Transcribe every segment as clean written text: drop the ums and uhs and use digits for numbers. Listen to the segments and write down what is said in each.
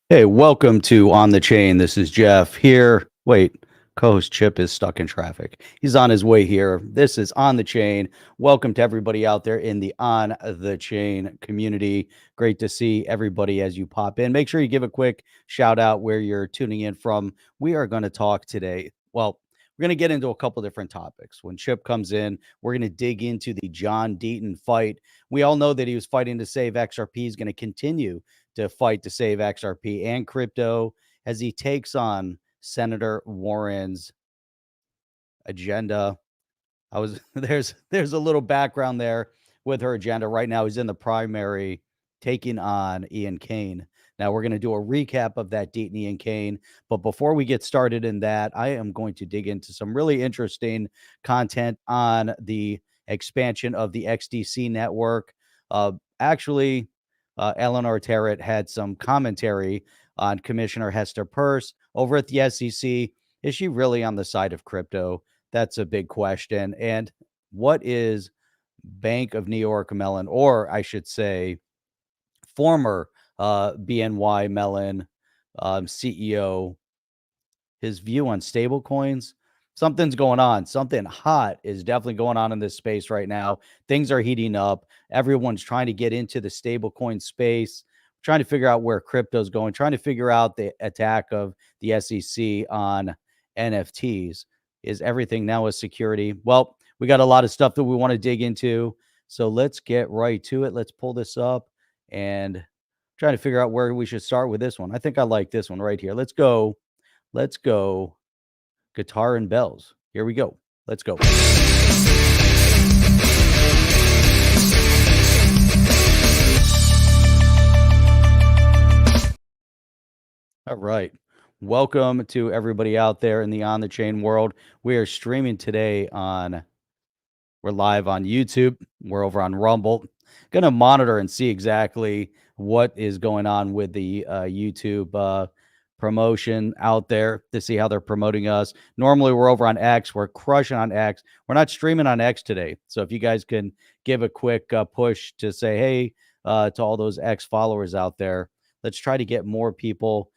Hey, welcome to On the Chain. This is Jeff here. Wait, co-host Chip is stuck in traffic. He's on his way here. This is On the Chain. Welcome to everybody out there in the On the Chain community. Great to see everybody as you pop in. Make sure you give a quick shout out where you're tuning in from. We are going to talk today. Well, we're going to get into a couple different topics. When Chip comes in, we're going to dig into the John Deaton fight. We all know that he was fighting to save XRP. He's going to continue to fight to save XRP and crypto as he takes on Senator Warren's agenda. I was there's a little background there with her agenda. Right now, he's in the primary taking on Ian Cain. Now we're going to do a recap of that Deaton Ian Cain. But before we get started in that, I am going to dig into some really interesting content on the expansion of the XDC network. Actually, Eleanor Terrett had some commentary on Commissioner Hester Peirce over at the SEC. Is she really on the side of crypto? That's a big question. And what is Bank of New York Mellon, or I should say, former BNY Mellon CEO, his view on stable coins? Something's going on. Something hot is definitely going on in this space right now. Things are heating up. Everyone's trying to get into the stable coin space, trying to figure out where crypto's going, trying to figure out the attack of the SEC on NFTs. Is everything now a security? Well, we got a lot of stuff that we want to dig into. So let's get right to it. Let's pull this up and try to figure out where we should start with this one. I think I like this one right here. Let's go. Let's go. Guitar and bells. Here we go. Let's go. All right. Welcome to everybody out there in the On the Chain world. We are streaming today we're live on YouTube. We're over on Rumble. Going to monitor and see exactly what is going on with the YouTube promotion out there to see how they're promoting us. Normally, we're over on X. We're crushing on X. We're not streaming on X today. So if you guys can give a quick push to say, hey, to all those X followers out there, let's try to get more people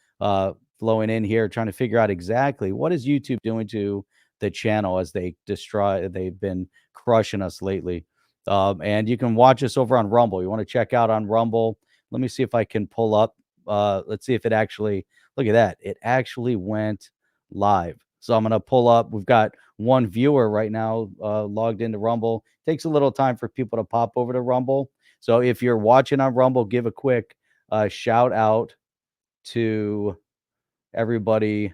flowing in here, trying to figure out exactly what is YouTube doing to the channel as they've been crushing us lately. And you can watch us over on Rumble. You want to check out on Rumble. Let me see if I can pull up. Let's see if it actually, look at that. It actually went live. So I'm going to pull up. We've got one viewer right now logged into Rumble. Takes a little time for people to pop over to Rumble. So if you're watching on Rumble, give a quick shout out to everybody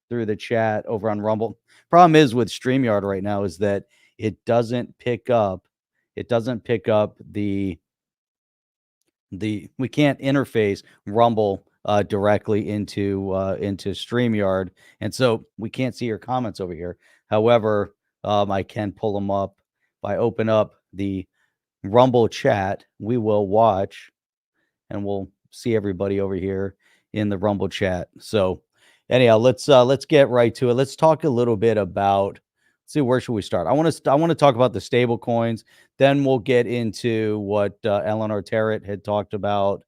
through the chat over on Rumble. Problem is with StreamYard right now is that it doesn't pick up the we can't interface Rumble directly into StreamYard, and so we can't see your comments over here. However, I can pull them up. If I open up the Rumble chat, we will watch and we'll see everybody over here in the Rumble chat. So anyhow, let's get right to it. Let's talk a little bit about, see, where should we start? I want to talk about the stable coins. Then we'll get into what Eleanor Terrett had talked about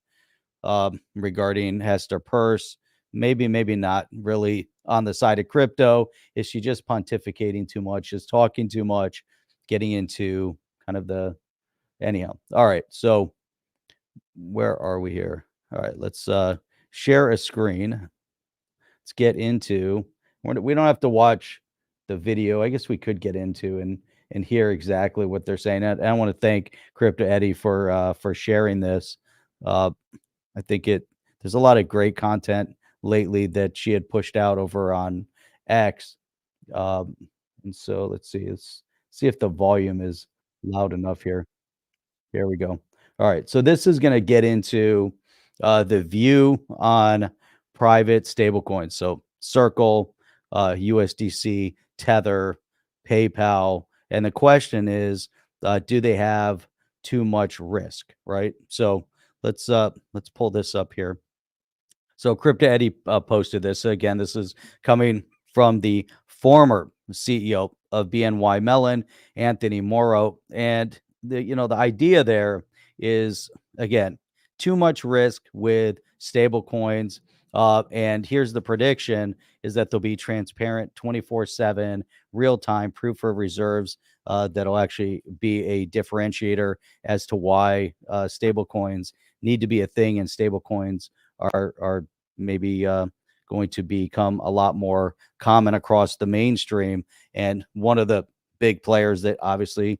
regarding Hester Peirce. Maybe not really on the side of crypto. Is she just pontificating too much? Is talking too much? Getting into kind of the anyhow. All right. So where are we here? All right. Let's share a screen. Let's get into. We don't have to watch the video. I guess we could get into and hear exactly what they're saying. And I want to thank Crypto Eddie for sharing this. I think there's a lot of great content lately that she had pushed out over on X. And so let's see if the volume is loud enough here. There we go. All right. So this is going to get into the view on private stablecoins. So Circle, USDC, Tether, PayPal. And the question is, do they have too much risk? Right. So let's pull this up here. So Crypto Eddie posted this. Again, this is coming from the former CEO of BNY Mellon, Anthony Morrow. And the idea there is, again, too much risk with stable coins. And here's the prediction is that there'll be transparent 24/7 real-time proof of reserves that'll actually be a differentiator as to why stable coins need to be a thing, and stable coins are maybe going to become a lot more common across the mainstream. And one of the big players that obviously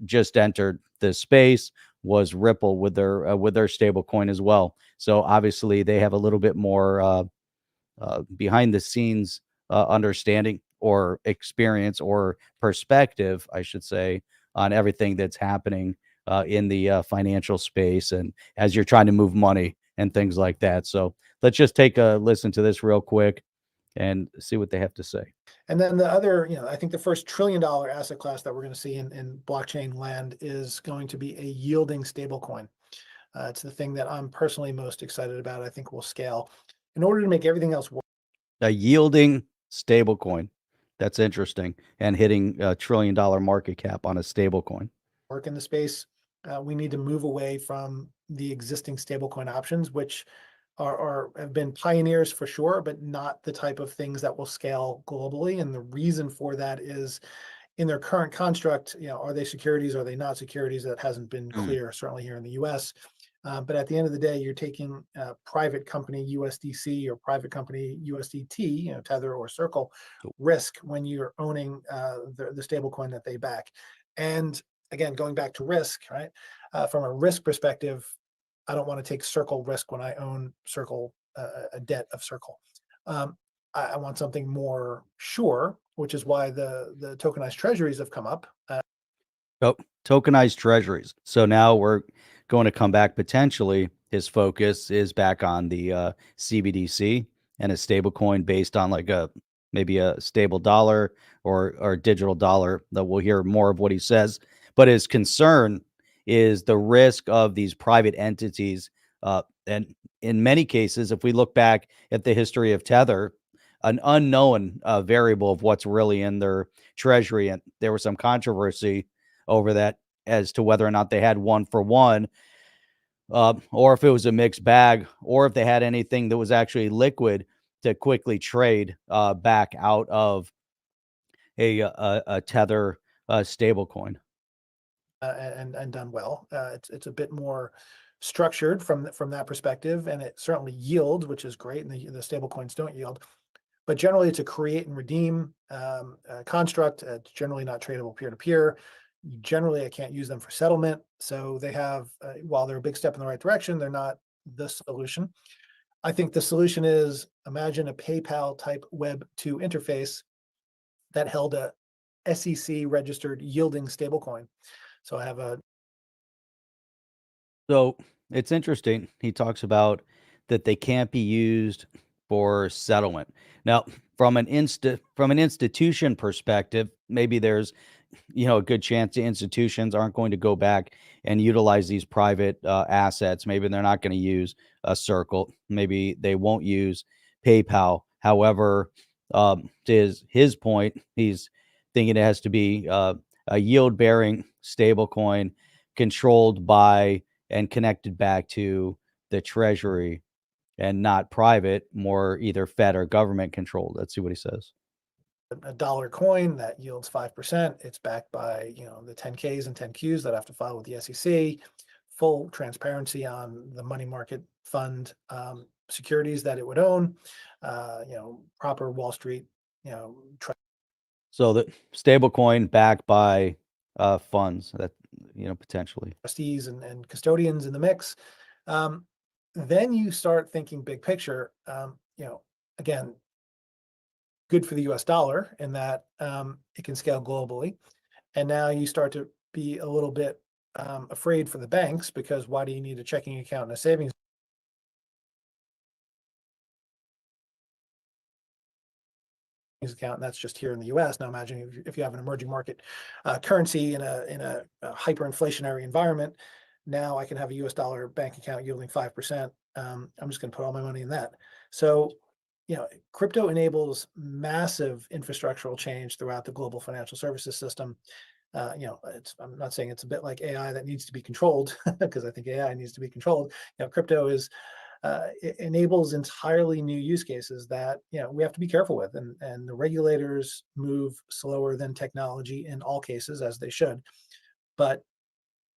just entered the space was Ripple with their stable coin as well. So obviously they have a little bit more behind the scenes understanding or experience or perspective, I should say, on everything that's happening in the financial space, and as you're trying to move money and things like that. So let's just take a listen to this real quick and see what they have to say. And then the other, I think the first $1 trillion asset class that we're going to see in blockchain land is going to be a yielding stablecoin. It's the thing that I'm personally most excited about. I think will scale in order to make everything else work. A yielding stable coin. That's interesting. And hitting a $1 trillion market cap on a stable coin. Work in the space. We need to move away from the existing stablecoin options, which have been pioneers for sure, but not the type of things that will scale globally. And the reason for that is in their current construct, are they securities? Are they not securities? That hasn't been clear, certainly here in the US. But at the end of the day, you're taking private company USDC or private company USDT, Tether or Circle risk when you're owning the stable coin that they back. And again, going back to risk, right? From a risk perspective, I don't want to take Circle risk when I own Circle, a debt of Circle. I want something more sure, which is why the tokenized treasuries have come up. Oh, tokenized treasuries. So now we're going to come back potentially. His focus is back on the CBDC and a stable coin based on like maybe a stable dollar or digital dollar. That we'll hear more of what he says. But his concern is the risk of these private entities. And in many cases, if we look back at the history of Tether, an unknown variable of what's really in their treasury, and there was some controversy over that as to whether or not they had one for one, or if it was a mixed bag, or if they had anything that was actually liquid to quickly trade back out of a Tether stablecoin. And done well. It's a bit more structured from that perspective, and it certainly yields, which is great. And the stable coins don't yield, but generally it's a create and redeem construct. It's generally not tradable peer to peer. Generally, I can't use them for settlement. So they have, while they're a big step in the right direction, they're not the solution. I think the solution is imagine a PayPal type Web 2 interface that held a SEC registered yielding stablecoin. So I have a. So it's interesting. He talks about that they can't be used for settlement. Now, from an institution perspective, maybe there's a good chance the institutions aren't going to go back and utilize these private assets. Maybe they're not going to use a Circle. Maybe they won't use PayPal. However, to his point, he's thinking it has to be a yield bearing stable coin controlled by and connected back to the treasury and not private, more either Fed or government controlled. Let's see what he says. A dollar coin that yields 5%. It's backed by the 10Ks and 10Qs that have to file with the SEC. Full transparency on the money market fund securities that it would own. Proper Wall Street. So the stable coin backed by funds that potentially trustees and custodians in the mix. Then you start thinking big picture. Again, good for the US dollar in that it can scale globally. And now you start to be a little bit afraid for the banks, because why do you need a checking account and a savings account? And that's just here in the US. Now imagine if you have an emerging market currency in a hyperinflationary environment. Now I can have a US dollar bank account yielding 5%. I'm just going to put all my money in that. So crypto enables massive infrastructural change throughout the global financial services system. I'm not saying it's a bit like AI that needs to be controlled, because I think AI needs to be controlled. Crypto is it enables entirely new use cases that we have to be careful with, and the regulators move slower than technology in all cases, as they should, but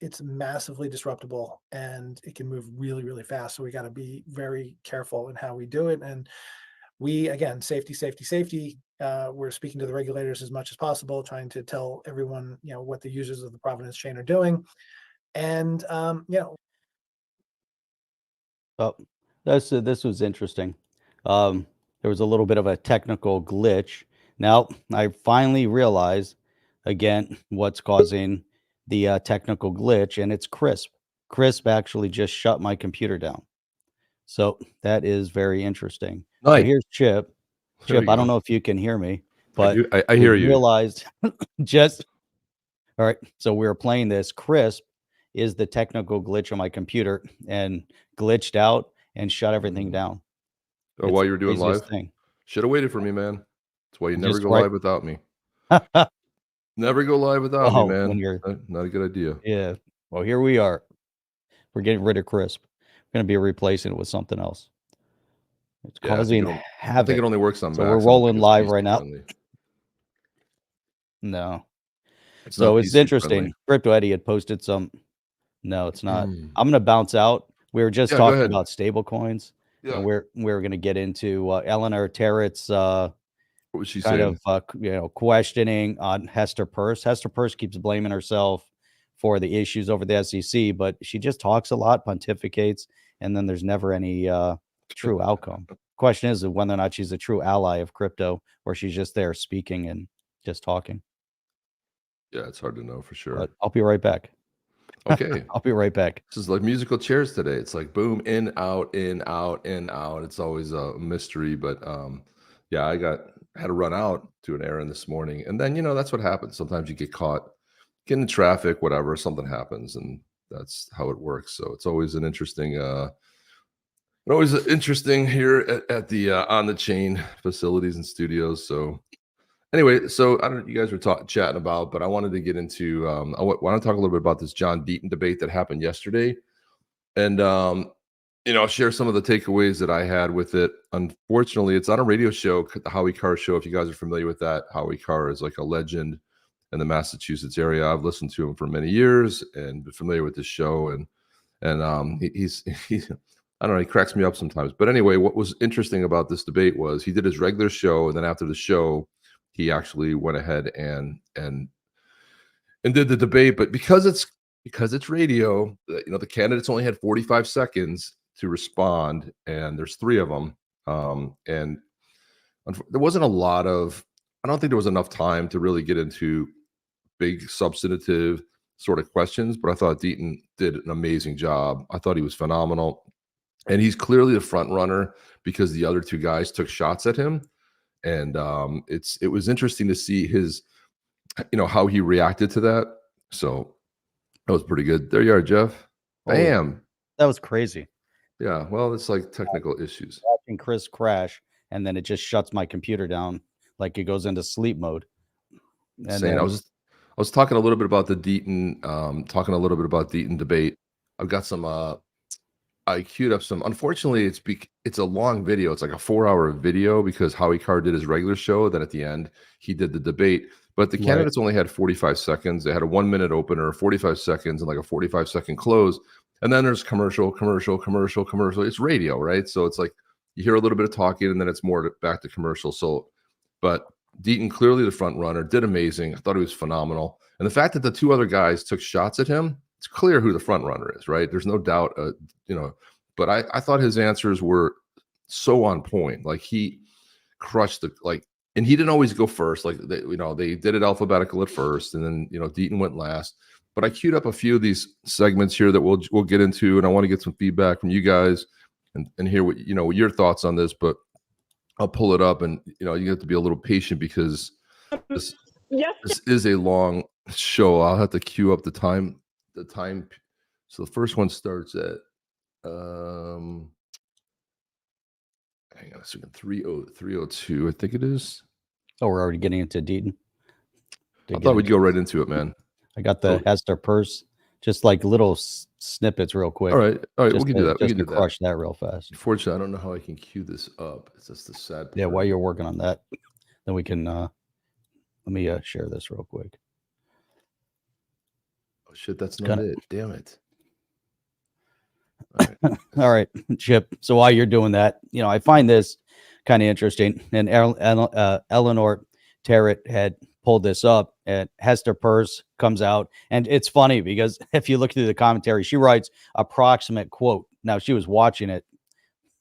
it's massively disruptible and it can move really, really fast. So we got to be very careful in how we do it. And we, again, safety, safety, safety. We're speaking to the regulators as much as possible, trying to tell everyone, what the users of the provenance chain are doing. And, Oh, this was interesting. There was a little bit of a technical glitch. Now I finally realized again what's causing the technical glitch, and it's Crisp. Crisp actually just shut my computer down. So that is very interesting. So Nice. here's Chip. There Chip, we I don't go. know if you can hear me, I but do. I we hear you. realized just all right. So we were playing this. Crisp is the technical glitch on my computer and glitched out and shut everything down. Oh, It's while the you were doing craziest live? thing. Should have waited for me, man. That's why you never Just go right. live without me. Never go live without me, Wow, when man. you're Not a good idea. yeah. Well, here we are. We're getting rid of Crisp. We're gonna be replacing it with something else. It's Yeah, I think causing I think havoc. it only works on So we're Macs. I don't think rolling it's live PC right now. friendly. No. It's So not it's PC friendly. interesting. Crypto Eddie had posted some. No, it's not. Mm. I'm gonna bounce out. We were just Yeah, go talking ahead. about stable coins, Yeah. and we're gonna get into Eleanor Terrett's What was she kind saying? of questioning on Hester Peirce. Hester Peirce keeps blaming herself for the issues over the SEC, but she just talks a lot, pontificates, and then there's never any true outcome. Question is whether or not she's a true ally of crypto, or she's just there speaking and just talking. Yeah, it's hard to know for sure. But I'll be right back. Okay. I'll be right back. This is like musical chairs today. It's like boom, in, out, in, out, in, out. It's always a mystery, but yeah, I had to run out to an errand this morning, and then that's what happens. Sometimes you get caught getting in traffic, whatever. Something happens, and that's how it works. So it's always an interesting, here at the on the chain facilities and studios. So anyway, so I don't know, you guys were chatting about, but I wanted to get into I want to talk a little bit about this John Deaton debate that happened yesterday, and share some of the takeaways that I had with it. Unfortunately, it's on a radio show, the Howie Carr show. If you guys are familiar with that, Howie Carr is like a legend in the Massachusetts area. I've listened to him for many years and been familiar with this show, and he's I don't know, he cracks me up sometimes. But anyway, what was interesting about this debate was he did his regular show, and then after the show, he actually went ahead and did the debate. But because it's radio, the candidates only had 45 seconds to respond, and there's three of them, and there wasn't a lot of. I don't think there was enough time to really get into big substantive sort of questions. But I thought Deaton did an amazing job. I thought he was phenomenal, and he's clearly the front runner because the other two guys took shots at him. And it was interesting to see his, how he reacted to that. So that was pretty good. There you are, Jeff. Bam. That was crazy. Yeah. Well, it's like technical issues. Watching Chris crash, and then it just shuts my computer down, like it goes into sleep mode. And I was talking a little bit about the Deaton, debate. I've got some. I queued up some. Unfortunately, it's a long video. It's like a 4-hour video because Howie Carr did his regular show. Then at the end, he did the debate. But the candidates only had 45 seconds. They had a 1-minute opener, 45 seconds, and like a 45-second close. And then there's commercial. It's radio, right? So it's like you hear a little bit of talking, and then it's more back to commercial. So, but Deaton, clearly the front runner, did amazing. I thought he was phenomenal. And the fact that the two other guys took shots at him, it's clear who the front runner is, right? There's no doubt, but I thought his answers were so on point. Like he crushed and he didn't always go first. Like they did it alphabetical at first, and then Deaton went last. But I queued up a few of these segments here that we'll get into, and I want to get some feedback from you guys and hear what your thoughts on this. But I'll pull it up, and you have to be a little patient because this is a long show. I'll have to queue up the time. So the first one starts at hang on a second, 302, I think it is. Oh, we're already getting into Deaton. I thought we'd go right into it, man. I got the Hester Peirce just like little snippets real quick. All right, we just can to, do that. We Just can to do that. crush that real fast. Unfortunately, I don't know how I can cue this up. It's just the sad part. Yeah, while you're working on that, then we can let me share this real quick. Oh shit, that's not it. Damn it. All right, Chip. So while you're doing that, I find this kind of interesting. And Eleanor Terrett had pulled this up, and Hester Peirce comes out. And it's funny because if you look through the commentary, she writes approximate quote. Now, she was watching it,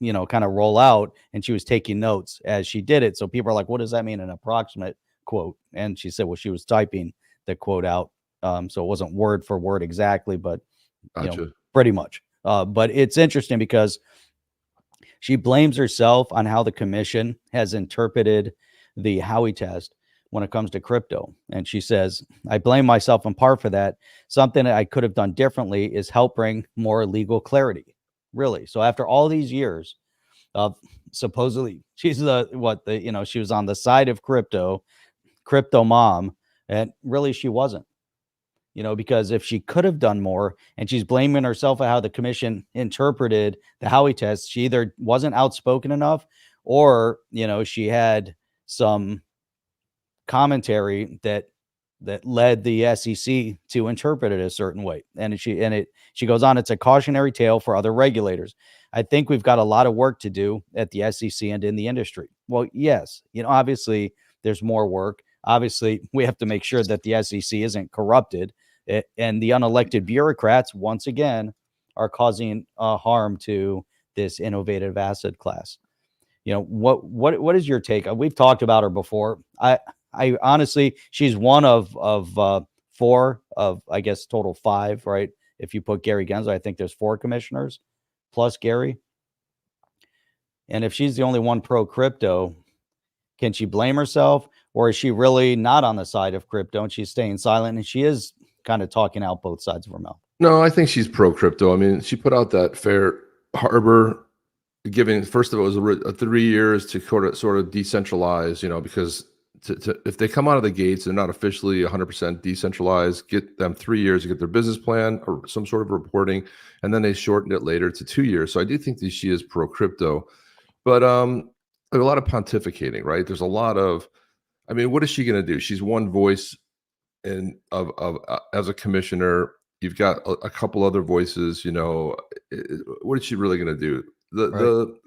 kind of roll out, and she was taking notes as she did it. So people are like, what does that mean, an approximate quote? And she said, well, she was typing the quote out. So it wasn't word for word exactly, but Gotcha. pretty much. But it's interesting because she blames herself on how the commission has interpreted the Howey test when it comes to crypto. And she says, I blame myself in part for that. Something that I could have done differently is help bring more legal clarity. Really. So after all these years of supposedly she's she was on the side of crypto mom, and really she wasn't. Because if she could have done more, and she's blaming herself at how the commission interpreted the Howey test, she either wasn't outspoken enough, or, she had some commentary that led the SEC to interpret it a certain way. And she goes on, it's a cautionary tale for other regulators. I think we've got a lot of work to do at the SEC and in the industry. Well, yes, obviously there's more work. Obviously, we have to make sure that the SEC isn't corrupted. And the unelected bureaucrats, once again, are causing harm to this innovative asset class. What is your take? We've talked about her before. I honestly, she's one of four of, I guess, total five, right? If you put Gary Gensler, I think there's 4 commissioners plus Gary. And if she's the only one pro crypto, can she blame herself, or is she really not on the side of crypto and she's staying silent, and she is kind of talking out both sides of her mouth? No, I think she's pro crypto. I mean, she put out that Fair Harbor, giving, first of all, it was a 3 years to sort of decentralize, because if they come out of the gates, they're not officially 100% decentralized, get them 3 years to get their business plan or some sort of reporting, and then they shortened it later to 2 years. So I do think that she is pro crypto, but a lot of pontificating, right? There's a lot of, I mean, what is she going to do? She's one voice as a commissioner. You've got a couple other voices. What is she really going to do?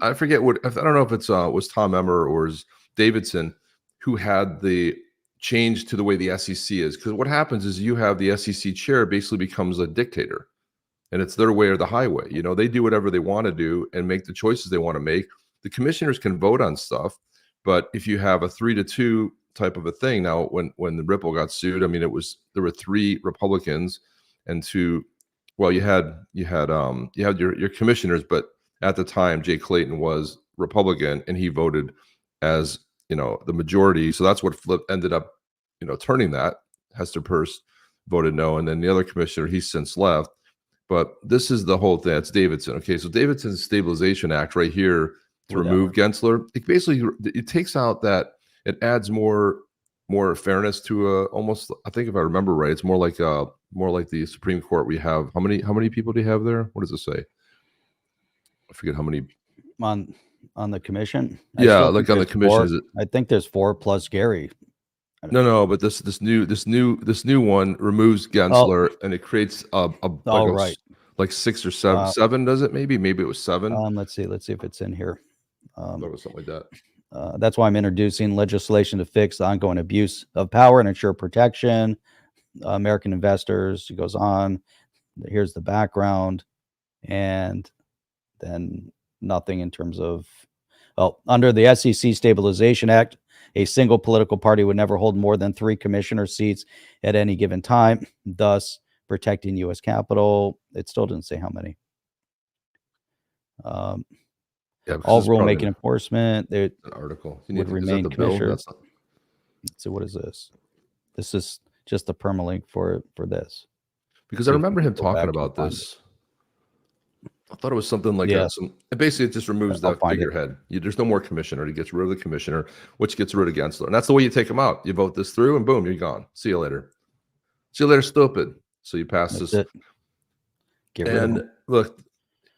I forget I don't know if it's was Tom Emmer or was Davidson who had the change to the way the SEC is. Because what happens is you have the SEC chair basically becomes a dictator, and it's their way or the highway. They do whatever they want to do and make the choices they want to make. The commissioners can vote on stuff, but if you have a 3-2 type of a thing, now when the Ripple got sued, I mean, there were 3 Republicans and 2. Well, you had your commissioners, but at the time Jay Clayton was Republican and he voted as the majority. So that's what ended up turning that. Hester Peirce voted no, and then the other commissioner, he's since left. But this is the whole thing. It's Davidson. Okay, so Davidson's Stabilization Act right here to remove Gensler, it basically takes out that, it adds more fairness to almost, I think if I remember right, it's more like the Supreme Court we have. How many people do you have there? What does it say? I forget how many on the commission. Yeah, like on the commission. I think there's 4 plus Gary. No, but this new one removes Gensler, and it creates like 6 or 7. 7 does it? Maybe it was 7. Let's see if it's in here. It was something like that. That's why I'm introducing legislation to fix the ongoing abuse of power and ensure protection. American investors. It goes on. Here's the background, and then nothing in terms of. Under the SEC Stabilization Act, a single political party would never hold more than 3 commissioner seats at any given time, thus protecting U.S. capital. It still didn't say how many. All rulemaking enforcement. An article would remain commissioner. So what is this? This is just the permalink for this. Because I remember him talking about this. I thought it was something like basically it just removes that figurehead. There's no more commissioner. He gets rid of the commissioner, which gets rid of Gensler. And that's the way you take him out. You vote this through and boom, you're gone. See you later. See you later, stupid. So you pass this. Get rid of And them. look,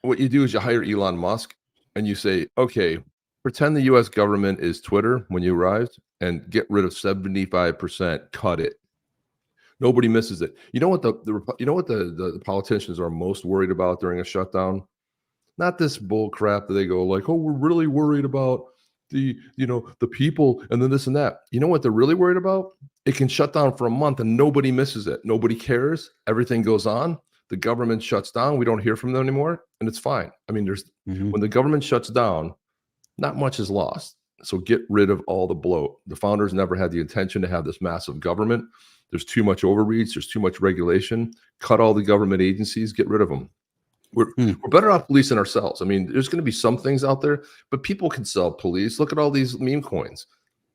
what you do is you hire Elon Musk and you say, okay, pretend the US government is Twitter when you arrived and get rid of 75%, cut it. Nobody misses it. You know what the politicians are most worried about during a shutdown? Not this bull crap that they go like, oh, we're really worried about the people and then this and that. You know what they're really worried about? It can shut down for a month and nobody misses it. Nobody cares. Everything goes on. The government shuts down. We don't hear from them anymore, and it's fine. I mean, when the government shuts down, not much is lost. So get rid of all the bloat. The founders never had the intention to have this massive government. There's too much overreach. There's too much regulation. Cut all the government agencies. Get rid of them. We're better off policing ourselves. I mean, there's going to be some things out there, but people can sell police. Look at all these meme coins.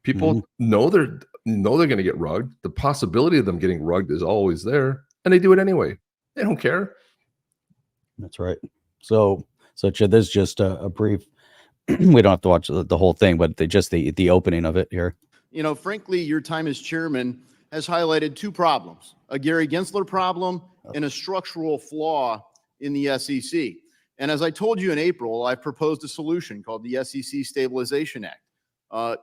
People know they're going to get rugged. The possibility of them getting rugged is always there, and they do it anyway. They don't care. That's right. So Chad, this is just a brief. We don't have to watch the whole thing, but the opening of it here. You know, frankly, your time as chairman has highlighted two problems: a Gary Gensler problem and a structural flaw in the SEC. And as I told you in April, I proposed a solution called the SEC Stabilization Act.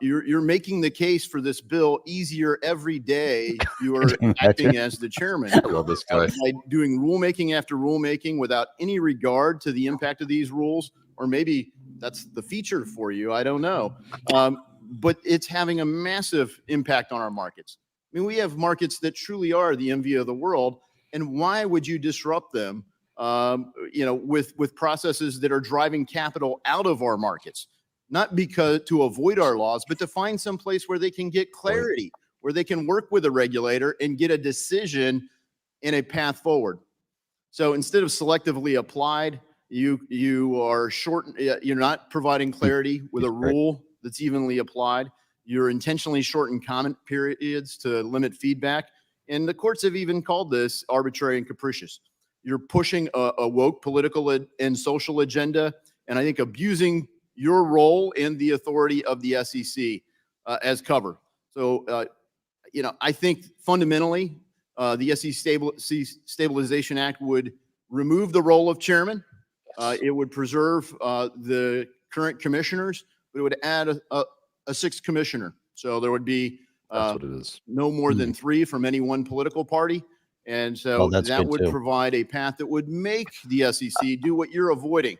You're making the case for this bill easier every day you are acting as the chairman. I love this guy. By doing rulemaking after rulemaking without any regard to the impact of these rules, or maybe that's the feature for you, I don't know. But it's having a massive impact on our markets. I mean, we have markets that truly are the envy of the world, and why would you disrupt them with processes that are driving capital out of our markets? Not because to avoid our laws, but to find some place where they can get clarity, where they can work with a regulator and get a decision in a path forward. So instead of selectively applied, you are you're not providing clarity with a rule that's evenly applied. You're intentionally shortening comment periods to limit feedback. And the courts have even called this arbitrary and capricious. You're pushing a woke political and social agenda, and I think abusing your role in the authority of the SEC as cover. So, I think fundamentally, the SEC Stabilization Act would remove the role of chairman. It would preserve the current commissioners, but it would add a sixth commissioner. So there would be That's what it is. no more than 3 from any one political party. And so that would provide a path that would make the SEC do what you're avoiding.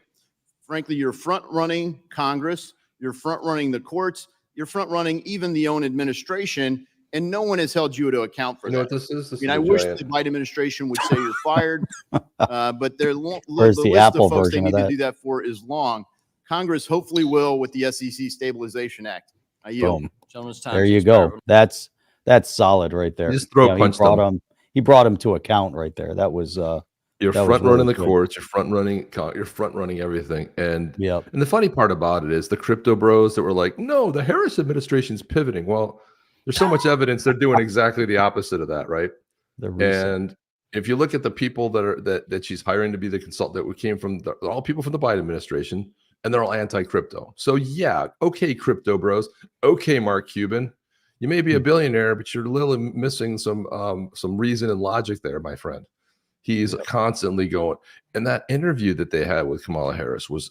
Frankly, you're front-running Congress, you're front-running the courts, you're front-running even the own administration, and no one has held you to account for that. You know what this is? I wish the Biden administration would say you're fired, but the Where's the list Apple of folks they version need of to that? do that for is long. Congress hopefully will with the SEC Stabilization Act. I yield. Boom. Gentlemen's time There has you expired. go. That's solid right there. You just throw a punch them. He brought him to account right there. That was You're that was front running really the good. courts. You're front running everything. And Yep. and the funny part about it is the crypto bros that were like, no, the Harris administration's pivoting. Well, there's so much evidence they're doing exactly the opposite of that, right? The reset. And if you look at the people that she's hiring to be the consultant, that came from they're all people from the Biden administration, and they're all anti-crypto. So yeah, okay, crypto bros, okay, Mark Cuban, you may be a billionaire, but you're literally missing some reason and logic there, my friend. He's constantly going. And that interview that they had with Kamala Harris was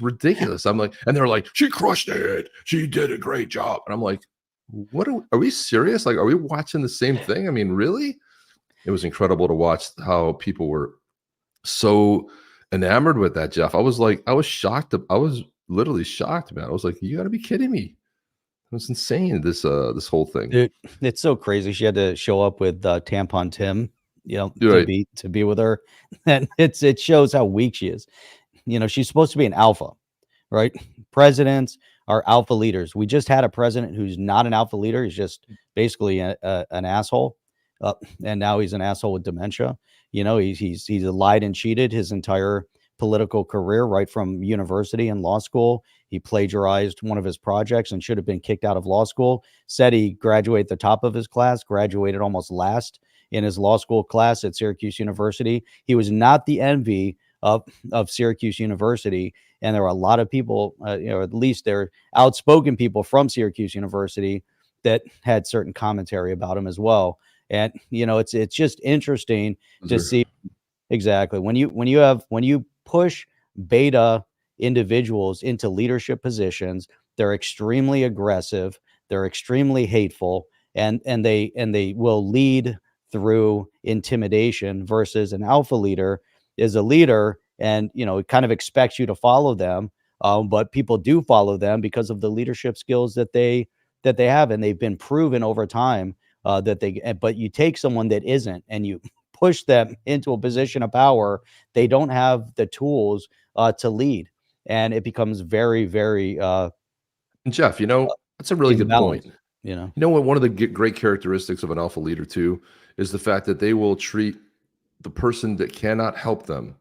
ridiculous. I'm like, and they're like, she crushed it. She did a great job. And I'm like, what are we serious? Like, are we watching the same thing? I mean, really? It was incredible to watch how people were so enamored with that, Jeff. I was shocked. I was literally shocked, man. I was like, you gotta be kidding me. It was insane, this whole thing. Dude, it's so crazy. She had to show up with Tampon Tim, Right. to be with her. And it shows how weak she is. She's supposed to be an alpha, right? Presidents are alpha leaders. We just had a president who's not an alpha leader. He's just basically an asshole. And now he's an asshole with dementia. He's lied and cheated his entire political career, right from university and law school. He plagiarized one of his projects and should have been kicked out of law school. Said he graduated at the top of his class, graduated almost last in his law school class at Syracuse University. He was not the envy of Syracuse University. And there were a lot of people, at least they're outspoken people from Syracuse University that had certain commentary about him as well. And, it's just interesting to see Exactly. When you push beta individuals into leadership positions, they're extremely aggressive, they're extremely hateful, and they will lead through intimidation versus an alpha leader is a leader and it kind of expects you to follow them. But people do follow them because of the leadership skills that they have, and they've been proven over time but you take someone that isn't and you push them into a position of power, they don't have the tools to lead, and it becomes very, very And Jeff, that's a really good point. imbalanced. You know what? One of the great characteristics of an alpha leader too is the fact that they will treat the person that cannot help them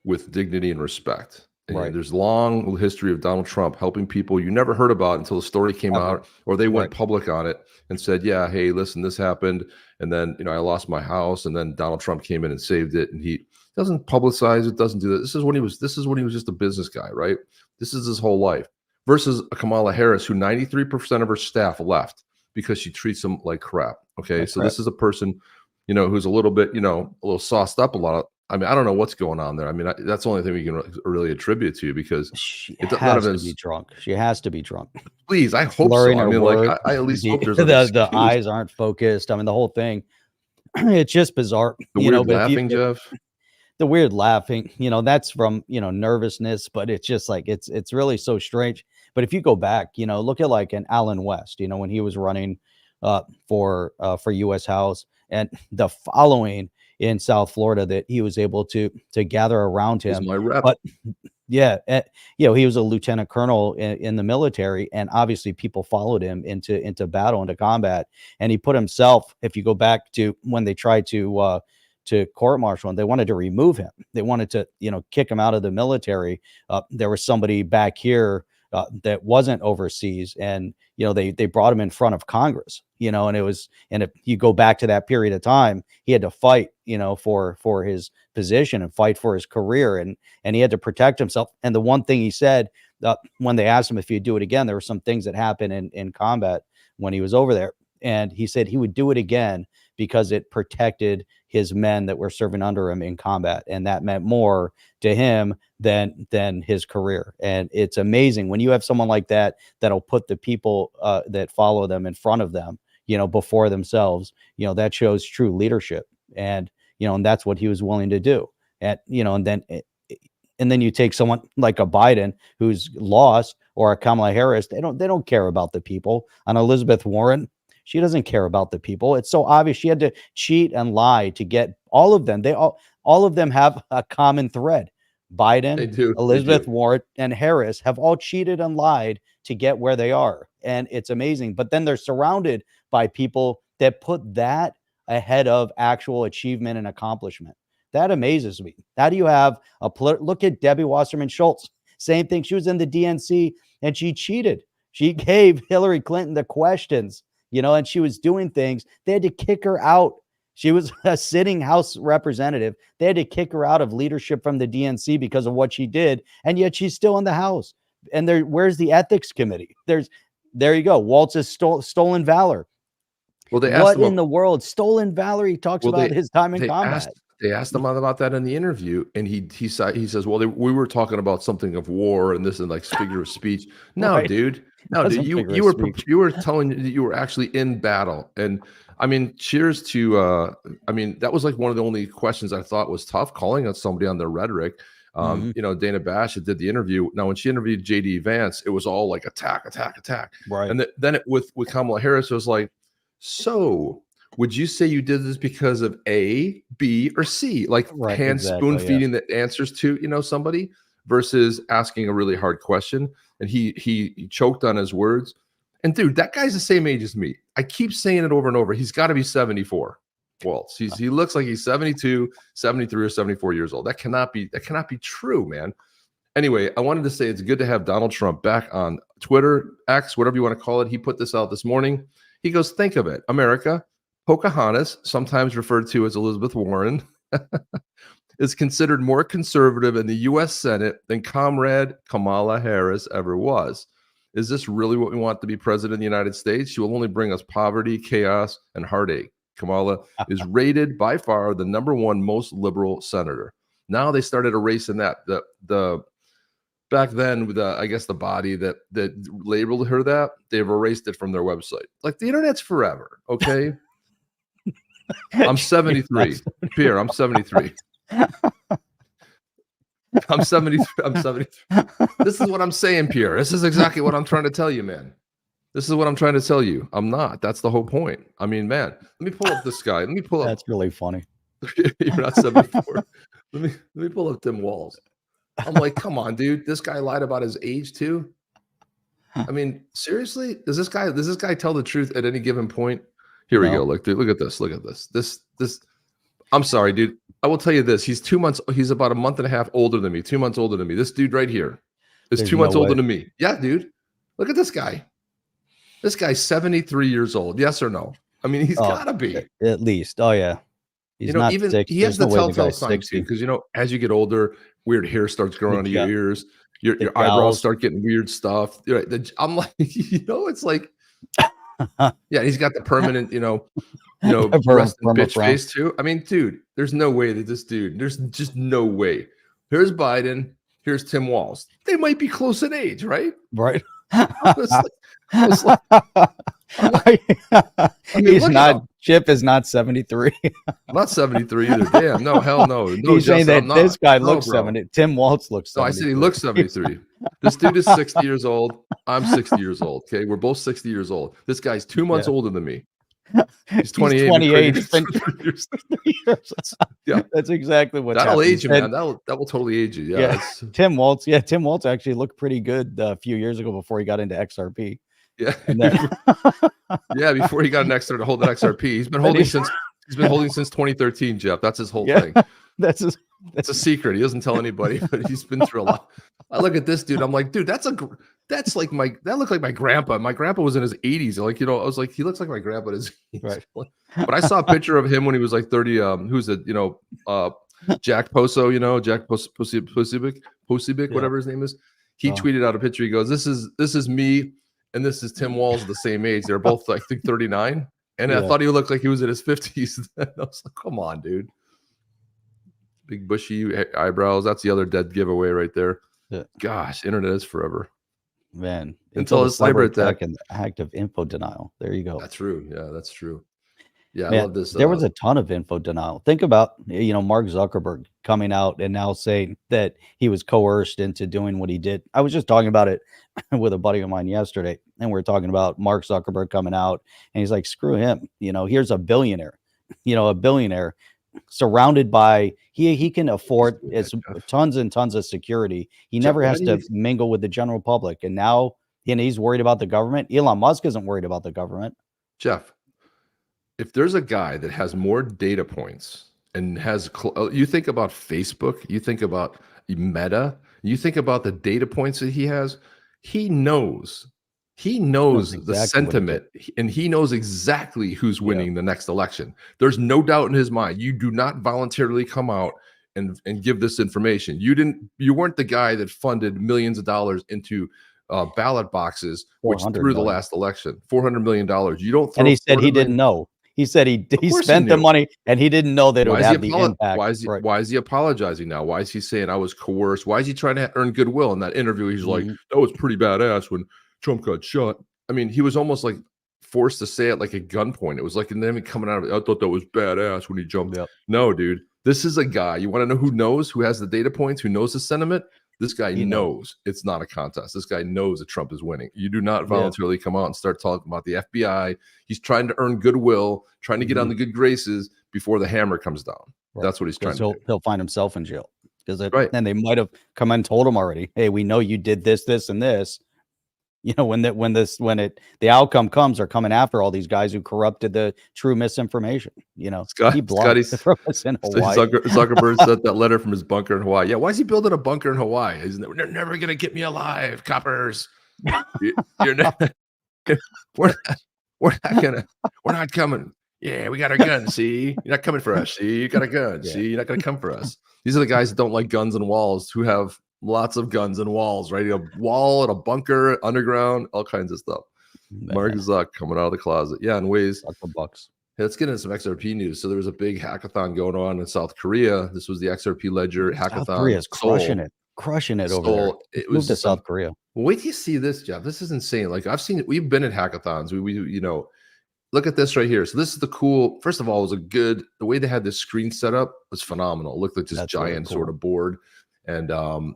with dignity and respect. And Right. there's long history of Donald Trump helping people you never heard about until the story came Ever. out, or they went Right. public on it and said, "Yeah, hey, listen, this happened, and then I lost my house, and then Donald Trump came in and saved it." And he doesn't publicize it, doesn't do that. This is when he was just a business guy, right? This is his whole life. Versus a Kamala Harris, who 93% of her staff left because she treats them like crap. Okay, That's so correct. this is a person, who's a little bit, a little sauced up a lot. I mean, I don't know what's going on there. I mean, that's the only thing we can really attribute to, because She none of has it to is. be drunk. She has to be drunk. Please, I hope so. Slurring I her mean, like, words, I at least hope there's the an the excuse. eyes aren't focused. I mean, the whole thing. It's just bizarre, The weird but laughing, Jeff. the weird laughing, that's from, nervousness, but it's just like, it's really so strange. But if you go back, look at like an Alan West, when he was running for US House, and the following in South Florida that he was able to gather around Is him. my rep. But yeah, he was a lieutenant colonel in the military, and obviously people followed him into battle, into combat, and he put himself. If you go back to when they tried to court martial him, they wanted to remove him. They wanted to kick him out of the military. There was somebody back here that wasn't overseas, and they brought him in front of Congress. And if you go back to that period of time, he had to fight for his position and fight for his career, and he had to protect himself. And the one thing he said when they asked him if he'd do it again, there were some things that happened in combat when he was over there, and he said he would do it again because it protected his men that were serving under him in combat, and that meant more to him than his career. And it's amazing when you have someone like that that'll put the people that follow them in front of them, before themselves. That shows true leadership, and and that's what he was willing to do. And then you take someone like a Biden who's lost, or a Kamala Harris. They don't care about the people. On Elizabeth Warren, she doesn't care about the people. It's so obvious. She had to cheat and lie to get all of them. All of them have a common thread. Biden, They do. Elizabeth Warren, and Harris have all cheated and lied to get where they are. And it's amazing. But then they're surrounded by people that put that ahead of actual achievement and accomplishment. That amazes me. How do you have look at Debbie Wasserman Schultz? Same thing. She was in the DNC and she cheated. She gave Hillary Clinton the questions, and she was doing things. They had to kick her out. She was a sitting House representative. They had to kick her out of leadership from the DNC because of what she did. And yet she's still in the House. And where's the ethics committee? There you go. Waltz's stolen valor. Well, they asked What him in the world? Stolen valor. He talks about his time in combat. They asked him about that in the interview, and he says, "Well, we were talking about something of war and this and like figure of speech." No, Right. dude. No, dude. You were telling that you were actually in battle, and I mean, cheers to. I mean, that was like one of the only questions I thought was tough, calling on somebody on their rhetoric. Dana Bash did the interview. Now, when she interviewed JD Vance, it was all like attack. Right. And then with Kamala Harris, it was like, so would you say you did this because of A, B, or C? Like spoon feeding the answers to, somebody, versus asking a really hard question. And he choked on his words. And dude, that guy's the same age as me. I keep saying it over and over. He's got to be 74. Well, he looks like he's 72, 73, or 74 years old. That cannot be true, man. Anyway, I wanted to say it's good to have Donald Trump back on Twitter, X, whatever you want to call it. He put this out this morning. He goes, think of it. America, Pocahontas, sometimes referred to as Elizabeth Warren, is considered more conservative in the U.S. Senate than Comrade Kamala Harris ever was. Is this really what we want to be president of the United States? She will only bring us poverty, chaos, and heartache. Kamala is rated by far the #1 most liberal senator. Now they started erasing that. The back then, with I guess the body that labeled her that, they've erased it from their website. Like, the internet's forever, okay? I'm 73. Pierre, I'm 73. I'm 73. I'm 73. This is what I'm saying, Pierre. This is exactly what I'm trying to tell you, man. This is what I'm trying to tell you. I'm not. That's the whole point. I mean, man, let me pull up this guy. Let me pull up. That's really funny. You're not 74. Let me pull up Tim Walz. I'm like, come on, dude. This guy lied about his age too. I mean, seriously, does this guy tell the truth at any given point? Here we go. Look, dude, look at this. Look at this. This. I'm sorry, dude. I will tell you this. He's about a month and a half older than me. 2 months older than me. This dude right here is 2 months older than me. Yeah, dude. Look at this guy. This guy's 73 years old. Yes or no? I mean, he's gotta be. At least. Oh yeah. He's not even 60. he has There's the no way telltale guy's signs, 60. because as you get older, weird hair starts growing onto your ears. Your the eyebrows jowls. start getting weird stuff. I'm like, it's like, yeah, he's got the permanent, rest and bitch face too. I mean, dude, there's no way that there's just no way. Here's Biden. Here's Tim Walz. They might be close in age, right? Right. He's not. Chip is not 73. I'm not 73 either. Damn, no, hell no. He's saying that this guy looks 70. Tim Walz looks 73. No, I said he looks 73. This dude is 60 years old. I'm 60 years old. Okay, we're both 60 years old. This guy's 2 months older than me. He's 28. 28. Years. Yeah, that's exactly what that'll age you, man. That will totally age you. Yeah. Tim Walz. Yeah, Tim Walz actually looked pretty good a few years ago before he got into XRP. Yeah. Yeah, before he got an XRP to hold an XRP. He's been holding since 2013, Jeff. That's his whole thing. That's a secret. He doesn't tell anybody, but he's been through a lot. I look at this dude. I'm like, dude, that looked like my grandpa. My grandpa was in his 80s. Like, I was like, he looks like my grandpa in his 80s. Right. But I saw a picture of him when he was like 30. Who's it? Jack Poso, Jack Posibic, whatever his name is. He tweeted out a picture. He goes, this is me and this is Tim Walz, the same age. They're both, I think, 39. And I thought he looked like he was in his 50s. I was like, come on, dude. Big bushy eyebrows. That's the other dead giveaway right there. Yeah. Gosh, internet is forever. Man. Until it's cyber attack and active info denial. There you go. That's true. Yeah, that's true. Yeah, Man, I love this. There was a ton of info denial. Think about, Mark Zuckerberg coming out and now saying that he was coerced into doing what he did. I was just talking about it with a buddy of mine yesterday, and we were talking about Mark Zuckerberg coming out, and he's like, screw him. Here's a billionaire, surrounded by, he can afford tons and tons of security. He never has to mingle with the general public. And now, he's worried about the government. Elon Musk isn't worried about the government. Jeff, if there's a guy that has more data points and you think about Facebook, you think about Meta, you think about the data points that he has, he knows exactly the sentiment, and he knows exactly who's winning the next election. There's no doubt in his mind. You do not voluntarily come out and give this information. You weren't the guy that funded millions of dollars into ballot boxes, which threw the last election. $400 million. You don't. And he said he didn't know. He said he spent the money and he didn't know that it would have the impact. Why is he apologizing now? Why is he saying I was coerced? Why is he trying to earn goodwill? In that interview, he's like, that was pretty badass when Trump got shot. I mean, he was almost like forced to say it like a gunpoint. It was like, and then coming out of it, I thought that was badass when he jumped. Yep. No, dude, this is a guy. You want to know who has the data points, who knows the sentiment? This guy knows it's not a contest. This guy knows that Trump is winning. You do not voluntarily come out and start talking about the FBI. He's trying to earn goodwill, trying to get on the good graces before the hammer comes down. Right. That's what he's trying to do. He'll find himself in jail. And they might have come and told him already, hey, we know you did this, this, and this. When the outcome comes, they're coming after all these guys who corrupted the true misinformation. Zuckerberg sent that letter from his bunker in Hawaii. Yeah, why is he building a bunker in Hawaii? They're never gonna get me alive, coppers. You're not. We're not coming. Yeah, we got our guns. See, you're not coming for us. See, you got a gun. See, you're not gonna come for us. These are the guys that don't like guns and walls, who have lots of guns and walls, right? A wall and a bunker, underground, all kinds of stuff. Man. Mark Zuck coming out of the closet. Yeah, in ways. Bucks. let's get into some XRP news. So there was a big hackathon going on in South Korea. This was the XRP Ledger hackathon. South Korea's crushing Seoul. it, over there. Seoul. It Move was to South Korea. Wait till you see this, Jeff. This is insane. Like I've seen it. We've been at hackathons. We you know, look at this right here. So this is the cool. First of all, it was the way they had this screen set up was phenomenal. It looked like this That's giant really cool. sort of board, and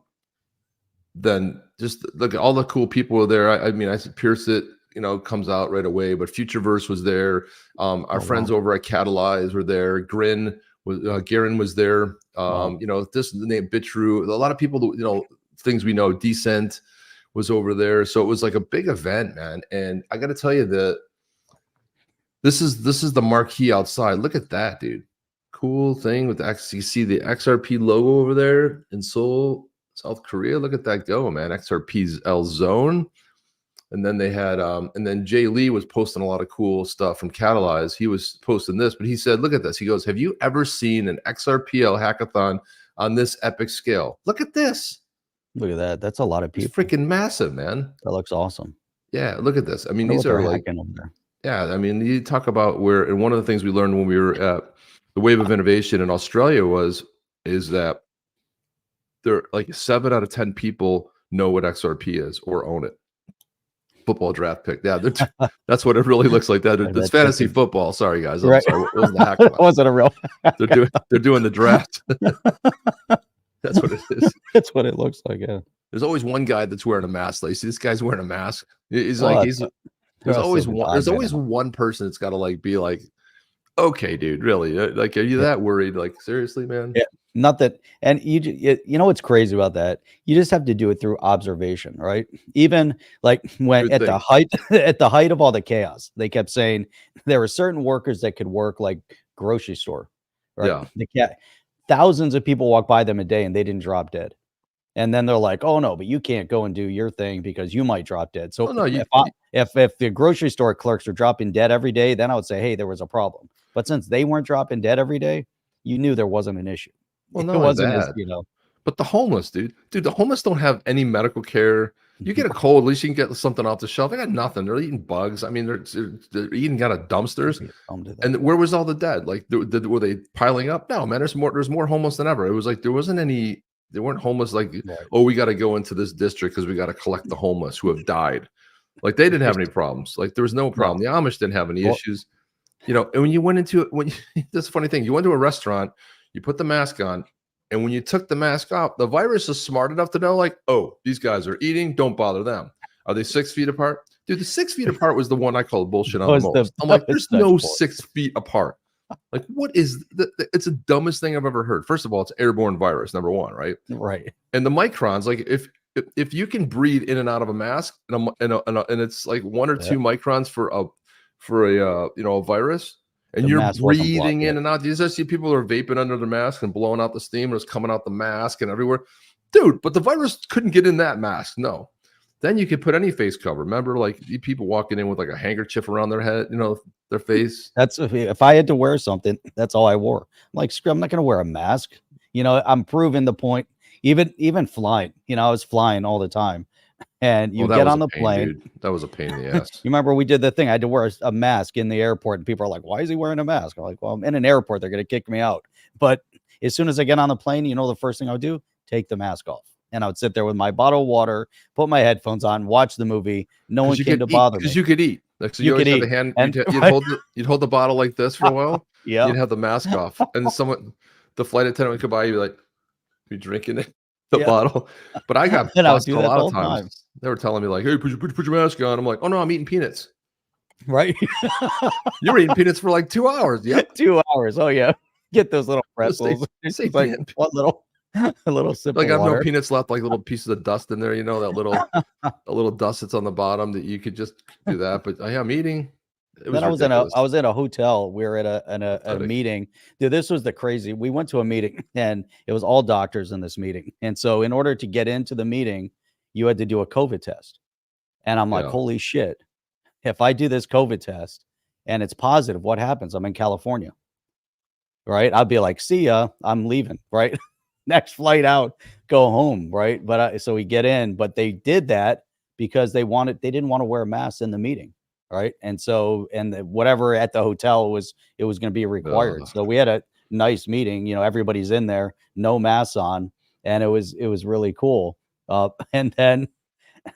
then just look at all the cool people were there. I mean, I see Pierce it, you know, comes out right away, but Futureverse was there. Our friends over at Catalyze were there. Grin was, Garen was there. You know, this the name Bitru. A lot of people, you know, things we know. Decent was over there, so it was like a big event, man. And I got to tell you that this is the marquee outside. Look at that, dude. Cool thing with the X. You see the XRP logo over there in Seoul, South Korea. Look at that go, man. XRP's L Zone. And then they had, and then Jay Lee was posting a lot of cool stuff from Catalyze. He was posting this, but he said, look at this. He goes, have you ever seen an XRPL hackathon on this epic scale? Look at this. Look at that. That's a lot of It's people. freaking massive, man. That looks awesome. Yeah, look at this. I mean, Look these what are they're like, hacking over there. yeah, I mean, you talk about where, and one of the things we learned when we were at the Wave of Innovation in Australia is that there like 7 out of 10 people know what XRP is or own it. Football draft pick. Yeah, that's what it really looks like. That's That's fantasy chicken. football. Sorry, guys. I'm Right. sorry. What was the hackathon? Wasn't a real. They're doing the draft. That's what it is. That's what it looks like. Yeah. There's always one guy that's wearing a mask. Like, see, this guy's wearing a mask. He's Well, like, that's- there's else always they'll be one. fine There's by always now. one person that's got to like be like, okay, dude, really? Like, are you that worried? Like, seriously, man? Yeah. Not that, and you know what's crazy about that? You just have to do it through observation, right? Even like when Good at thing. the height of all the chaos, they kept saying there were certain workers that could work like grocery store, right? Yeah. Thousands of people walk by them a day and they didn't drop dead. And then they're like, "Oh no, but you can't go and do your thing because you might drop dead." So Oh, no, if the grocery store clerks were dropping dead every day, then I would say, "Hey, there was a problem." But since they weren't dropping dead every day, you knew there wasn't an issue. Well, It not only wasn't as, that, you know. but the homeless, dude, the homeless don't have any medical care. You get a cold, at least you can get something off the shelf. They got nothing. They're eating bugs. I mean, they're eating out of dumpsters. And where was all the dead? Like, were they piling up? No, man. There's more homeless than ever. It was like there wasn't any. They weren't homeless. Like, Right. oh, we got to go into this district because we got to collect the homeless who have died. Like, they didn't have any problems. Like, there was no problem. The Amish didn't have any issues. You know, and when you went into that's a funny thing. You went to a restaurant, you put the mask on. And when you took the mask off, the virus is smart enough to know, like, oh, these guys are eating. Don't bother them. Are they 6 feet apart? Dude, the 6 feet apart was the one I called bullshit on the most. I'm like, there's no 6 feet apart. Like, what is it's the dumbest thing I've ever heard. First of all, it's airborne virus, number one, right? Right. And the microns, like, if you can breathe in and out of a mask, and it's like 1 or 2 microns for a virus. And The you're mask wasn't breathing blocked in yet. and out. You just see people are vaping under the mask and blowing out the steam, and it's coming out the mask and everywhere. Dude, but the virus couldn't get in that mask. No. Then you could put any face cover. Remember, like, people walking in with like a handkerchief around their head, you know, their face. That's if I had to wear something, that's all I wore. I'm like, screw, I'm not going to wear a mask. You know, I'm proving the point. Even flying, you know, I was flying all the time. And you That get was on a the pain, plane. dude. That was a pain in the ass. You remember we did the thing. I had to wear a mask in the airport, and people are like, "Why is he wearing a mask?" I'm like, "Well, I'm in an airport. They're going to kick me out." But as soon as I get on the plane, you know, the first thing I would do, take the mask off, and I would sit there with my bottle of water, put my headphones on, watch the movie. No one came to bother me because you could eat. Like, so You you always could had the eat. hand. And- You'd hold the bottle like this for a while. Yeah, You'd have the mask off, and the flight attendant would come by. You'd be like, "You drinking it?" The Yeah. bottle. But I got And I would busted do a that lot the of whole times. time. They were telling me like, "Hey, put your mask on." I'm like, "Oh no, I'm eating peanuts." right. You were eating peanuts for like 2 hours. Yep. 2 hours. Oh yeah, get those little Just say- pretzels. It's say like damn- one little, a little sip Like, I of have no water. peanuts left, like little pieces of dust in there. You know, that little dust that's on the bottom that you could just do that. But I'm eating. It was Then ridiculous. I was in a hotel. We were at a Pathetic. meeting. Dude, this was the crazy. We went to a meeting, and it was all doctors in this meeting. And so, in order to get into the meeting, you had to do a COVID test. And I'm like, Yeah. holy shit! If I do this COVID test and it's positive, what happens? I'm in California, right? I'd be like, see ya. I'm leaving. Right, next flight out, go home. Right, but so we get in, but they did that because they didn't want to wear masks in the meeting. right? And so, whatever at the hotel it was going to be required. So we had a nice meeting, everybody's in there, no masks on, and it was really cool. And then,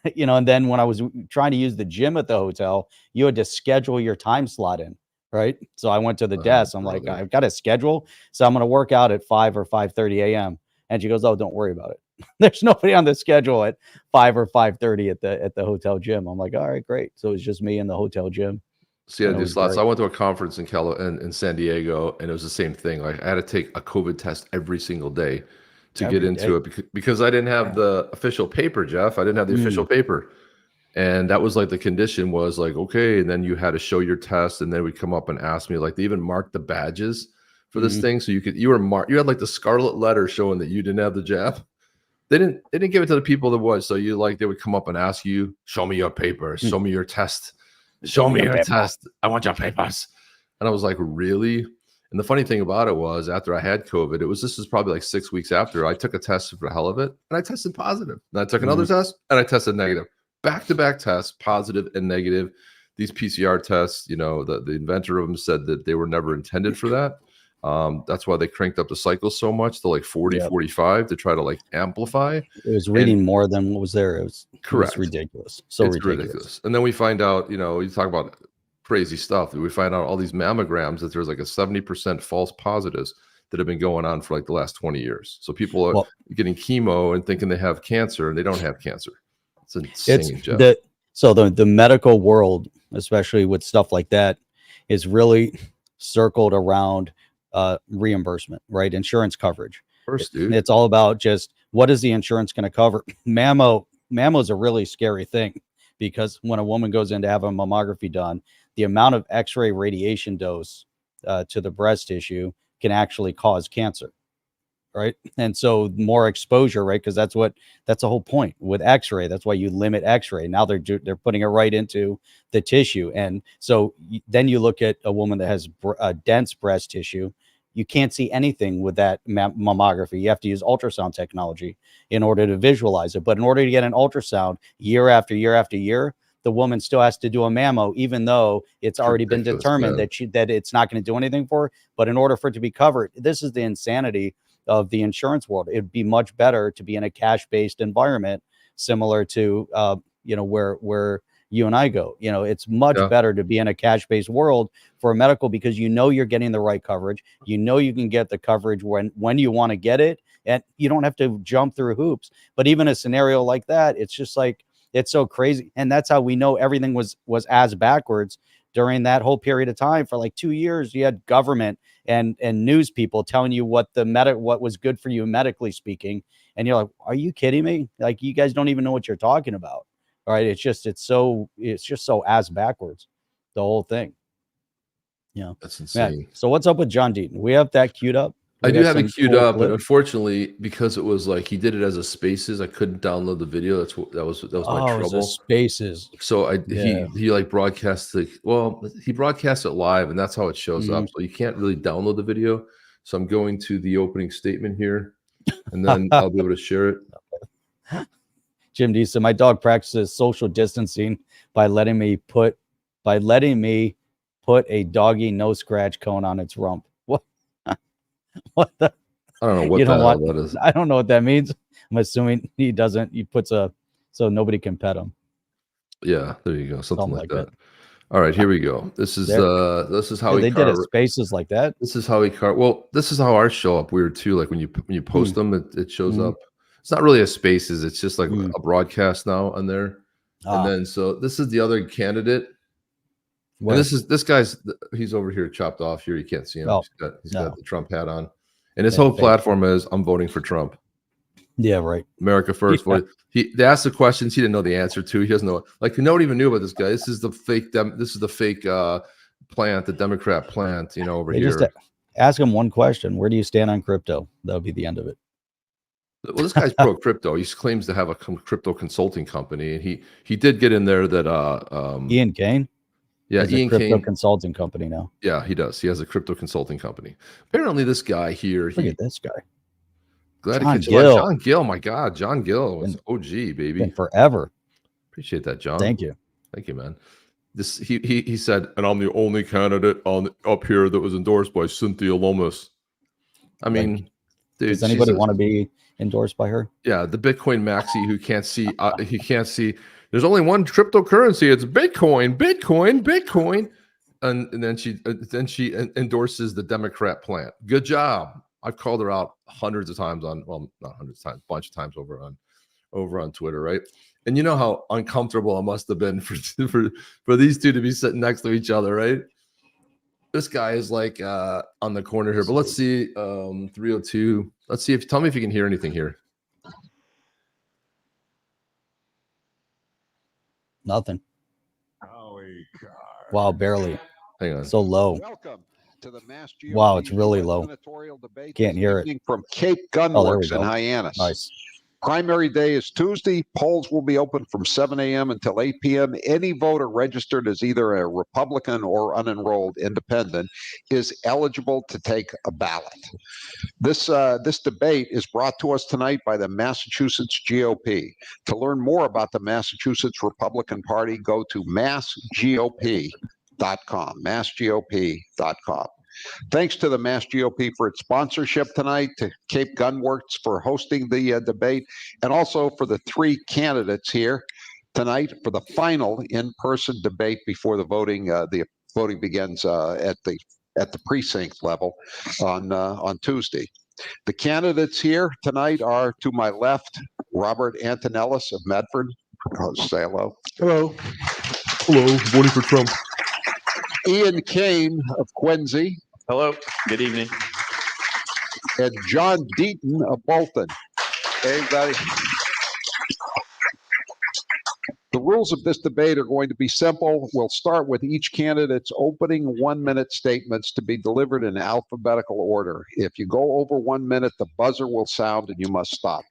and then when I was trying to use the gym at the hotel, you had to schedule your time slot in, right? So I went to the desk. I'm like, I've got a schedule, so I'm going to work out at 5 or 5:30 a.m. And she goes, "Oh, don't worry about it. There's nobody on the schedule at 5 or 5:30 at the hotel gym." I'm like, "All right, great." So it was just me in the hotel gym. So yeah, these slots. I went to a conference in San Diego, and it was the same thing. Like I had to take a COVID test every single day to get into it because I didn't have the official paper, Jeff. I didn't have the official paper. And that was like the condition was like, okay, and then you had to show your test, and then we'd come up and ask me, like they even marked the badges for this thing. So you had like the scarlet letter showing that you didn't have the jab. They didn't give it to the people that was. So they would come up and ask you, show me your papers, show me your test, show me your test. I want your papers. And I was like, really? And the funny thing about it was after I had COVID, this is probably like 6 weeks after, I took a test for the hell of it, and I tested positive. And I took another test, and I tested negative. Back-to-back tests, positive and negative. These PCR tests, the inventor of them said that they were never intended for that. That's why they cranked up the cycle so much to like 40, 45 to try to like amplify. It was reading more than what was there. It was ridiculous. It's ridiculous. And then we find out, you talk about crazy stuff. We find out all these mammograms that there's like a 70% false positives that have been going on for like the last 20 years. So people are getting chemo and thinking they have cancer, and they don't have cancer. It's insane, Jeff. So the medical world, especially with stuff like that, is really circled around reimbursement, right? Insurance coverage. It's all about just what is the insurance going to cover. Mammo is a really scary thing, because when a woman goes in to have a mammography done, the amount of X-ray radiation dose to the breast tissue can actually cause cancer. Right. And so more exposure, right? Because that's the whole point with X-ray. That's why you limit X-ray. Now they're putting it right into the tissue. And so then you look at a woman that has dense breast tissue. You can't see anything with that mammography. You have to use ultrasound technology in order to visualize it. But in order to get an ultrasound year after year after year, the woman still has to do a mammo, even though it's already been determined that it's not going to do anything for her. But in order for it to be covered, this is the insanity of the insurance world. It'd be much better to be in a cash-based environment, similar to where you and I go. It's much better to be in a cash-based world for a medical, because you're getting the right coverage. You can get the coverage when you want to get it, and you don't have to jump through hoops. But even a scenario like that, it's just like, it's so crazy. And that's how we know everything was as backwards during that whole period of time. For like 2 years, you had government and news people telling you what was good for you medically speaking, and you're like, are you kidding me? Like, you guys don't even know what you're talking about. All right, it's just so ass backwards, the whole thing. That's insane. Matt, so what's up with John Deaton? We have that queued up. I do have it queued up, but unfortunately, because it was like he did it as a Spaces, I couldn't download the video. That was my trouble. Spaces. So he like broadcast he broadcasts it live, and that's how it shows up. So you can't really download the video. So I'm going to the opening statement here, and then I'll be able to share it. Jim D said, my dog practices social distancing by letting me put a doggy no scratch cone on its rump. What the? I don't know what the hell that is. I don't know what that means. I'm assuming he puts so nobody can pet him. Yeah, there you go. Something like that. All right, here we go. This is how they did it. Spaces like that. This is how this is how ours show up weird too. Like when you post them, it shows up. It's not really a Spaces. It's just like a broadcast now on there. And then so this is the other candidate. And this guy's he's over here chopped off here. You can't see him. He's got the Trump hat on, and his whole platform is I'm voting for Trump. Yeah, right. America first. Yeah. They asked the questions he didn't know the answer to. He doesn't know. Like no one even knew about this guy. This is the fake. This is the fake plant, the Democrat plant. Over here. Just ask him one question. Where do you stand on crypto? That'll be the end of it. Well, this guy's pro crypto. He claims to have a crypto consulting company, and he did get in there that Ian Cain. Yeah, Ian Cain, crypto consulting company now. Yeah, he does. He has a crypto consulting company. Apparently, this guy here. Look at this guy. Glad John Gill. John Gill. My God, John Gill was OG, baby. Been forever. Appreciate that, John. Thank you. Thank you, man. this he said, and I'm the only candidate up here that was endorsed by Cynthia Lomas. I mean, dude, does anybody want to be endorsed by her? Yeah, the Bitcoin maxi who can't see. He can't see. There's only one cryptocurrency. It's Bitcoin, Bitcoin, Bitcoin, and then she endorses the Democrat plan. Good job. I've called her out hundreds of times not hundreds of times, a bunch of times over on Twitter, right? And you know how uncomfortable it must have been for these two to be sitting next to each other, right? This guy is like on the corner here, but let's see, 302. Let's see tell me if you can hear anything here. Nothing. Holy God. Wow, barely. Hang on. So low. Welcome to the Mass GOP Wow, it's really low. senatorial debate Can't this hear it. evening from Cape Oh, there we Gunworks in go. Hyannis. Nice. Primary day is Tuesday. Polls will be open from 7 a.m. until 8 p.m. Any voter registered as either a Republican or unenrolled independent is eligible to take a ballot. This debate is brought to us tonight by the Massachusetts GOP. To learn more about the Massachusetts Republican Party, go to massgop.com, massgop.com. Thanks to the Mass GOP for its sponsorship tonight, to Cape Gunworks for hosting the debate, and also for the three candidates here tonight for the final in-person debate before the voting begins at the precinct level on Tuesday. The candidates here tonight are, to my left, Robert Antonellis of Medford. Say hello. Hello. Hello, voting for Trump. Ian Cain of Quincy. Hello, good evening. And John Deaton of Bolton. Hey, everybody. The rules of this debate are going to be simple. We'll start with each candidate's opening 1-minute statements to be delivered in alphabetical order. If you go over 1 minute, the buzzer will sound and you must stop.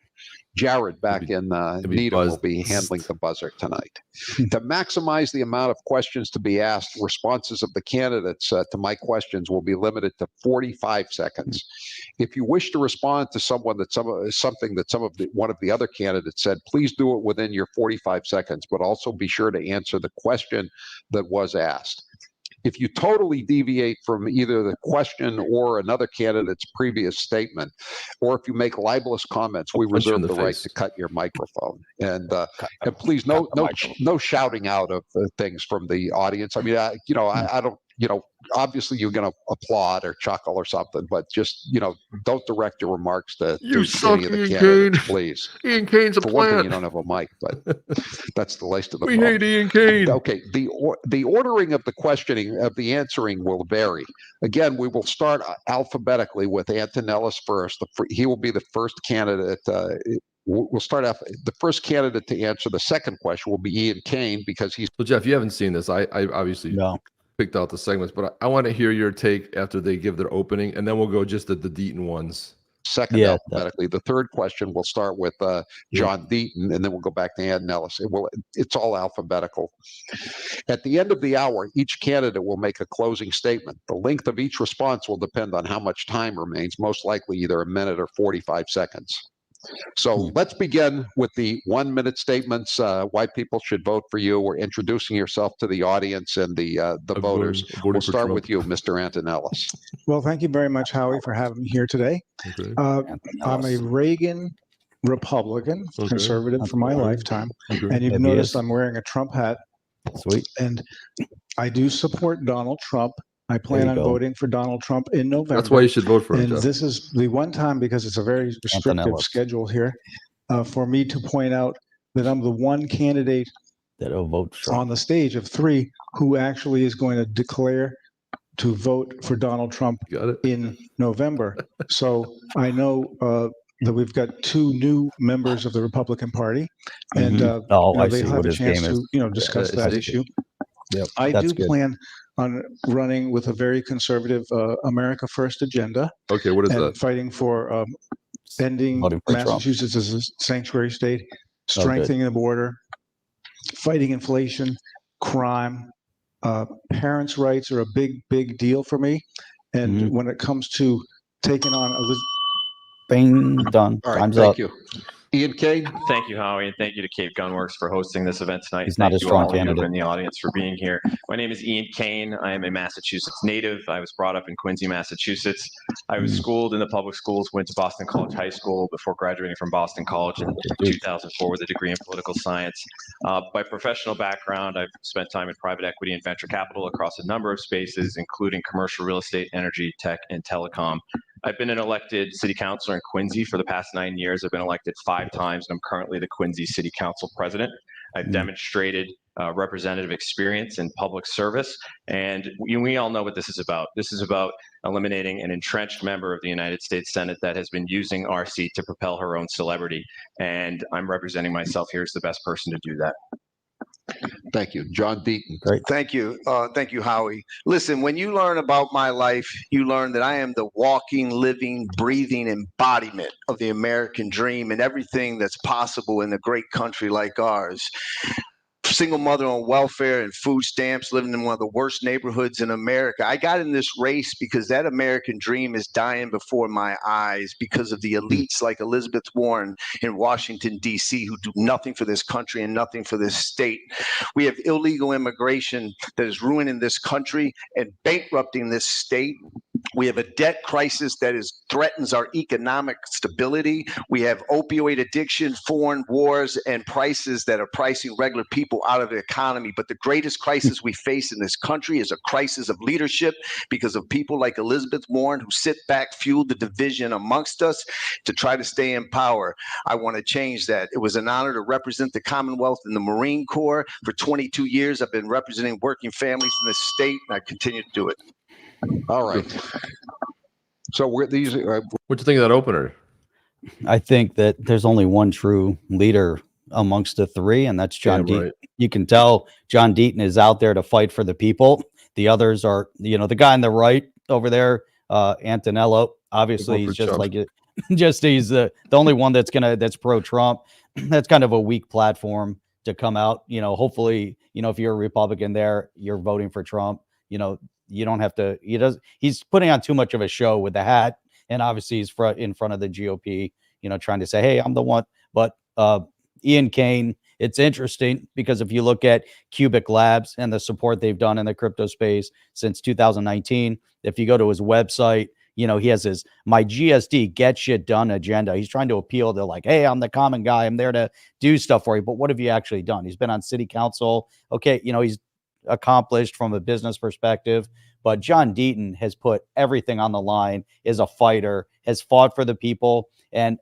Jared back in Needham will be handling the buzzer tonight. To maximize the amount of questions to be asked, responses of the candidates to my questions will be limited to 45 seconds. If you wish to respond to something that one of the other candidates said, please do it within your 45 seconds, but also be sure to answer the question that was asked. If you totally deviate from either the question or another candidate's previous statement, or if you make libelous comments, we reserve the right to cut your microphone. And please, no shouting out of things from the audience. I mean, I don't. Obviously you're going to applaud or chuckle or something, but just, don't direct your remarks to any of the candidates, please. Ian Cain's a For plant. one thing, you don't have a mic, but that's the least of the We problem. hate Ian Cain. Okay, the ordering of the questioning, of the answering will vary. Again, we will start alphabetically with Antonellis first. He will be the first candidate. We'll start off. The first candidate to answer the second question will be Ian Cain, because he's. So Jeff, you haven't seen this. I obviously picked out the segments, but I want to hear your take after they give their opening, and then we'll go just at the Deaton ones. Second alphabetically. The third question will start with John Deaton, and then we'll go back to Antonellis. It's all alphabetical. At the end of the hour, each candidate will make a closing statement. The length of each response will depend on how much time remains, most likely either a minute or 45 seconds. So let's begin with the 1-minute statements. Why people should vote for you. We're introducing yourself to the audience and the voters. We'll start with you, Mr. Antonellis. Well, thank you very much, Howie, for having me here today. Okay. I'm a Reagan Republican, conservative for my lifetime. And you've Maybe noticed yes. I'm wearing a Trump hat. Sweet. And I do support Donald Trump. I There plan you on go. voting for Donald Trump in November. That's why you should vote for him, And Jeff. this is the one time, because it's a very restrictive Antonellis. schedule here, for me to point out that I'm the one candidate That'll vote for on the stage of three who actually is going to declare to vote for Donald Trump Got it. in November. So I know that we've got two new members of the Republican Party, and I they see have what a his chance game is. to discuss that issue. Yep, I that's do good. plan on running with a very conservative America First agenda Okay, what is and that? fighting for ending Voting for Trump. Massachusetts as a sanctuary state, strengthening the border, fighting inflation, crime. Parents' rights are a big deal for me. And when it comes to taking on Bing, done. All right, Time's thank up. you. Ian Cain. Thank you, Howie, and thank you to Cape Gunworks for hosting this event tonight. He's Thank not a you strong all of you candidate. in the audience for being here. My name is Ian Cain. I am a Massachusetts native. I was brought up in Quincy, Massachusetts. I was schooled in the public schools, went to Boston College High School before graduating from Boston College in 2004 with a degree in political science. By professional background, I've spent time in private equity and venture capital across a number of spaces, including commercial real estate, energy, tech, and telecom. I've been an elected city councilor in Quincy for the past 9 years. I've been elected 5 times, and I'm currently the Quincy City Council president. I've demonstrated representative experience in public service, and we all know what this is about. This is about eliminating an entrenched member of the United States Senate that has been using our seat to propel her own celebrity, and I'm representing myself here as the best person to do that. Thank you. John Deaton. Great. Thank you. Thank you, Howie. Listen, when you learn about my life, you learn that I am the walking, living, breathing embodiment of the American dream and everything that's possible in a great country like ours. Single mother on welfare and food stamps, living in one of the worst neighborhoods in America. I got in this race because that American dream is dying before my eyes because of the elites like Elizabeth Warren in Washington, D.C., who do nothing for this country and nothing for this state. We have illegal immigration that is ruining this country and bankrupting this state. We have a debt crisis that threatens our economic stability. We have opioid addiction, foreign wars, and prices that are pricing regular people out of the economy. But the greatest crisis we face in this country is a crisis of leadership because of people like Elizabeth Warren who sit back, fuel the division amongst us to try to stay in power. I want to change that. It was an honor to represent the Commonwealth in the Marine Corps. For 22 years, I've been representing working families in this state, and I continue to do it. All right. So we're these. What'd you think of that opener? I think that there's only one true leader amongst the three, and that's John Deaton. Right. You can tell John Deaton is out there to fight for the people. The others are, the guy on the right over there, Antonello. Obviously, he's just Trump. like he's the only one that's pro-Trump. That's kind of a weak platform to come out. Hopefully, if you're a Republican there, you're voting for Trump. You don't have to. He's putting on too much of a show with the hat, and obviously he's in front of the GOP. Trying to say, "Hey, I'm the one." But Ian Cain, it's interesting because if you look at Cubic Labs and the support they've done in the crypto space since 2019, if you go to his website, he has his "My GSD Get Shit Done" agenda. He's trying to appeal to hey, I'm the common guy. I'm there to do stuff for you. But what have you actually done? He's been on city council. Okay, he's accomplished from a business perspective, but John Deaton has put everything on the line, is a fighter, has fought for the people, and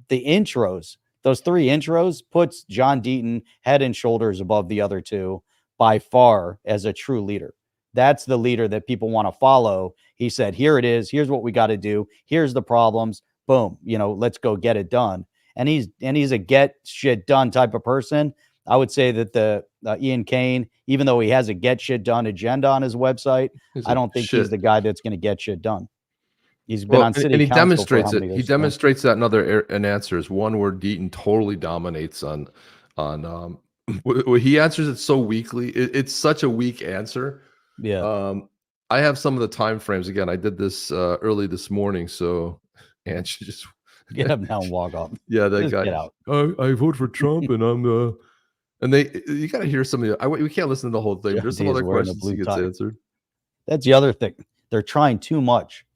the intros, those 3 intros, puts John Deaton head and shoulders above the other 2 by far as a true leader. That's the leader that people want to follow. He said, here it is, here's what we got to do, here's the problems, boom, let's go get it done. And he's a get shit done type of person. I would say that the Ian Cain, even though he has a get shit done agenda on his website, I don't think he's the guy that's going to get shit done. He's been on city and he council demonstrates for it. He demonstrates that in answers. One where Deaton totally dominates on he answers it so weakly. It's such a weak answer. Yeah. I have some of the time frames again. I did this early this morning, so and she just Get up now and walk off. Yeah, that Just guy. get out. I vote for Trump, and I'm and you got to hear some of the. We can't listen to the whole thing. Yeah, There's some he is other wearing a questions blue he gets tie. answered. That's the other thing. They're trying too much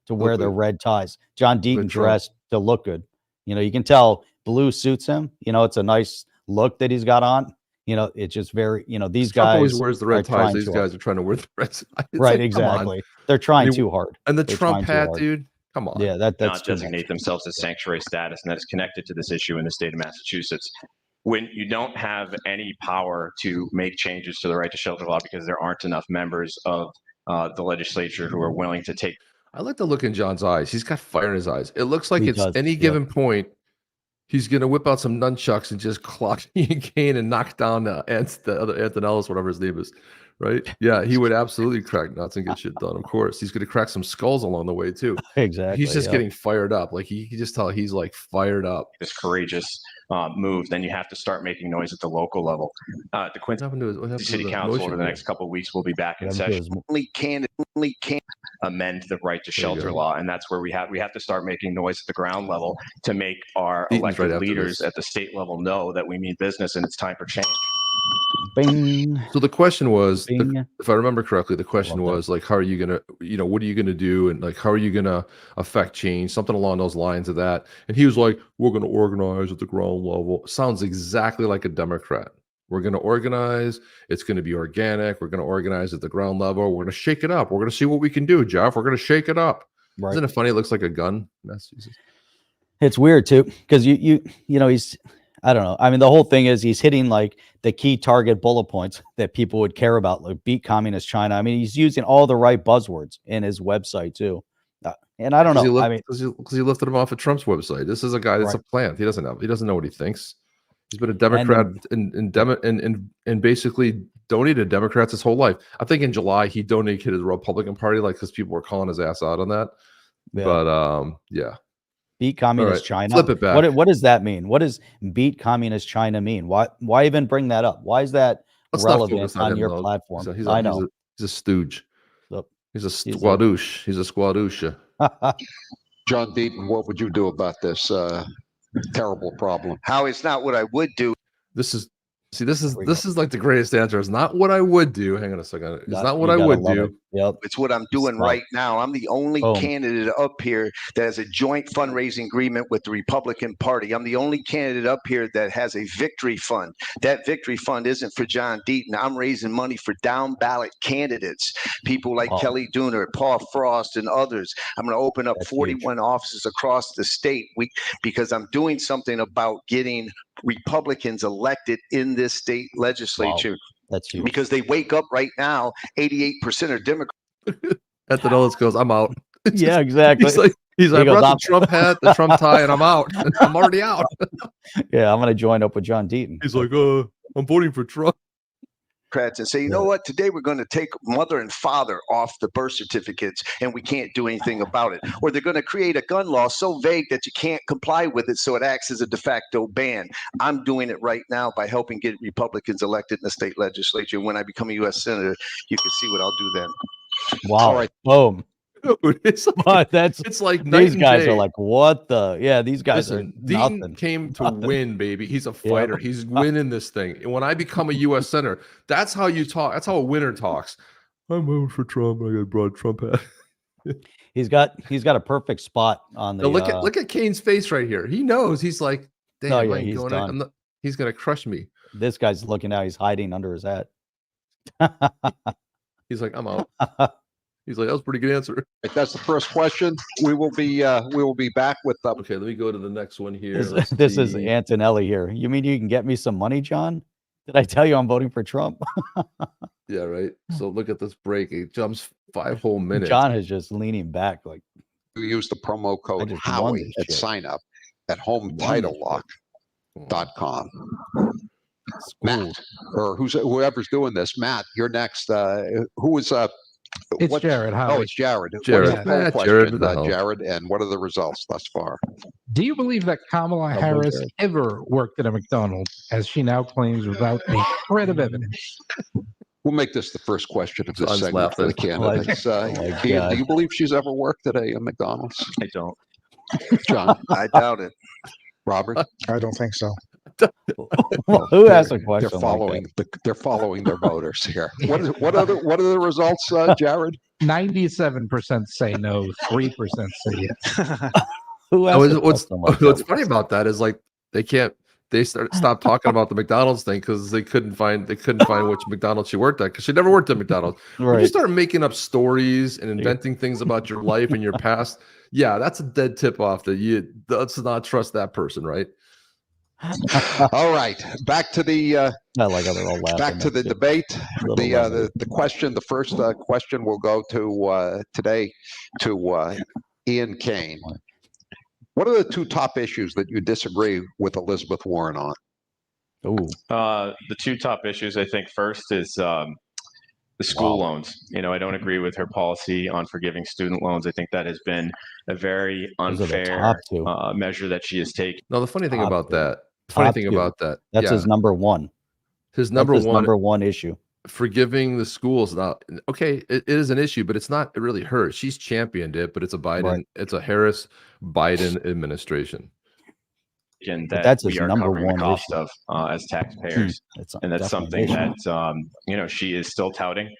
to wear Look their good. red ties. John Deaton Red Trump. dressed to look good. You can tell blue suits him. It's a nice look that he's got on. It's just very, these Trump guys always wears the red are ties. trying These too guys hard. are trying to wear the red ties. It's Right, like, come on. exactly. They're trying And too hard. And the They're Trump trying too hat, hard. dude. Come on. Yeah, that's Not too much. designate themselves as sanctuary status, and that is connected to this issue in the state of Massachusetts. When you don't have any power to make changes to the right to shelter law because there aren't enough members of the legislature who are willing to take. I like the look in John's eyes. He's got fire in his eyes. It looks like He it's does, any yep. given point, he's going to whip out some nunchucks and just clock Ian Cain and knock down the other Antonellis, whatever his name is. Right? Yeah, he would absolutely crack nuts and get shit done. Of course, he's going to crack some skulls along the way too. Exactly. He's just yeah. getting fired up. Like he just tell he's like fired up. This courageous move, then you have to start making noise at the local level. The Quincy What happened to City the Council motion over the here? next couple of weeks will be back in Whatever it session. is. Only amend the right to There you shelter go. law. And that's where we have to start making noise at the ground level to make our Deaton's elected right after leaders this. at the state level know that we mean business and it's time for change. Bing. So the question was, Bing. if I remember correctly, the question love that. was like, how are you gonna, what are you gonna do, and like, how are you gonna affect change? Something along those lines of that. And he was like, we're gonna organize at the ground level. Sounds exactly like a Democrat. We're gonna organize. It's gonna be organic. We're gonna organize at the ground level. We're gonna shake it up. We're gonna see what we can do, Jeff. We're gonna shake it up. Right. Isn't it funny? It looks like a gun. That's Jesus. It's weird too, because you know, he's, I don't know. I mean, the whole thing is he's hitting like the key target bullet points that people would care about, like beat communist China. I mean, he's using all the right buzzwords in his website too. And I don't know. I mean, because he lifted him off of Trump's website. This is a guy that's Right. a plant. He doesn't know what he thinks. He's been a Democrat and basically donated Democrats his whole life. I think in July he donated to the Republican Party, like, because people were calling his ass out on that. Yeah. But yeah. Beat communist right, China. flip it back. What does that mean? What does beat communist China mean? Why even bring that up? Why is that Let's not relevant focus on him, your though. platform? I know. He's a stooge. Look, He's a squadouche. He's a squadouche. John Deaton, what would you do about this terrible problem? How it's not what I would do. This is we like the greatest answer. It's not what I would do. Hang on a second. It's not what I would do. Yep. It's what I'm doing Smart. right now. I'm the only Boom. candidate up here that has a joint fundraising agreement with the Republican Party. I'm the only candidate up here that has a victory fund. That victory fund isn't for John Deaton. I'm raising money for down ballot candidates, people like Wow. Kelly Dooner, Paul Frost, and others. I'm going to open up That's 41 offices across the state because I'm doing something about getting Republicans elected in this state legislature. That's huge. Because they wake up right now, 88% are Democrats. At the Dulles goes, I'm out. Yeah, exactly. He's like, He I goes, brought the Trump hat, the Trump tie, and I'm out. I'm already out. Yeah, I'm going to join up with John Deaton. He's like, I'm voting for Trump. And say, you know what? Today we're going to take mother and father off the birth certificates, and we can't do anything about it. Or they're going to create a gun law so vague that you can't comply with it, so it acts as a de facto ban. I'm doing it right now by helping get Republicans elected in the state legislature. When I become a U.S. senator, you can see what I'll do then. Wow. All right. Boom. Dude, it's like, But that's it's like these guys day. are like, what the? Yeah, these guys Listen, are Dean nothing. came to Nothing. win, baby. He's a fighter. He's winning this thing. And when I become a U.S. senator, that's how you talk. That's how a winner talks. I'm voting for Trump. I got brought Trump hat. He's got a perfect spot on the. Now look at Cain's face right here. He knows. He's like, damn, Oh, yeah, I ain't he's going done. he's gonna crush me. This guy's looking out. He's hiding under his hat. He's like, I'm out. He's like, that was a pretty good answer. If that's the first question, we will be back with Okay, let me go to the next one here. This is see. Antonelli here. You mean you can get me some money, John? Did I tell you I'm voting for Trump? Yeah, right. So look at this break. It jumps 5 whole minutes. John is just leaning back like, use the promo I code just won Howie this at shit. sign up at Won this hometitlelock.com. school. Or whoever's doing this, Matt, you're next. Who is It's Jared. How? Oh, it's Jared. Jared. What is the poll Ah, question, Jared, what the hell? Jared, and what are the results thus far? Do you believe that Kamala Hello, Harris Jared. ever worked at a McDonald's, as she now claims without a shred of evidence? We'll make this the first question of this John's segment for the laughing. candidates. Oh my Ian, God. do you believe she's ever worked at a McDonald's? I don't. John, I doubt it. Robert, I don't think so. Who asked a question? they're like following they're following their voters here. What are the results, Jared? 97% say no, 3% say yes. that? Who asked a What's question like that? funny about that is like they stopped talking about the McDonald's thing because they couldn't find which McDonald's she worked at because she never worked at McDonald's. When you Right. start making up stories and inventing things about your life and your past, yeah, that's a dead tip off that let's not trust that person, right? All right, back to the I like how they're all laughing. back to the That's good. debate. Little The question, the first question will go to today to Ian Cain. What are the two top issues that you disagree with Elizabeth Warren on? Ooh, The two top issues, I think, first is the school loans. You know, I don't agree with her policy on forgiving student loans. I think that has been a very Those are the unfair top two. measure that she has taken. No, the funny thing Top about two. that, Top two. That's yeah, his number one. his That's number his one, number one issue. forgiving the schools. Now, okay, it is an issue, but it's not really her. She's championed it, but it's a Biden, Right. it's a Harris Biden administration. But That that's we his are number covering the one cost issue. of as taxpayers, That's and that's definitely something an issue. that you know, she is still touting.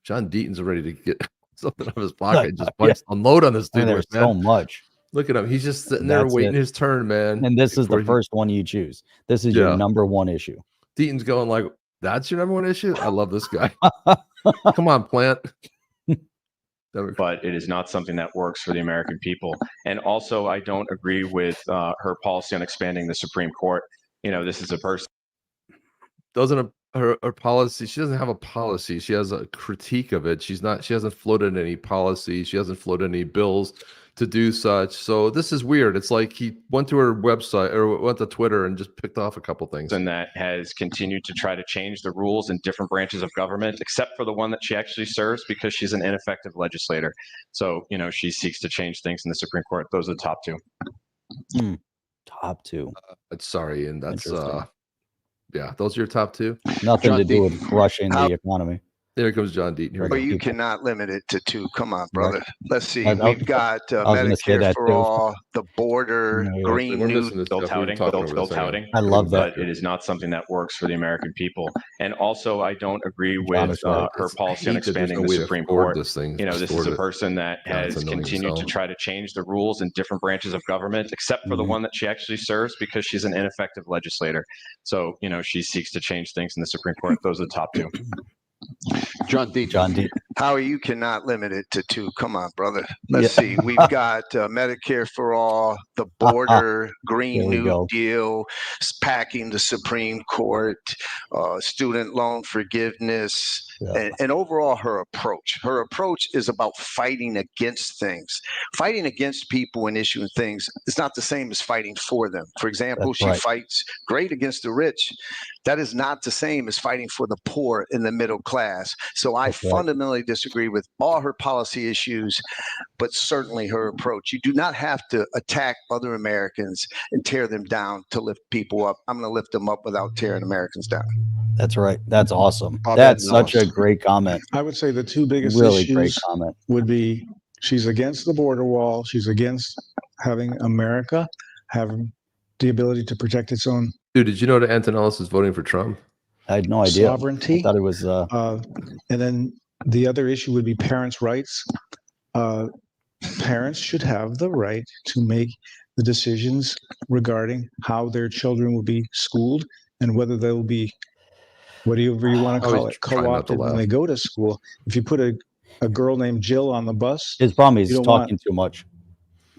John Deaton's ready to get something out of his pocket and just Yeah. unload on this I mean, dude, there's man. so much. Look at him. He's just sitting there That's waiting it. his turn, man. And this is before the he- first one you choose. This is your Yeah. number one issue. Deaton's going like, that's your number one issue? I love this guy. Come on, plant. But it is not something that works for the American people. And also, I don't agree with her policy on expanding the Supreme Court. You know, this is a person. Doesn't her policy, she doesn't have a policy. She has a critique of it. She hasn't floated any policy. She hasn't floated any bills to do such. So this is weird. It's like he went to her website or went to Twitter and just picked off a couple things. And that has continued to try to change the rules in different branches of government, except for the one that she actually serves, because she's an ineffective legislator. So, you know, she seeks to change things in the Supreme Court. Those are the top two. Top two. Sorry, and that's Interesting. yeah, those are your top two. Nothing John to do with Deaton. crushing the economy. Here comes John Deaton. Here we But go. you cannot limit it to two. Come on, brother. Let's see. I- We've got was gonna say Medicare that for too. all, the border, Yeah, yeah. Green We're New missing this Still stuff. We were touting, talking over still this, hang on. touting. I love that. But it is not something that works for the American people. And also, I don't agree John with is right. her It's- policy I on hate that there's expanding no the way to Supreme afford Court. this thing. You know, this is a person that Yeah, it's has annoying continued to yourself. try to change the rules in different branches of government, except for the Mhm. one that she actually serves, because she's an ineffective legislator. So, you know, she seeks to change things in the Supreme Court. Those are the top two. John Deaton. John Deaton. Howie, you cannot limit it to two. Come on, brother. Let's see. We've got Medicare for all, the border, There Green we New go. Deal, packing the Supreme Court, student loan forgiveness, Yeah. and overall her approach. Her approach is about fighting against things. Fighting against people and issuing things is not the same as fighting for them. For example, That's she right. fights great against the rich. That is not the same as fighting for the poor and the middle class. So I That's right. fundamentally disagree with all her policy issues, but certainly her approach. You do not have to attack other Americans and tear them down to lift people up. I'm going to lift them up without tearing Americans down. That's right. That's awesome. Bob That's Edmonds. such a great comment. I would say the two biggest Really great issues comment. would be she's against the border wall. She's against having America having the ability to protect its own Dude, did you know that Antonellis is voting for Trump? I had no idea. I sovereignty. thought it was And then the other issue would be parents' rights. Parents should have the right to make the decisions regarding how their children will be schooled and whether they will be, whatever you want to I call was it, trying not to co-opted when laugh. they go to school. If you put a girl named Jill on the bus, his problem. You He's don't talking too much.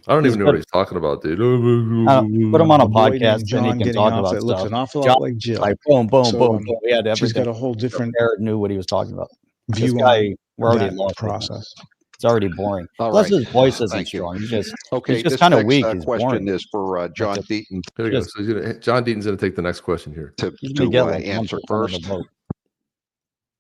I don't He's even know got- what he's talking about, dude. Put him on a boy podcast named and he John can getting talk off about that looks stuff. an awful John- lot like Jill. Like boom, boom, So, boom, boom. We had She's everything. got a whole different Jared knew what he was talking about. This view guy, on we're already that lost. with him. process. It's already boring. All Plus, right. his voice isn't Thank you. strong. He's just Okay, He's just this kinda next, weak. He's question boring. is for John That's Deaton Here we go. Just- So John Deaton's going to take the next question here. to, he's gonna to get like answer 1% of the first. vote.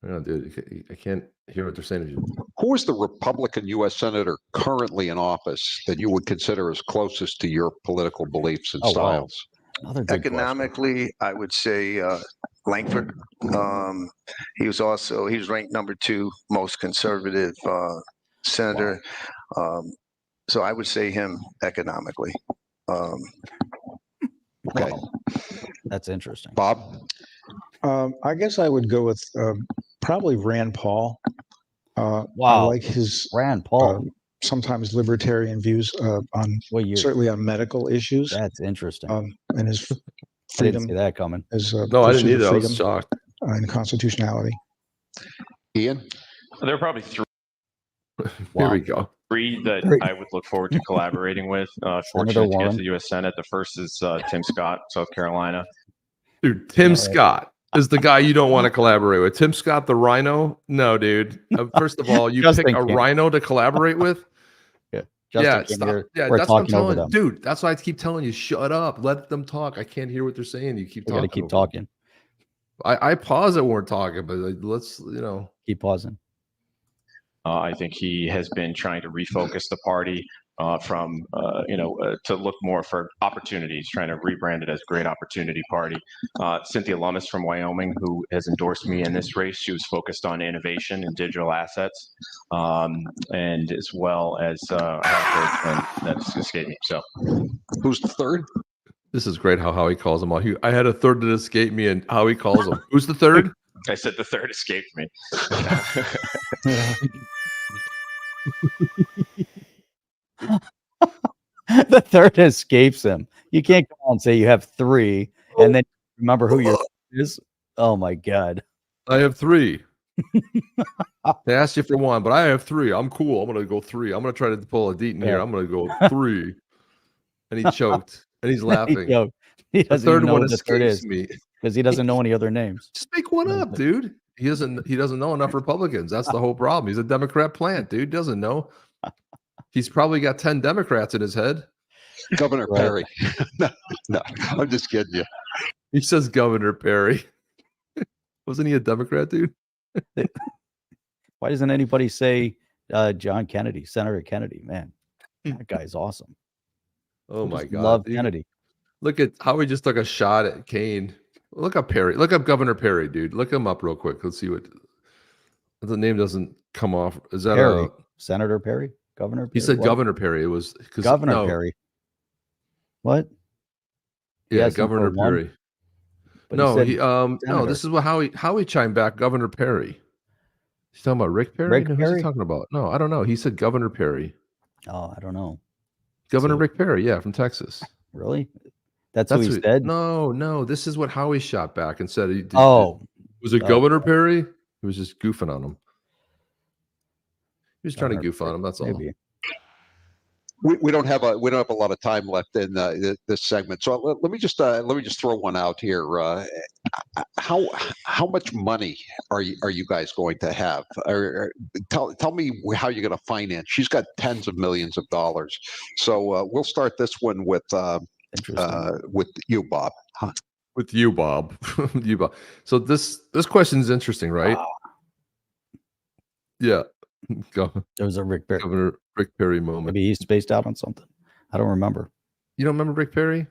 Hang on, dude. I can't hear what they're saying. Who is the Republican U.S. Senator currently in office that you would consider as closest to your political beliefs and Oh, wow. styles? Another good question. Economically, I would say Langford. He was ranked number 2 most conservative senator. So I would say him economically. Okay. Wow. That's interesting. Bob? I guess I would go with probably Rand Paul. I Wow. like his Rand Paul. sometimes libertarian views on What year? certainly on medical issues That's interesting. and his I didn't freedom, see that coming. his No, I didn't pursuit of either. I was freedom shocked. and constitutionality. Ian? There are probably three Here we go. that Three. I would look forward to collaborating with. Fortunate to get Warren. to the U.S. Senate. The first is Tim Scott, South Carolina. Dude, Tim All right. Scott is the guy you don't want to collaborate with. Tim Scott, the rhino? No, dude. First of all, you Justin pick a King. rhino to collaborate with? Justin King stop. here. Yeah, We're that's what I'm talking over telling them. you. Dude, that's why I keep telling you, shut up. Let them talk. I can't hear what they're saying. You keep We talking. got to keep over talking. them. I pause it when we're talking, but let's, Keep pausing. I think he has been trying to refocus the party to look more for opportunities, trying to rebrand it as Great Opportunity Party. Cynthia Lummis from Wyoming, who has endorsed me in this race, she was focused on innovation and digital assets, and as well as I have heard, and that's escaped me. So, Who's the third? This is great how Howie calls them all. I had a third that escaped me, and Howie calls them. Who's the third? I said the third escaped me. The third escapes him. You can't go on and say you have three and then remember who your is. Oh my God. I have three. They asked you for one, but I have three. I'm cool. I'm gonna go three. I'm gonna try to pull a Deaton here. I'm gonna go three. And he choked. And he's laughing. He The doesn't third even know one what the third escapes is me. because he doesn't know any other names. Just make one up, dude. He doesn't know enough Republicans. That's the whole problem. He's a Democrat plant, dude. Doesn't know. He's probably got 10 Democrats in his head. Governor Right. Perry. No, I'm just kidding you. He says Governor Perry. Wasn't he a Democrat, dude? Why doesn't anybody say John Kennedy, Senator Kennedy? Man, that guy's awesome. Oh I my just God. love dude. Kennedy. Look at how he just took a shot at Cain. Look up Perry. Look up Governor Perry, dude. Look him up real quick. Let's see what the name doesn't come off. Is that Perry, a Senator Perry, Governor Perry? he said What? Governor Perry? It was because Governor Perry. What? He Yeah, asked him for Governor one, Perry. but No, said he no, senator. this is what Howie chimed back, Governor Perry. He's talking about Rick Perry? Rick No, who's Perry? he talking about? No, I don't know. He said Governor Perry. Oh, I don't know. Governor So- Rick Perry, yeah, from Texas. Really? That's who he what- said? No, this is what Howie shot back and said. Was it Oh. Governor Perry? He was just goofing on him. He was trying to Governor goof on him. That's all. Maybe. We don't have a lot of time left in this segment, so let me just throw one out here. How much money are you guys going to have? Tell me how you're going to finance. She's got tens of millions of dollars, so we'll start this one with you, Bob. Huh. With you, Bob. You, Bob. So this question is interesting, right? Yeah. Go. There was a Rick Perry. Governor Rick Perry moment. Maybe he spaced out on something. I don't remember. You don't remember Rick Perry?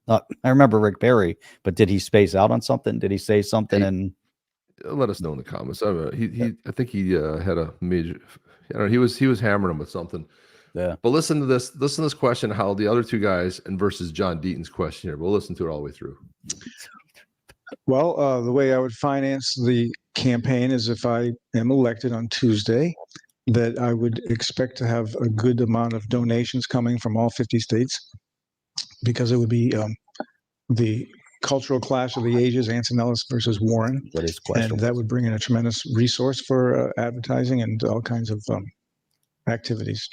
I remember Rick Perry, but did he space out on something? Did he say something? And Let us know in the comments. I don't know. I think he had a major. I don't know. He was hammering him with something. Yeah. But listen to this question. How the other two guys and versus John Deaton's question here. We'll listen to it all the way through. Well, the way I would finance the campaign is if I am elected on Tuesday, that I would expect to have a good amount of donations coming from all 50 states, because it would be the cultural clash of the ages, Antonellis versus Warren, and that would bring in a tremendous resource for advertising and all kinds of activities.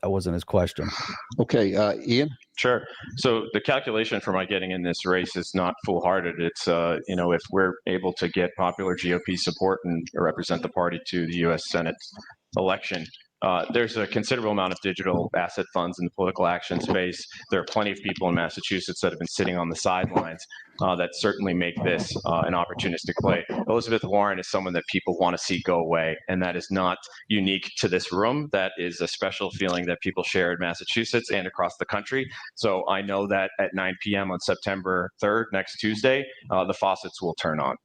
That wasn't his question. Okay, Ian? Sure. So the calculation for my getting in this race is not foolhardy. It's, if we're able to get popular GOP support and represent the party to the U.S. Senate election, there's a considerable amount of digital asset funds in the political action space. There are plenty of people in Massachusetts that have been sitting on the sidelines that certainly make this an opportunistic play. Elizabeth Warren is someone that people want to see go away, and that is not unique to this room. That is a special feeling that people share in Massachusetts and across the country. So I know that at 9 p.m. on September 3rd, next Tuesday, the faucets will turn on.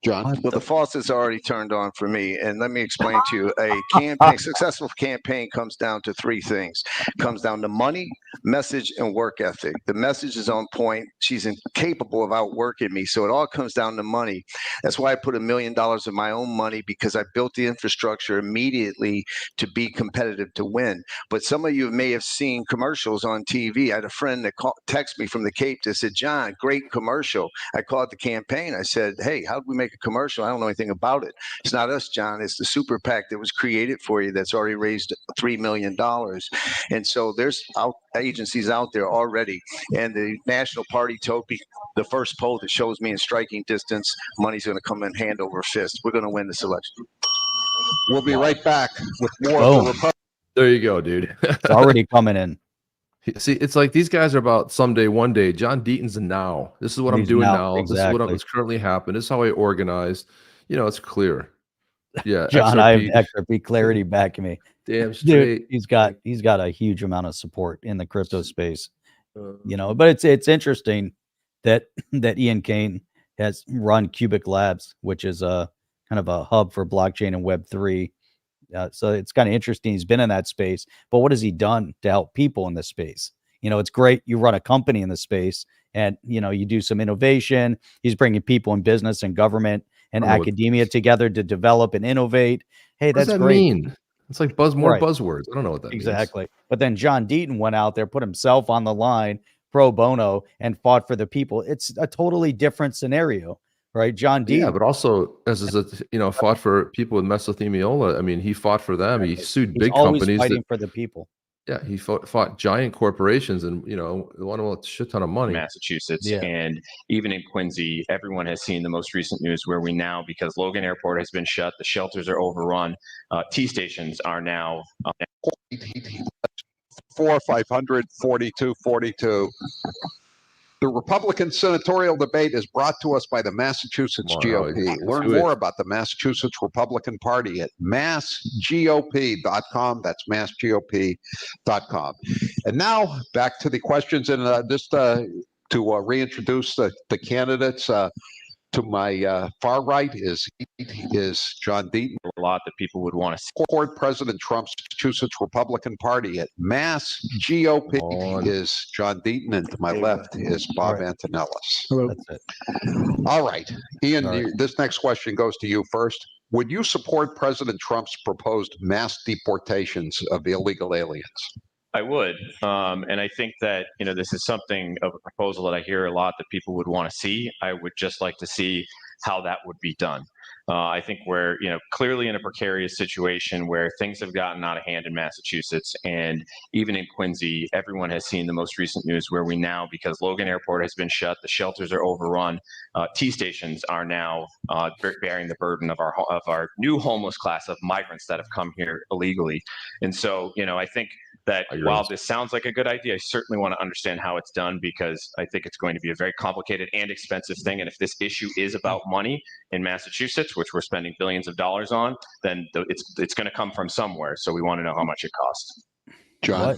John? Well, the faucet's already turned on for me. And let me explain to you, a campaign, successful campaign comes down to three things. It comes down to money, message, and work ethic. The message is on point. She's incapable of outworking me. So it all comes down to money. That's why I put $1 million of my own money, because I built the infrastructure immediately to be competitive to win. But some of you may have seen commercials on TV. I had a friend that texted me from the Cape that said, John, great commercial. I called the campaign. I said, hey, how did we make a commercial? I don't know anything about it. It's not us, John. It's the super PAC that was created for you that's already raised $3 million. And so there's agencies out there already. And the national party told me, the first poll that shows me in striking distance, money's going to come in hand over fist. We're going to win this election. We'll be right back with more Oh. of the Republic. There you go, dude. It's already coming in. See, it's like these guys are about someday, one day. John Deaton's a now. This is what I'm He's doing now, now. This is exactly. what's currently happened. This is how I organized. It's clear. Yeah, John, I have XRP. XRP Clarity backing me. Damn Dude, straight. he's got a huge amount of support in the crypto space. Uh, But it's interesting that Ian Cain has run Cubic Labs, which is a kind of a hub for blockchain and Web3. So it's kind of interesting. He's been in that space, but what has he done to help people in this space? It's great. You run a company in the space and, you do some innovation. He's bringing people in business and government and I don't know what- academia together to develop and innovate. Hey, What does that's that great. mean? It's like more Right. buzzwords. I don't know what that means. Exactly. But then John Deaton went out there, put himself on the line pro bono and fought for the people. It's a totally different scenario, right? John Deaton. Yeah, but also fought for people with mesothelioma. I mean, he fought for them. He sued he's big always companies. fighting for the people. Yeah, he fought giant corporations and won a shit ton of money. Massachusetts, Yeah. and even in Quincy, everyone has seen the most recent news where we now, because Logan Airport has been shut, the shelters are overrun. T stations are now 542-42. The Republican senatorial debate is brought to us by the Massachusetts Come on, Howie, GOP. let's Learn do it. more about the Massachusetts Republican Party at massgop.com. That's massgop.com. And now back to the questions, and just to reintroduce the candidates. To my far right is John Deaton. a lot that people would want to see. Support President Trump's Massachusetts Republican Party at massgop on. is John Deaton, and to my left is Bob Antonellis. Hello. That's it. All right, Ian, All right. this next question goes to you first. Would you support President Trump's proposed mass deportations of illegal aliens? I would, and I think that this is something of a proposal that I hear a lot that people would want to see. I would just like to see how that would be done. I think we're clearly in a precarious situation where things have gotten out of hand in Massachusetts, and even in Quincy, everyone has seen the most recent news where we now, because Logan Airport has been shut, the shelters are overrun. T stations are now bearing the burden of our new homeless class of migrants that have come here illegally, and so I think that while this sounds like a good idea, I certainly want to understand how it's done, because I think it's going to be a very complicated and expensive thing. And if this issue is about money in Massachusetts, which we're spending billions of dollars on, then it's going to come from somewhere. So we want to know how much it costs. John? What?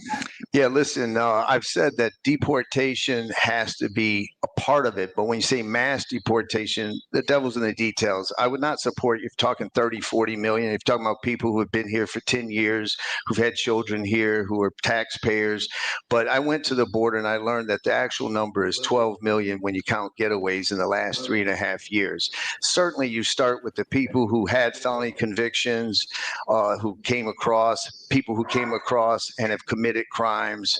Yeah, listen, I've said that deportation has to be a part of it. But when you say mass deportation, the devil's in the details. I would not support, you're talking 30, 40 million. If you're talking about people who have been here for 10 years, who've had children here, who are taxpayers. But I went to the border and I learned that the actual number is 12 million when you count getaways in the last 3.5 years. Certainly you start with the people who had felony convictions, who came across, people who came across and have committed crimes.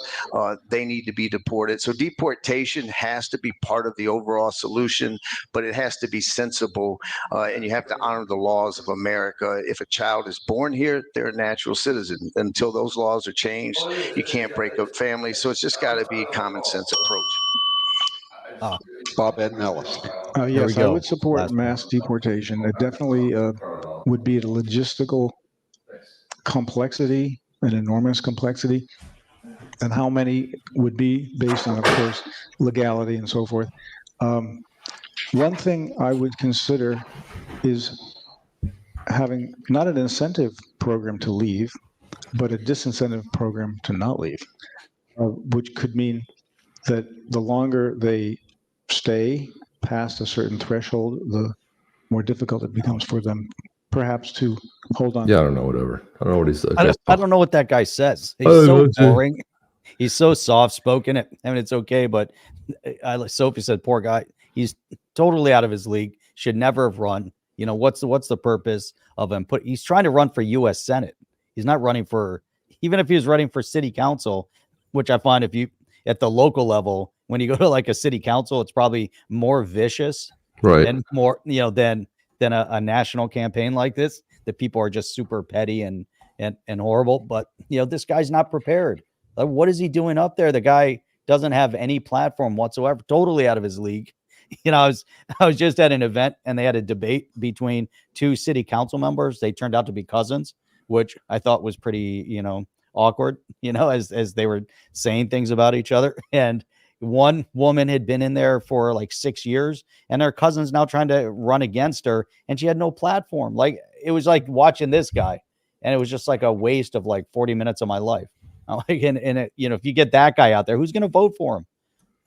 They need to be deported. So deportation has to be part of the overall solution, but it has to be sensible, and you have to honor the laws of America. If a child is born here, they're a natural citizen. Until those laws are changed, you can't break up families. So it's just got to be a common sense approach. Bob Antonellis. Yes, we I go. would support Last mass deportation. It definitely would be a logistical complexity, an enormous complexity, and how many would be based on, of course, legality and so forth. One thing I would consider is having not an incentive program to leave, but a disincentive program to not leave, which could mean that the longer they stay past a certain threshold, the more difficult it becomes for them, perhaps, to hold on. Yeah, I don't know. Whatever. I don't know what he said. I don't know what that guy says. He's Oh, so that's it. boring. He's so soft spoken. I mean, it's okay, but Sophie said, poor guy. He's totally out of his league. Should never have run. What's the purpose of him? He's trying to run for U.S. Senate. He's not running for, even if he was running for city council, which I find if you at the local level, when you go to like a city council, it's probably more vicious, Right. and more, than a national campaign like this. That people are just super petty and horrible. But this guy's not prepared. Like, what is he doing up there? The guy doesn't have any platform whatsoever. Totally out of his league. I was just at an event and they had a debate between two city council members. They turned out to be cousins, which I thought was pretty, awkward, as they were saying things about each other. And one woman had been in there for like 6 years, and her cousin's now trying to run against her, and she had no platform. Like, it was like watching this guy, and it was just like a waste of like 40 minutes of my life. I'm like, and it, you know, if you get that guy out there, who's going to vote for him?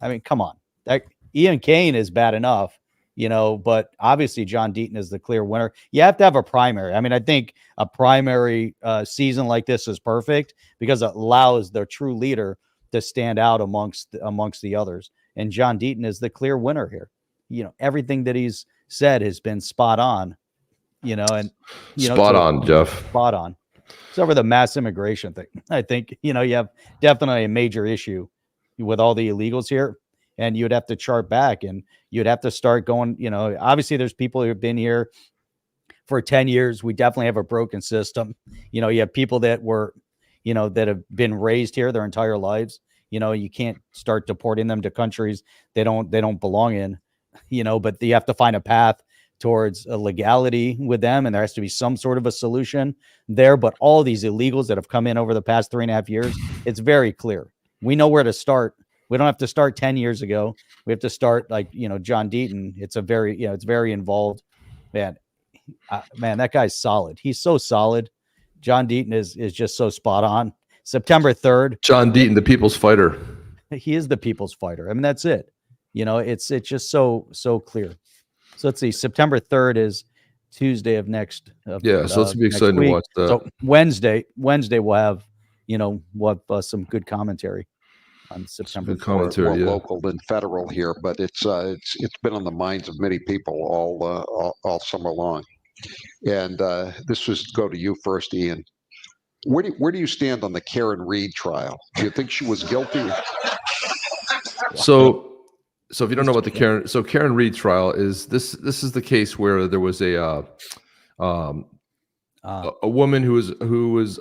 I mean, come on. That Ian Cain is bad enough, you know, but obviously John Deaton is the clear winner. You have to have a primary. I mean, I think a primary season like this is perfect because it allows the true leader to stand out amongst the others. And John Deaton is the clear winner here. You know, everything that he's said has been spot on, you know, and you know, Spot on, Jeff. spot on. Except for the mass immigration thing. I think, you know, you have definitely a major issue with all the illegals here, and you'd have to chart back, and you'd have to start going, you know, obviously there's people who have been here for 10 years. We definitely have a broken system. You know, you have people that were, you know, that have been raised here their entire lives. You know, you can't start deporting them to countries they don't belong in, you know, but you have to find a path towards a legality with them, and there has to be some sort of a solution there. But all these illegals that have come in over the past 3.5 years, it's very clear. We know where to start. We don't have to start 10 years ago. We have to start like, you know, John Deaton. It's a very, you know, it's very involved, man. Man, that guy's solid. He's so solid. John Deaton is just so spot on. September 3rd. John Deaton, the people's fighter. He is the people's fighter. I mean, that's it. You know, it's just so clear. So let's see. September 3rd is Tuesday of next. Yeah, so it's gonna be exciting to watch that. So Wednesday we'll have, you know, some good commentary on September. Good commentary, more yeah. local than federal here, but it's been on the minds of many people all summer long. And this was go to you first, Ian. Where do you stand on the Karen Reed trial? Do you think she was guilty? So if you don't know what the Karen Reed trial is, this is the case where there was a woman who was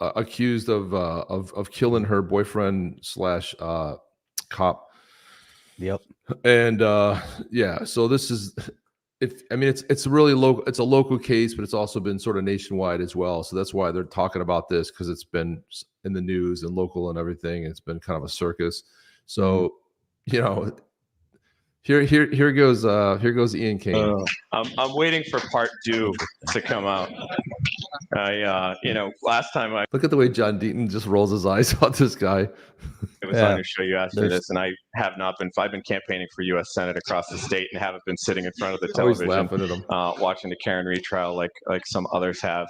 accused of killing her boyfriend / cop. Yep. And yeah, so this is it's really local. It's a local case, but it's also been sort of nationwide as well. So that's why they're talking about this, because it's been in the news and local and everything. It's been kind of a circus. So you know. Here goes Ian Cain. I'm waiting for part 2 to come out. You know, last time I Look at the way John Deaton just rolls his eyes at this guy. was on your show, you asked me this, and I have not been. I've been campaigning for U.S. Senate across the state and haven't been sitting in front of the Always television laughing at him. watching the Karen Reed trial like some others have.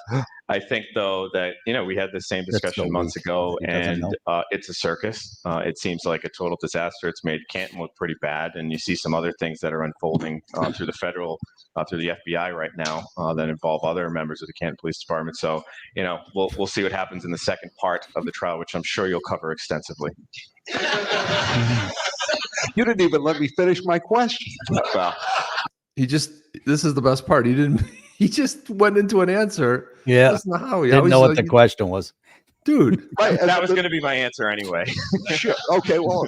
I think, though, that, you know, we had the same discussion months ago, and it's a circus. It seems like a total disaster. It's made Canton look pretty bad, and you see some other things that are unfolding through the federal, through the FBI right now that involve other members of the Canton Police Department. So, you know, we'll see what happens in the second part of the trial, which I'm sure you'll cover extensively. You didn't even let me finish my question. Well, This is the best part. He just went into an answer. Yeah. That's not how he Didn't always know what the question was. dude. Right, that was going to be my answer anyway. Sure. Okay. Well,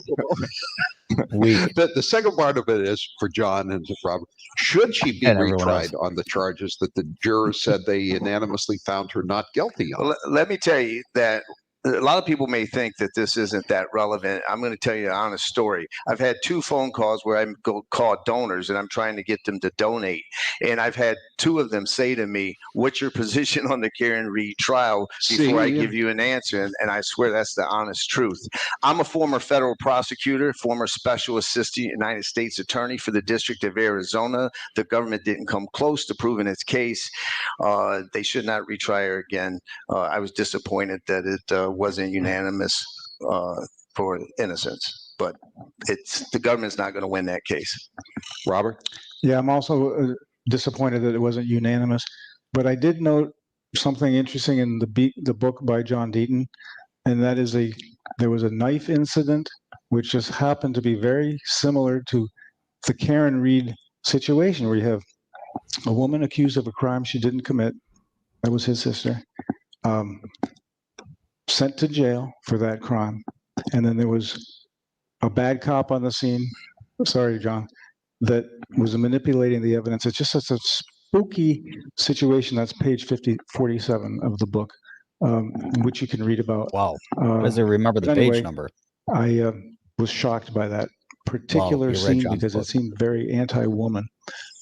the second part of it is for John and Robert. Should she be And everyone retried on the charges that the jurors said they unanimously found her not guilty on? Let me tell you that a lot of people may think that this isn't that relevant. I'm going to tell you an honest story. I've had 2 phone calls where I call donors and I'm trying to get them to donate. And I've had 2 of them say to me, "What's your position on the Karen Reed trial?" before I give you an answer. And I swear that's the honest truth. I'm a former federal prosecutor, former special assistant United States attorney for the District of Arizona. The government didn't come close to proving its case. They should not retry her again. I was disappointed that it wasn't unanimous for innocence, but the government's not going to win that case. Robert? Yeah, I'm also disappointed that it wasn't unanimous, but I did note something interesting in the book by John Deaton, and that is there was a knife incident which just happened to be very similar to the Karen Reed situation, where you have a woman accused of a crime she didn't commit. That was his sister. Sent to jail for that crime. And then there was a bad cop on the scene, sorry, John, that was manipulating the evidence. It's just such a spooky situation. That's page 47 of the book, which you can read about. Wow. Does it remember the But anyway, page number? I was shocked by that particular you read scene John's because book. it seemed very anti-woman.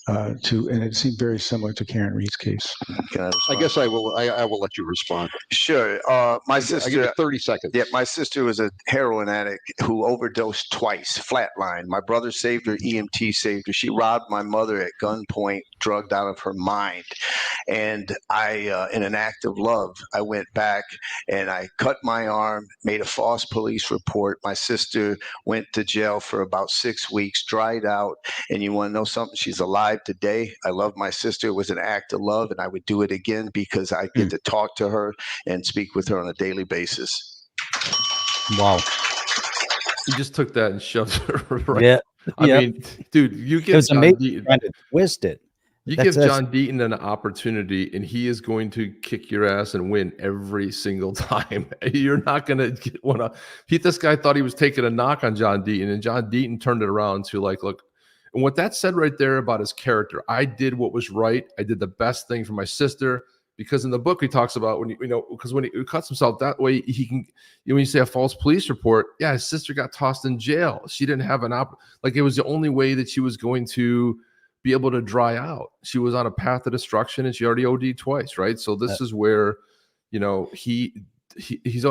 And it seemed very similar to Karen Reed's case. I guess I will let you respond. Sure. My I'll give sister. you 30 seconds. Yeah, my sister was a heroin addict who overdosed twice, flatline. My brother saved her, EMT saved her. She robbed my mother at gunpoint, drugged out of her mind. And I, in an act of love, I went back and I cut my arm, made a false police report. My sister went to jail for about 6 weeks, dried out. And you want to know something? She's alive today. I love my sister. It was an act of love, and I would do it again because I get to talk to her and speak with her on a daily basis. Wow. He just took that and shoved it right. Yeah. I yeah. mean, dude, you It give was John amazing Deaton, trying to twist it. you That's- give John Deaton an opportunity, and he is going to kick your ass and win every single time. You're not going to want to. This guy thought he was taking a knock on John Deaton, and John Deaton turned it around to like, look. And what that said right there about his character, I did what was right. I did the best thing for my sister. Because in the book he talks about when because when he cuts himself that way, he can. When you say a false police report, yeah, his sister got tossed in jail. She didn't have like it was the only way that she was going to be able to dry out. She was on a path to destruction, and she already OD'd twice, right? So this is where, he's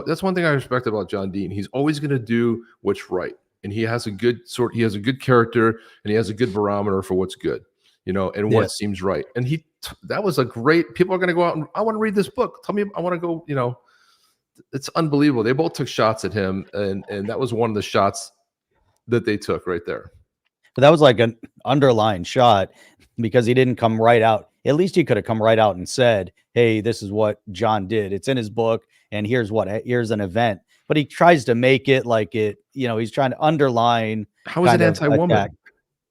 that's one thing I respect about John Deaton. He's always going to do what's right. And he has a good character, and he has a good barometer for what's good, and what seems right. And that was a great, people are going to go out and I want to read this book. Tell me, I want to go, it's unbelievable. They both took shots at him. And that was one of the shots that they took right there. But that was like an underlying shot because he didn't come right out. At least he could have come right out and said, hey, this is what John did. It's in his book. And here's an event. But he tries to make it like it, he's trying to underline. How is it anti-woman?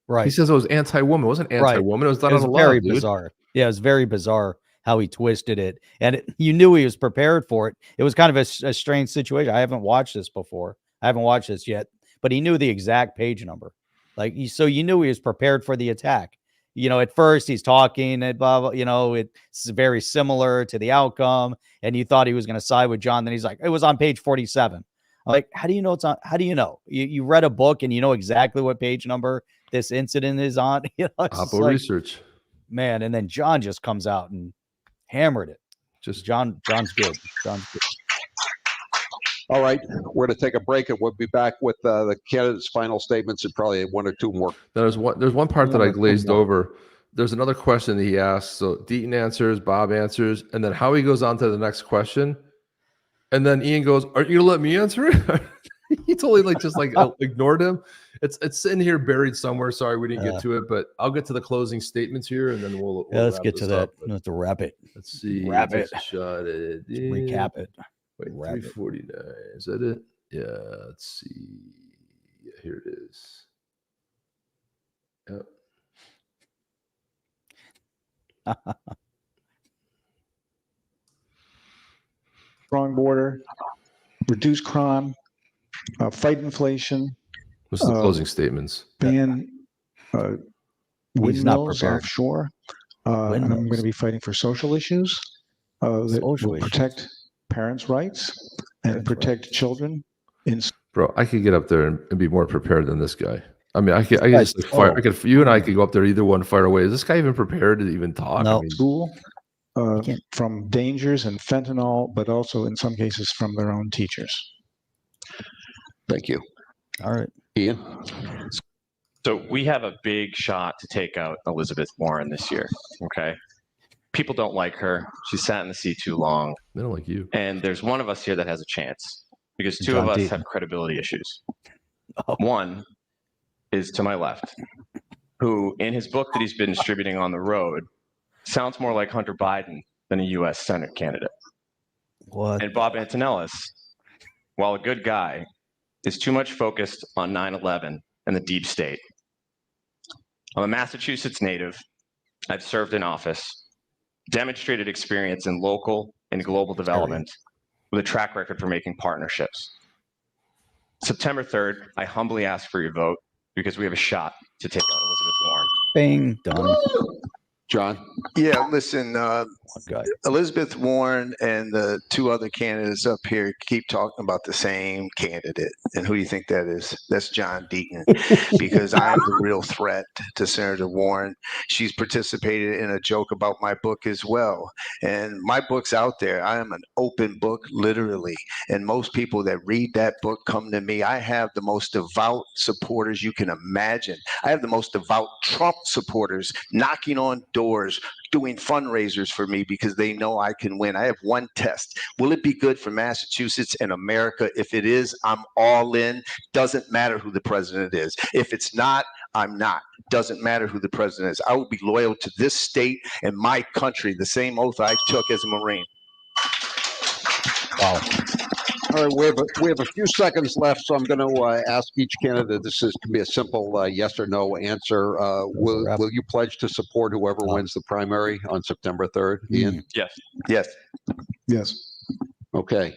Right. He says it was anti-woman. It wasn't anti-woman. It was done on the law, very dude. bizarre. Yeah, it was very bizarre how he twisted it. And you knew he was prepared for it. It was kind of a strange situation. I haven't watched this before. I haven't watched this yet. But he knew the exact page number. So you knew he was prepared for the attack. At first he's talking and blah, blah, it's very similar to the outcome. And you thought he was going to side with John. Then he's like, it was on page 47. I'm like, how do you know it's on? How do you know? You read a book and you know exactly what page number this incident is on. Oppo research. Man. And then John just comes out and hammered it. John's good. John's good. All right, we're going to take a break, and we'll be back with the candidates' final statements and probably one or two more. There's one part that I glazed over. There's another question that he asked. So Deaton answers, Bob answers, and then Howie goes on to the next question. And then Ian goes, "Aren't you going to let me answer it?" He totally ignored him. It's sitting here buried somewhere. Sorry, we didn't get to it, but I'll get to the closing statements here, and then we'll let's get to that. We'll have to wrap it. Let's see. Wrap it. Shot it. Recap it. Wait, 349. Is that it? Yeah. Let's see. Yeah, here it is. Yep. Strong border, reduce crime, fight inflation. What's the closing statements? Ban windmills prepared. offshore. And I'm going to be fighting for social issues that will protect parents' rights and protect children. Bro, I could get up there and be more prepared than this guy. I mean, I could just fire. You and I could go up there, either one, fire away. Is this guy even prepared to even talk? No. I mean, School from dangers and fentanyl, but also in some cases from their own teachers. Thank you. All right. Ian? So we have a big shot to take out Elizabeth Warren this year. Okay. People don't like her. She sat in the seat too long. they don't like you. And there's one of us here that has a chance because two of us have credibility issues. One is to my left, who in his book that he's been distributing on the road sounds more like Hunter Biden than a U.S. Senate candidate. What? And Bob Antonellis, while a good guy, is too much focused on 9/11 and the deep state. I'm a Massachusetts native. I've served in office, demonstrated experience in local and global development with a track record for making partnerships. September 3rd, I humbly ask for your vote because we have a shot to take out Elizabeth Warren. Bing, done. John? Yeah, listen, One guy. Elizabeth Warren and the two other candidates up here keep talking about the same candidate. And who do you think that is? That's John Deaton, because I am the real threat to Senator Warren. She's participated in a joke about my book as well. And my book's out there. I am an open book, literally. And most people that read that book come to me. I have the most devout supporters you can imagine. I have the most devout Trump supporters knocking on doors, doing fundraisers for me because they know I can win. I have one test. Will it be good for Massachusetts and America? If it is, I'm all in. Doesn't matter who the president is. If it's not, I'm not. Doesn't matter who the president is. I will be loyal to this state and my country, the same oath I took as a Marine. Wow. All right, we have a few seconds left, so I'm going to ask each candidate. This is to be a simple yes or no answer. Will you pledge to support whoever wins the primary on September 3rd? Ian? Yes. Yes. Yes. Okay.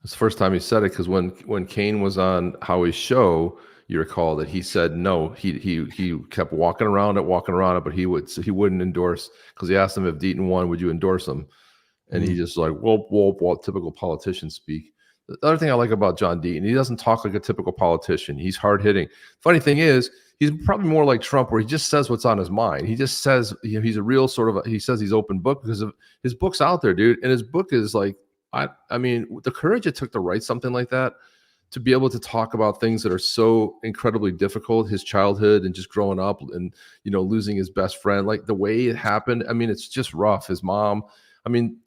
It's the first time he said it, because when Cain was on Howie's show, you recall that he said no. He kept walking around it, but he wouldn't endorse, because he asked him if Deaton won, would you endorse him? And he just like, whoa, typical politician speak. The other thing I like about John Deaton, he doesn't talk like a typical politician. He's hard hitting. Funny thing is, he's probably more like Trump, where he just says what's on his mind. He just says, he's a real sort of, he says he's open book, because of his book's out there, dude. And his book is like, I mean, the courage it took to write something like that, to be able to talk about things that are so incredibly difficult, his childhood and just growing up and, losing his best friend, like the way it happened. I mean, it's just rough. His mom, I mean,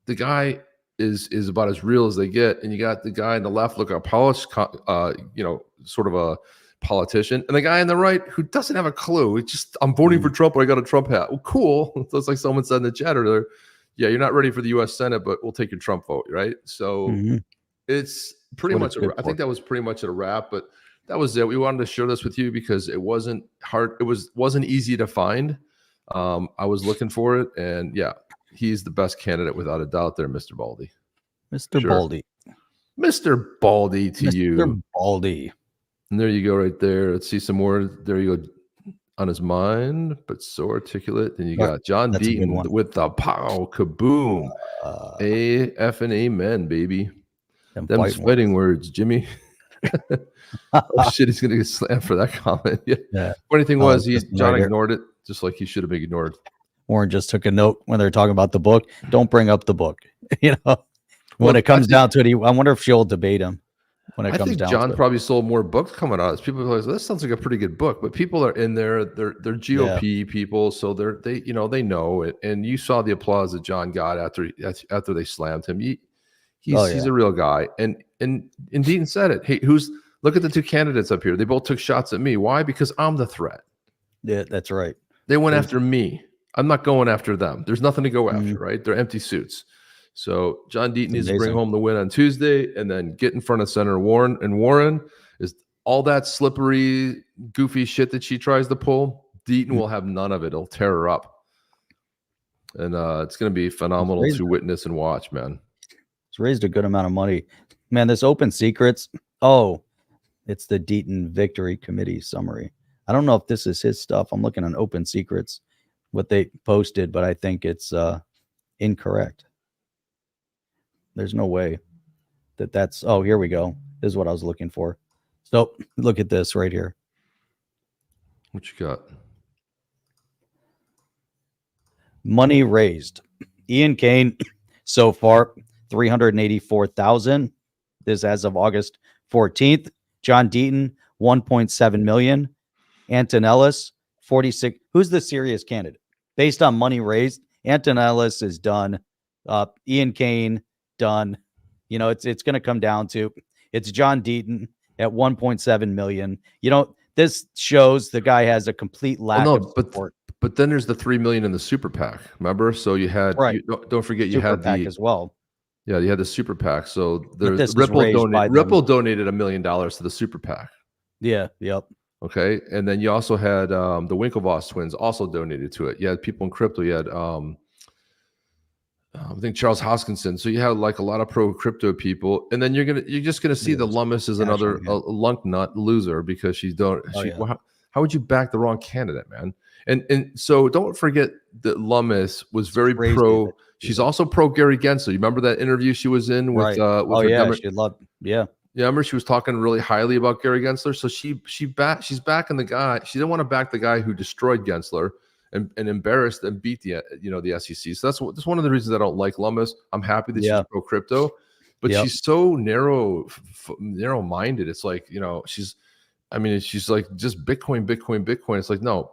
the guy is about as real as they get. And you got the guy on the left, look, a polished, sort of a politician, and the guy on the right who doesn't have a clue. It's just, I'm voting for Trump, or I got a Trump hat. Well, cool. That's like someone said in the chat earlier, yeah, you're not ready for the U.S. Senate, but we'll take your Trump vote, right? So it's pretty much, I think that was pretty much a wrap, but that was it. We wanted to share this with you because it wasn't hard. It wasn't easy to find. I was looking for it, and yeah, he's the best candidate without a doubt there, Mr. Baldy. Mr. Baldy. Mr. Baldy to you. Mr. Baldy. And there you go right there. Let's see some more. There you go. On his mind, but so articulate. Then you got John Deaton with the pow kaboom. AF and amen, baby. Them fighting words, Jimmy. Oh shit, he's gonna get slammed for that comment. Yeah. Funny thing was, John ignored it, just like he should have been ignored. Warren just took a note when they're talking about the book. Don't bring up the book. When it comes down to it, I wonder if she'll debate him. I think John probably sold more books coming out. People are like, this sounds like a pretty good book, but people are in there. They're GOP people, so they know it. And you saw the applause that John got after they slammed him. He's a real guy. And Deaton said it. Hey, look at the two candidates up here. They both took shots at me. Why? Because I'm the threat. Yeah, that's right. They went after me. I'm not going after them. There's nothing to go after, right? They're empty suits. So John Deaton needs to bring home the win on Tuesday and then get in front of Senator Warren. And Warren is all that slippery, goofy shit that she tries to pull. Deaton will have none of it. It'll tear her up. And it's going to be phenomenal to witness and watch, man. It's raised a good amount of money. Man, this Open Secrets. Oh, it's the Deaton Victory Committee summary. I don't know if this is his stuff. I'm looking on Open Secrets, what they posted, but I think it's incorrect. There's no way that's, oh, here we go. This is what I was looking for. So look at this right here. What you got? Money raised. Ian Cain, so far, 384,000. This as of August 14th. John Deaton, 1.7 million. Anton Ellis, 46. Who's the serious candidate? Based on money raised, Anton Ellis is done. Ian Cain, done. It's going to come down to it's John Deaton at 1.7 million. This shows the guy has a complete lack of support. But then there's the 3 million in the super PAC. Remember? So you had don't forget you had the as well. Yeah, you had the super PAC. So there's Ripple donated $1 million to the super PAC. Yeah. Yep. Okay, and then you also had the Winklevoss twins also donated to it. You had people in crypto. You had I think Charles Hoskinson. So you have like a lot of pro crypto people, and then you're just gonna see the Lummis is another lunk nut loser because How would you back the wrong candidate, man? And so don't forget that Lummis was very Crazy pro. that- She's also pro Gary Gensler. You remember that interview she was in with Right. with Oh her yeah, she loved. Yeah. Yeah, I remember she was talking really highly about Gary Gensler. So she's backing the guy. She didn't want to back the guy who destroyed Gensler and embarrassed and beat the the SEC. So that's one of the reasons I don't like Lummis. I'm happy that Yeah. she's pro crypto, but Yep. she's so narrow minded. It's like, she's like just Bitcoin, Bitcoin, Bitcoin. It's like, no,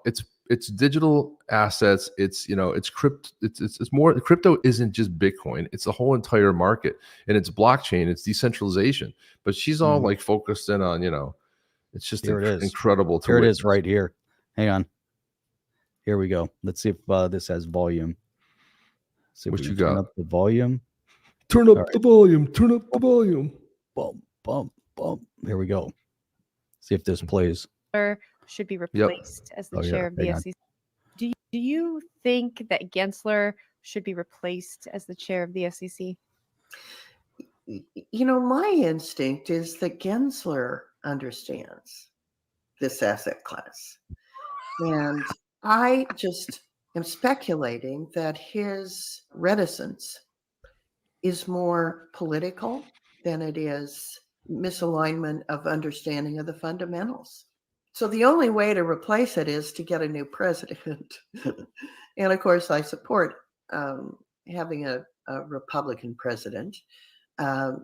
it's digital assets. It's it's crypto. It's more. Crypto isn't just Bitcoin. It's the whole entire market, and it's blockchain. It's decentralization. But she's all like focused in on It's just Here it is. incredible to Here it witness. is right here. Hang on. Here we go. Let's see if this has volume. See if What we you can turn got? up the volume. Turn up All right. the volume. Turn up the volume. Bump, bump, bump. Here we go. See if this plays. Should be replaced as the Oh, yeah. chair of the Hang on. SEC. Do you think that Gensler should be replaced as the chair of the SEC? My instinct is that Gensler understands this asset class. And I just am speculating that his reticence is more political than it is misalignment of understanding of the fundamentals. So the only way to replace it is to get a new president. And of course, I support having a Republican president.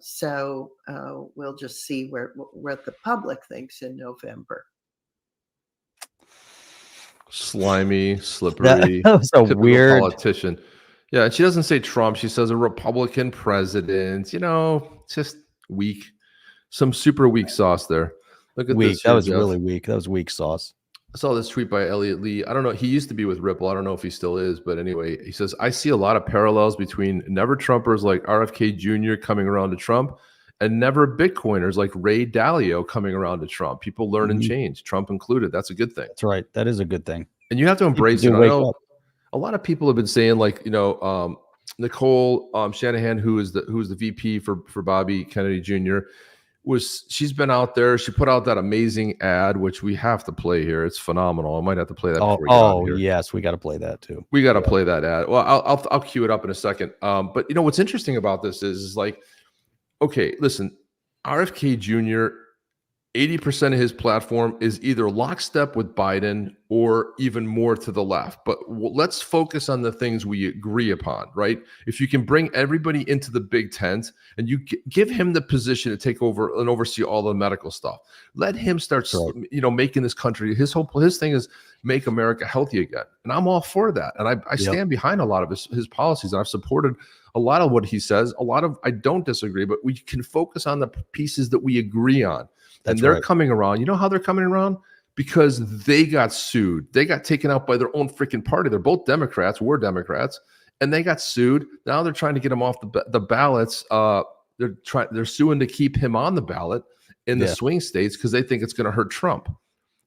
So we'll just see what the public thinks in November. Slimy, slippery, That was a typical weird. politician. Yeah, and she doesn't say Trump. She says a Republican president. Just weak. Some super weak sauce there. Look at Weak. this. That here, was Jeff. really weak. That was weak sauce. I saw this tweet by Elliot Lee. I don't know. He used to be with Ripple. I don't know if he still is, but anyway, he says, I see a lot of parallels between never Trumpers like RFK Jr. coming around to Trump and never Bitcoiners like Ray Dalio coming around to Trump. People learn and change, Trump included. That's a good thing. That's right. That is a good thing. And you have to embrace it. do I wake know up. a lot of people have been saying Nicole Shanahan, who is the VP for Bobby Kennedy Jr., she's been out there. She put out that amazing ad, which we have to play here. It's phenomenal. I might have to play that. Before we get out of here. Yes, we got to play that too. We got to play that ad. Well, I'll cue it up in a second. But what's interesting about this is like, okay, listen, RFK Jr., 80% of his platform is either lockstep with Biden or even more to the left. But let's focus on the things we agree upon, right? If you can bring everybody into the big tent and you give him the position to take over and oversee all the medical stuff, let him start, making this country. His thing is make America healthy again. And I'm all for that. And I stand behind a lot of his policies. And I've supported a lot of what he says. A lot of, I don't disagree, but we can focus on the pieces that we agree on. And they're coming around. You know how they're coming around? Because they got sued. They got taken out by their own freaking party. They're both Democrats. We're Democrats. And they got sued. Now they're trying to get him off the ballots. They're suing to keep him on the ballot in the swing states because they think it's going to hurt Trump.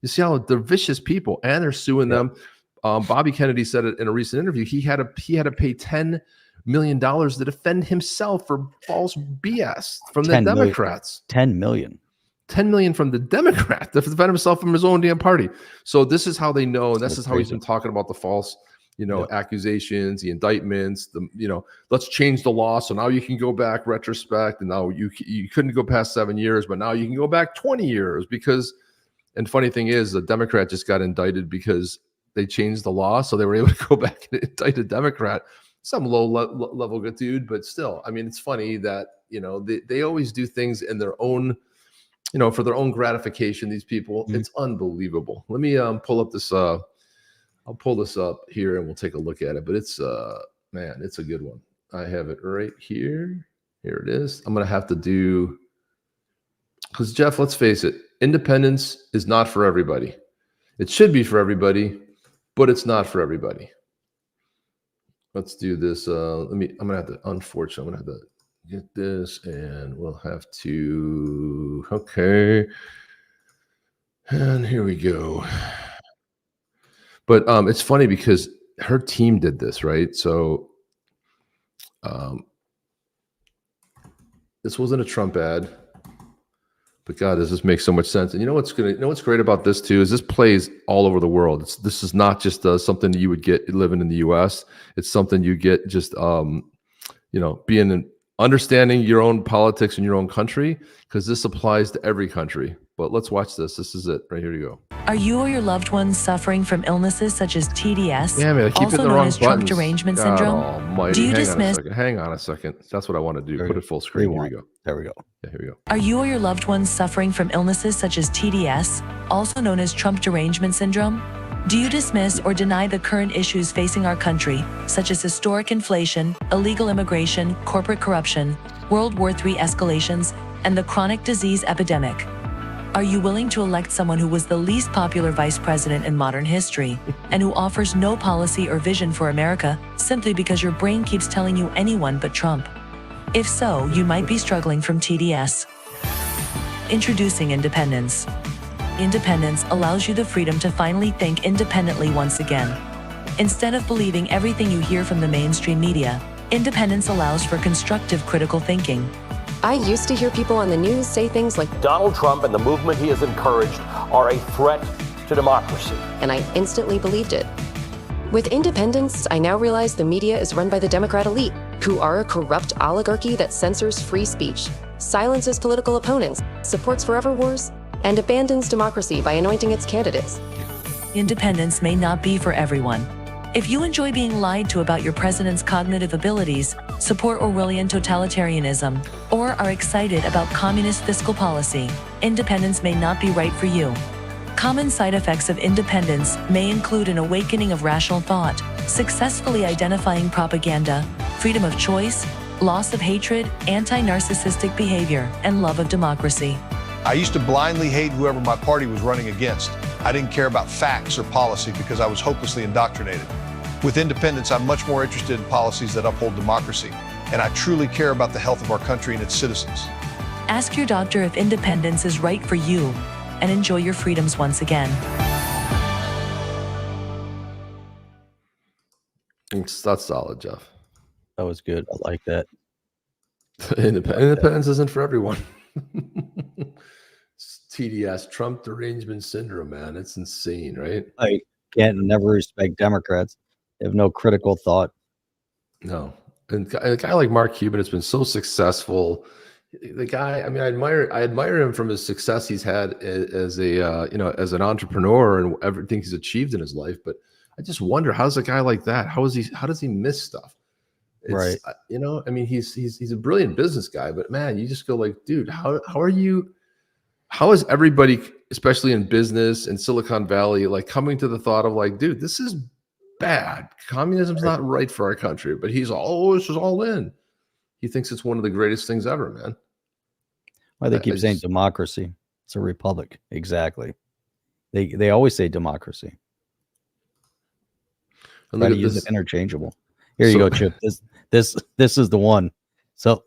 You see how they're vicious people, and they're suing them. Bobby Kennedy said it in a recent interview. He had to pay $10 million to defend himself for false BS from the Democrats. 10 million. 10 million from the Democrat to defend himself from his own damn party. So this is how they know. And this is how he's been talking about the false, accusations, the indictments, let's change the law. So now you can go back retrospect. And now you couldn't go past 7 years, but now you can go back 20 years and funny thing is the Democrat just got indicted because they changed the law. So they were able to go back and indict a Democrat, some low level good dude, but still, I mean, it's funny that, they always do things in their own, for their own gratification, these people. It's unbelievable. Let me pull up this. I'll pull this up here and we'll take a look at it. But it's man, it's a good one. I have it right here. Here it is. I'm gonna have to do because Jeff, let's face it, independence is not for everybody. It should be for everybody, but it's not for everybody. Let's do this. I'm gonna have to. Unfortunately, I'm gonna have to get this and we'll have to okay, and here we go. But it's funny because her team did this, right? So this wasn't a Trump ad. But God, does this make so much sense? And you know what's great about this too is this plays all over the world. This is not just something that you would get living in the U.S. It's something you get just understanding your own politics in your own country, because this applies to every country. But let's watch this. This is it right here. You go. Are you or your loved ones suffering from illnesses such as TDS, Yeah, man, I keep also hitting the known wrong as Trump buttons. derangement God syndrome? almighty. Do you Hang dismiss? Hang on a second. That's what I want to do. There Put we it full screen. Here we Rewind. go. There we go. Yeah, here we go. Are you or your loved ones suffering from illnesses such as TDS, also known as Trump derangement syndrome? Do you dismiss or deny the current issues facing our country, such as historic inflation, illegal immigration, corporate corruption, World War III escalations, and the chronic disease epidemic? Are you willing to elect someone who was the least popular vice president in modern history and who offers no policy or vision for America simply because your brain keeps telling you anyone but Trump? If so, you might be struggling from TDS. Introducing independence. Independence allows you the freedom to finally think independently once again. Instead of believing everything you hear from the mainstream media, independence allows for constructive critical thinking. I used to hear people on the news say things like, Donald Trump and the movement he has encouraged are a threat to democracy. and I instantly believed it. With independence, I now realize the media is run by the Democrat elite, who are a corrupt oligarchy that censors free speech, silences political opponents, supports forever wars, and abandons democracy by anointing its candidates. Independence may not be for everyone. If you enjoy being lied to about your president's cognitive abilities, support Orwellian totalitarianism, or are excited about communist fiscal policy, independence may not be right for you. Common side effects of independence may include an awakening of rational thought, successfully identifying propaganda, freedom of choice, loss of hatred, anti-narcissistic behavior, and love of democracy. I used to blindly hate whoever my party was running against. I didn't care about facts or policy because I was hopelessly indoctrinated. With independence, I'm much more interested in policies that uphold democracy, and I truly care about the health of our country and its citizens. Ask your doctor if independence is right for you, and enjoy your freedoms once again. That's solid, Jeff. That was good. I like that. Independence isn't for everyone. TDS, Trump derangement syndrome, man. It's insane, right? I can't never respect Democrats. They have no critical thought. No. And a guy like Mark Cuban has been so successful. The guy, I mean, I admire him from his success he's had as as an entrepreneur and everything he's achieved in his life. But I just wonder, how's a guy like that? How does he miss stuff? Right. I mean, he's a brilliant business guy, but man, you just go like, dude, how is everybody, especially in business in Silicon Valley, like coming to the thought of like, dude, this is bad. Communism's not right for our country, but he's always all in. He thinks it's one of the greatest things ever, man. Why they keep saying democracy? It's a republic. Exactly. They always say democracy. And Try look to at use this. it interchangeable. Here you go, Chip. This is the one. So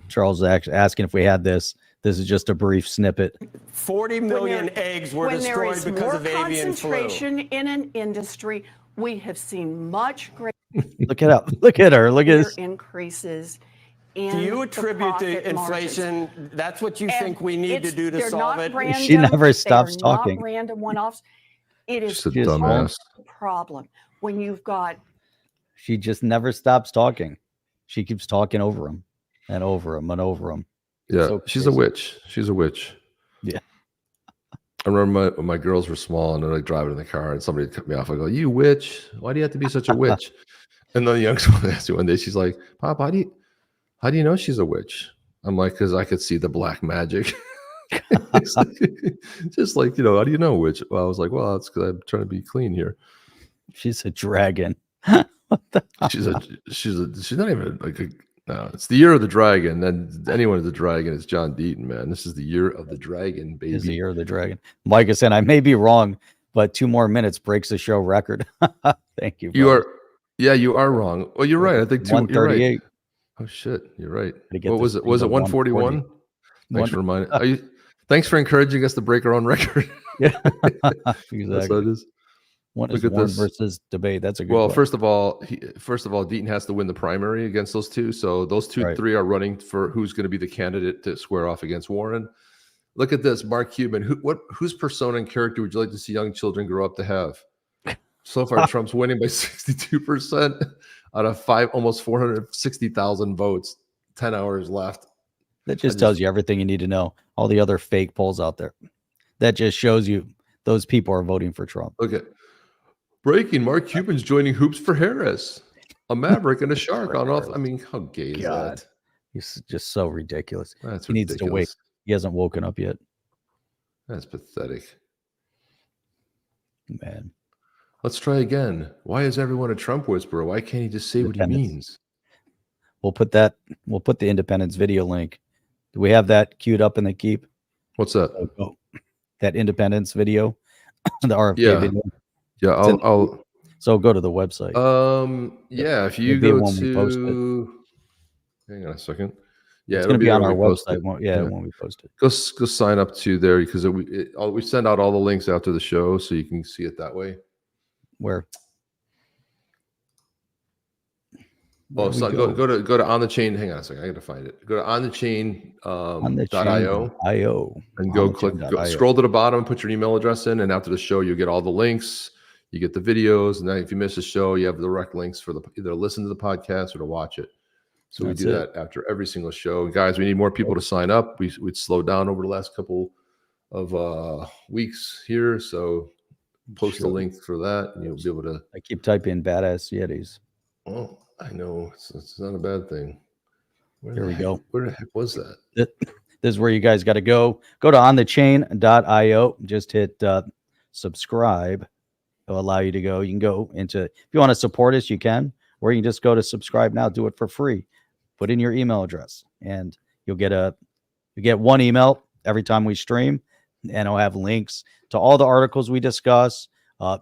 Charles is asking if we had this. This is just a brief snippet. 40 million eggs were destroyed because of avian flu. Concentration in an industry, we have seen much greater Look it up. Look at her. Look at this. increases in Do you the attribute the profit inflation? margins. That's what you And think we need to do to they're solve not it? Random, She never stops they're talking. Not random one-offs. It is She's a dumbass. a problem when you've got She just never stops talking. She keeps talking over him and over him and over him. Yeah, So she's a crazy. witch. She's a witch. Yeah. I remember when my girls were small and they're like driving in the car and somebody would cut me off. I go, "You witch! Why do you have to be such a witch?" And then the youngest one asked me one day, she's like, "Pop, how do you know she's a witch?" I'm like, "Because I could see the black magic." It's like, just like, how do you know witch? Well, I was like, well, it's because I'm trying to be clean here. She's a dragon. She's not even like no, it's the year of the dragon. And anyone is the dragon is John Deaton, man. This is the year of the dragon, baby. Is the year of the dragon. Mike is saying I may be wrong, but 2 more minutes breaks the show record. Thank you. You brother. you are wrong. Well, you're right. I think you're right. 138. Oh shit, you're right. get What was this it? Was thing it to 141? Thanks for reminding. Thanks for encouraging us to break our own record. Yeah, That's what exactly. it is. One Look is at Warren this. versus debate. That's a good Well, question. first of all, Deaton has to win the primary against those two. So those three are running for who's going to be the candidate to square off against Warren. Look at this, Mark Cuban. Whose persona and character would you like to see young children grow up to have? So far, Trump's winning by 62% out of almost 460,000 votes. 10 hours left. That just tells you everything you need to know. All the other fake polls out there. That just shows you those people are voting for Trump. Okay. Breaking: Mark Cuban's joining Hoops for Harris. A maverick and a shark on off. I mean, how gay is that? He's just so ridiculous. That's he needs to wake. He hasn't woken up yet. That's pathetic. Man. Let's try again. Why is everyone a Trump whisperer? Why can't he just say what he means? We'll put the Independence video link. Do we have that queued up in the keep? What's that? Oh, that Independence video, the RFK video. Yeah, I'll. So go to the website. Yeah, if you go to. Hang on a second. Yeah, it's going to be on our website. When we post it. Go sign up to there because we send out all the links after the show, so you can see it that way. Where? Oh, so go to On the Chain. Hang on a second, I got to find it. Go to onthechain.io and scroll to the bottom and put your email address in. And after the show, you get all the links. You get the videos, and then if you miss a show, you have the direct links for either listen to the podcast or to watch it. So we do that after every single show. Guys, we need more people to sign up. We'd slowed down over the last couple of weeks here, so post a link for that, and you'll be able to. I keep typing "badass Yetis." Oh, I know it's not a bad thing. Here we go. Where the heck was that? This is where you guys got to go. Go to onthechain.io. Just hit subscribe. It'll allow you to go. You can go into, if you want to support us, you can, or you can just go to subscribe now. Do it for free. Put in your email address, and you'll get one email every time we stream, and it'll have links to all the articles we discuss.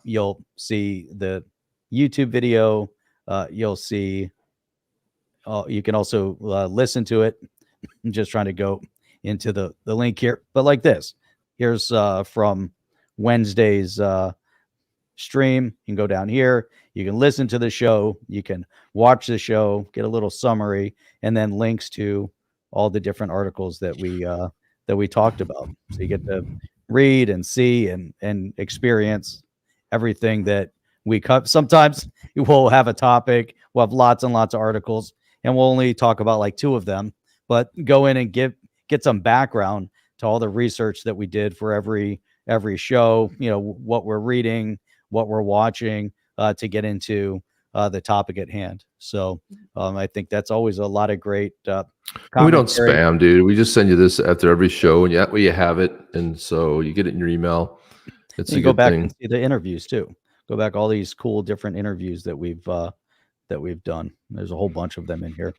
You'll see the YouTube video. You'll see. You can also listen to it. I'm just trying to go into the link here, but like this. Here's from Wednesday's stream. You can go down here. You can listen to the show. You can watch the show, get a little summary, and then links to all the different articles that we talked about. So you get to read and see and experience everything that we cut. Sometimes we'll have a topic. We'll have lots and lots of articles, and we'll only talk about like 2 of them. But go in and get some background to all the research that we did for every show. You know what we're reading, what we're watching, to get into the topic at hand. So I think that's always a lot of great we don't spam, dude. We just send you this after every show, and that way you have it, and so you get it in your email. It's a go good back thing. and see the interviews too. Go back all these cool different interviews that we've done. There's a whole bunch of them in here.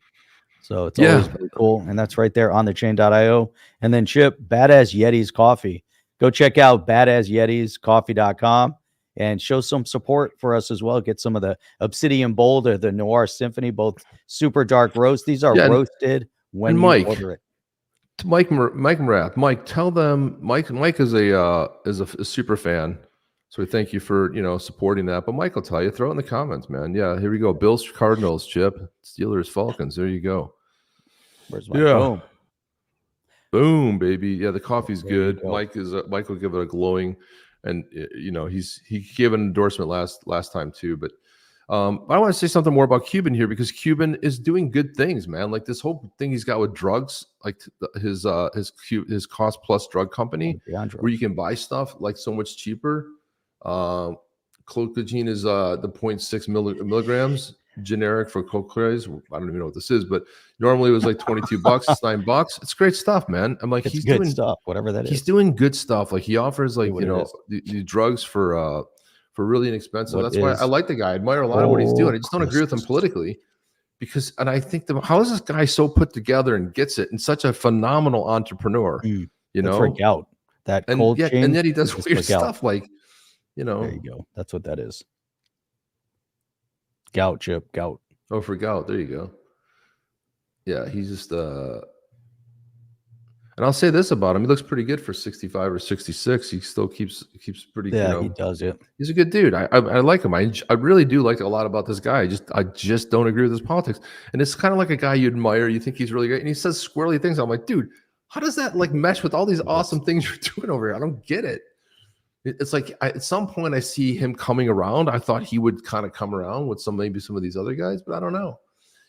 So it's always pretty cool. And that's right there on thechain.io. And then Chip, Badass Yetis Coffee. Go check out BadassYetisCoffee.com and show some support for us as well. Get some of the Obsidian Bold or the Noir Symphony, both super dark roast. These are roasted when you order it. Mike Rapp. Mike, tell them Mike is a super fan. So we thank you for supporting that. But Mike will tell you, throw it in the comments, man. Yeah, here we go. Bills, Cardinals, Chip, Steelers, Falcons. There you go. Where's my boom? Boom, baby. Yeah, the coffee's good. Mike will give it a glowing, and he gave an endorsement last time too. But I want to say something more about Cuban here, because Cuban is doing good things, man. Like this whole thing he's got with drugs, like his cost plus drug company, where you can buy stuff like so much cheaper. Clocagine is the 0.6 milligrams generic for Cocraze. I don't even know what this is, but normally it was like $22. It's $9. It's great stuff, man. I'm like, he's doing stuff, whatever that is. He's doing good stuff. Like he offers like the drugs for really inexpensive. That's why I like the guy. I admire a lot of what he's doing. I just don't agree with him politically, and I think how is this guy so put together and gets it, and such a phenomenal entrepreneur? Freak out that cold chain, and yet he does weird stuff like. There you go. That's what that is. Gout, Chip. Gout. Oh, for gout. There you go. Yeah, he's just and I'll say this about him: he looks pretty good for 65 or 66. He still keeps pretty. Yeah, he does. Yeah, he's a good dude. I like him. I really do like a lot about this guy. I just don't agree with his politics. And it's kind of like a guy you admire. You think he's really great, and he says squirrely things. I'm like, dude, How does that like mesh with all these awesome things you're doing over here? I don't get it. It's like at some point I see him coming around. I thought he would kind of come around with maybe some of these other guys, but I don't know.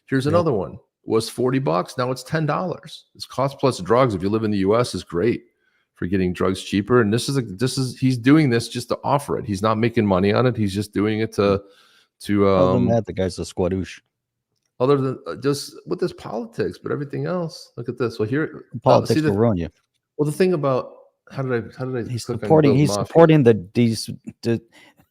Here's another one. Was $40. Now it's $10. It's cost plus drugs. If you live in the US, is great for getting drugs cheaper. And he's doing this just to offer it. He's not making money on it. He's just doing it to other than that, the guy's a squadoosh. Other than just with this politics, but everything else. Look at this. Well, here politics will ruin you. Well, the thing about how did I he's supporting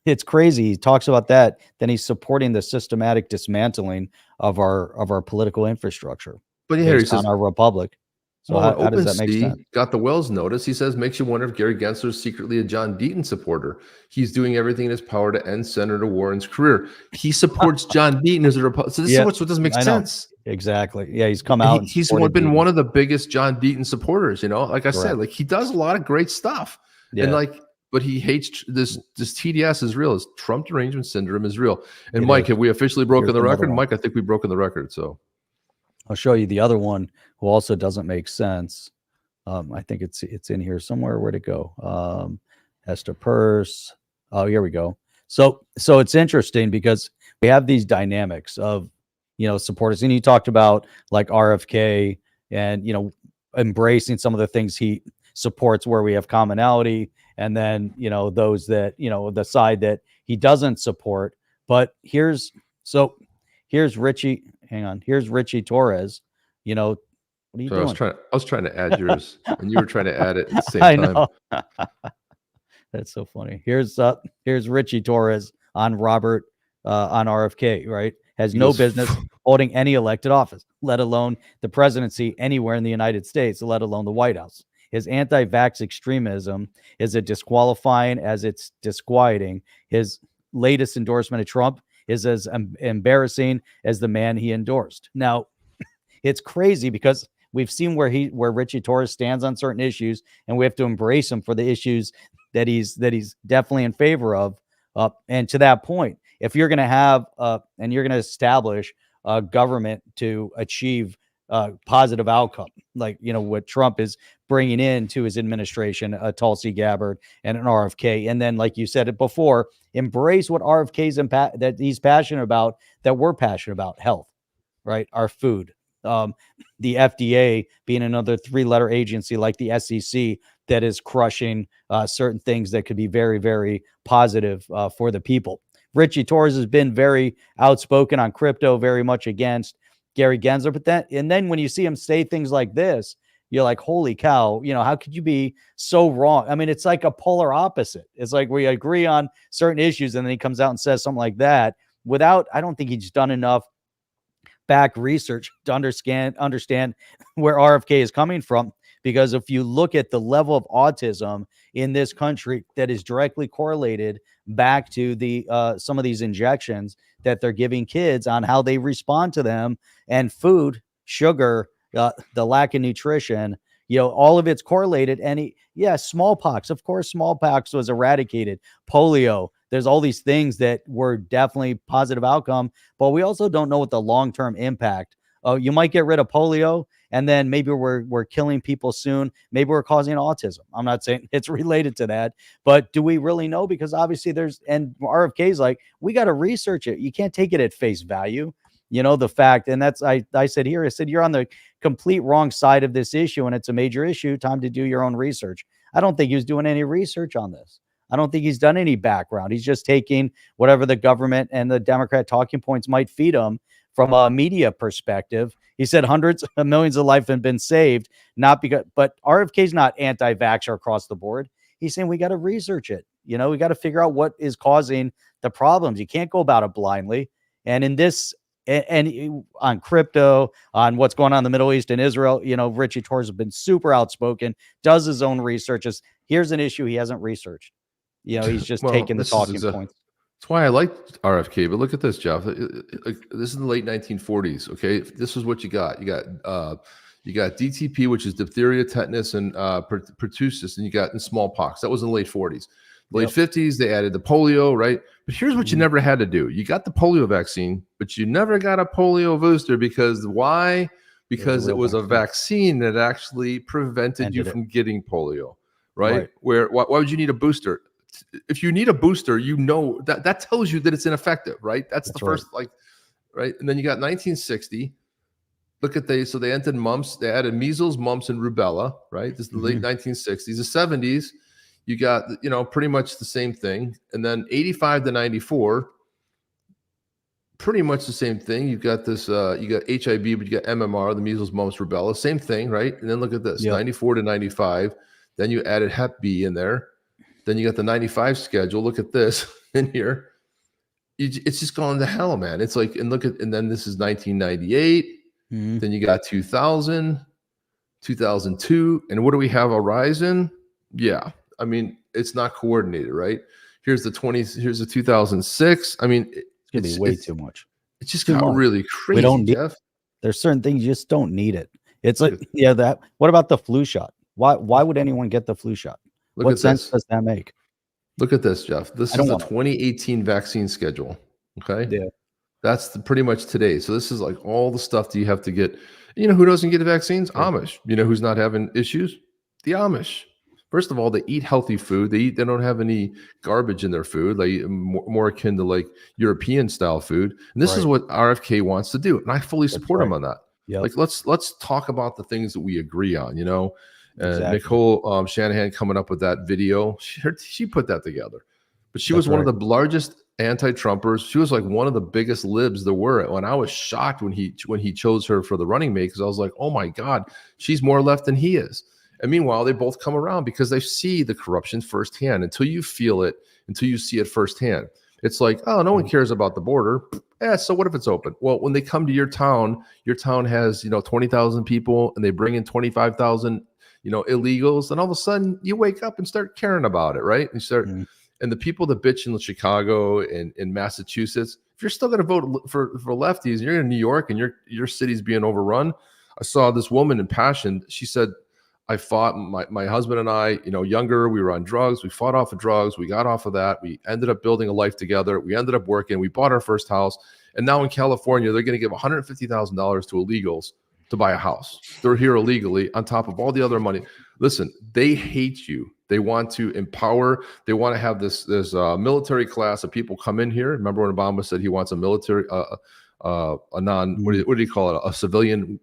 it's crazy. He talks about that, then he's supporting the systematic dismantling of our political infrastructure. But yeah, he says on our republic. So how does that make sense? Got the Wells notice. He says, makes you wonder if Gary Gensler is secretly a John Deaton supporter. He's doing everything in his power to end Senator Warren's career. He supports John Deaton as a Republican. So this is what doesn't make sense. Exactly. Yeah, he's come out. He's been one of the biggest John Deaton supporters. You know, like I said, like he does a lot of great stuff, and but he hates this TDS is real. This Trump derangement syndrome is real. And Mike, have we officially broken the record? Mike, I think we've broken the record. So I'll show you the other one who also doesn't make sense. I think it's in here somewhere. Where'd it go? Esther Purse. Oh, here we go. So it's interesting because we have these dynamics of, supporters. And you talked about like RFK and, embracing some of the things he supports where we have commonality. And then, those that, the side that he doesn't support. But here's Richie. Hang on. Here's Richie Torres. What are you doing? I was trying to add yours, and you were trying to add it at the same time. That's so funny. Here's Richie Torres on Robert on RFK. Right, has no business holding any elected office, let alone the presidency anywhere in the United States, let alone the White House. His anti-vax extremism is as disqualifying as it's disquieting. His latest endorsement of Trump is as embarrassing as the man he endorsed. Now, it's crazy because we've seen where Richie Torres stands on certain issues, and we have to embrace him for the issues that he's definitely in favor of. And to that point, if you're going to have and you're going to establish a government to achieve positive outcome, like what Trump is bringing into his administration, a Tulsi Gabbard and an RFK, and then like you said it before, embrace what RFK's that he's passionate about, that we're passionate about: health, right? Our food. The FDA being another 3-letter agency like the SEC that is crushing certain things that could be very, very positive for the people. Richie Torres has been very outspoken on crypto, very much against Gary Gensler. But then when you see him say things like this, you're like, holy cow, how could you be so wrong? I mean, it's like a polar opposite. It's like we agree on certain issues, and then he comes out and says something like that I don't think he's done enough back research to understand where RFK is coming from. Because if you look at the level of autism in this country that is directly correlated back to the some of these injections that they're giving kids, on how they respond to them, and food, sugar, the lack of nutrition, all of it's correlated. And smallpox, of course, smallpox was eradicated, polio. There's all these things that were definitely positive outcome, but we also don't know what the long-term impact. You might get rid of polio, and then maybe we're killing people soon. Maybe we're causing autism. I'm not saying it's related to that, but do we really know? Because obviously and RFK's like, we got to research it. You can't take it at face value. The fact, and that's, I said, you're on the complete wrong side of this issue, and it's a major issue. Time to do your own research. I don't think he was doing any research on this. I don't think he's done any background. He's just taking whatever the government and the Democrat talking points might feed him from a media perspective. He said hundreds of millions of lives have been saved, but RFK's not anti-vaxxer across the board. He's saying we got to research it. We got to figure out what is causing the problems. You can't go about it blindly. And in this, and on crypto, on what's going on in the Middle East and Israel, Richie Torres has been super outspoken, does his own researches. Here's an issue he hasn't researched. He's just taking the talking points. That's why I liked RFK. But look at this, Jeff. This is in the late 1940s. Okay, this is what you got. You got DTP, which is diphtheria, tetanus, and pertussis, and you got smallpox. That was in the late 40s. Late 50s, they added the polio, right? But here's what you never had to do. You got the polio vaccine, but you never got a polio booster, because why? because it real was a vaccine. vaccine that actually prevented you Ended it. from getting polio, right? Right. Why would you need a booster? If you need a booster, you know that tells you that it's ineffective, right? That's the That's right. first, like, right? And then you got 1960. Look at so they entered mumps. They added measles, mumps, and rubella, right? This is the late 1960s. The 70s, you got, pretty much the same thing. And then 85 to 94, pretty much the same thing. You've got this, you got HIV, but you got MMR, the measles, mumps, rubella, same thing, right? And then look at this, 94 to 95. Then you added Hep B in there. Then you got the 95 schedule. Look at this in here. It's just gone to hell, man. It's like, and then this is 1998. Then you got 2000, 2002. And what do we have a rise in? Yeah. I mean, it's not coordinated, right? Here's the 2006. I mean, It's going to be way too much. It's just got really crazy, We don't need, Jeff. there's certain things you just don't need it. It's like, what about the flu shot? Why would anyone get the flu shot? What sense does that make? Look at this, Jeff. This is the 2018 vaccine schedule. Okay. Yeah. That's pretty much today. So this is like all the stuff that you have to get. You know who doesn't get the vaccines? Amish. You know who's not having issues? The Amish. First of all, they eat healthy food. They don't have any garbage in their food, like more akin to like European style food. And this is what RFK wants to do, and I fully support him on that. Yep. Like let's talk about the things that we agree on. Exactly. Nicole Shanahan coming up with that video. She put that together, but she was one of the largest anti-Trumpers. She was like one of the biggest libs there were. And I was shocked when he chose her for the running mate, because I was like, oh my God, she's more left than he is. And meanwhile, they both come around because they see the corruption firsthand. Until you feel it, until you see it firsthand, it's like, oh, no one cares about the border. Yeah, so what if it's open? Well, when they come to your town has 20,000 people, and they bring in 25,000 illegals, and all of a sudden you wake up and start caring about it, right? You start. And the people that bitch in Chicago and in Massachusetts, if you're still going to vote for lefties, and you're in New York and your city's being overrun. I saw this woman in Passion. She said, I fought, my husband and I, younger, we were on drugs. We fought off of drugs. We got off of that. We ended up building a life together. We ended up working. We bought our first house. And now in California, they're going to give $150,000 to illegals to buy a house. They're here illegally on top of all the other money. Listen, they hate you. They want to empower. They want to have this military class of people come in here. Remember when Obama said he wants a military, what do you call it? A civilian,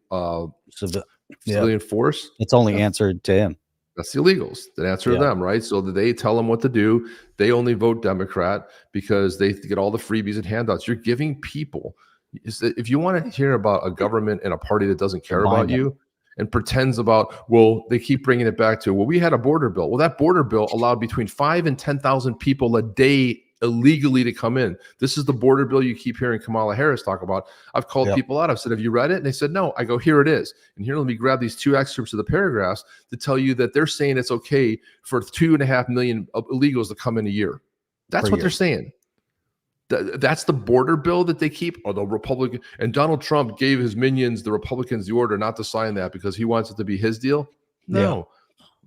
civilian force. It's only answered to him. That's the illegals that answer to them, right? So they tell them what to do. They only vote Democrat because they get all the freebies and handouts. You're giving people. If you want to hear about a government and a party that doesn't care about you and pretends about, well, they keep bringing it back to, well, we had a border bill. Well, that border bill allowed between 5,000 and 10,000 people a day illegally to come in. This is the border bill you keep hearing Kamala Harris talk about. I've called people out. I've said, have you read it? And they said, no. I go, here it is. And here, let me grab these two excerpts of the paragraphs to tell you that they're saying it's okay for 2.5 million illegals to come in a year. That's what they're saying. That's the border bill that they keep. Or the Republican, and Donald Trump gave his minions, the Republicans, the order not to sign that because he wants it to be his deal. No.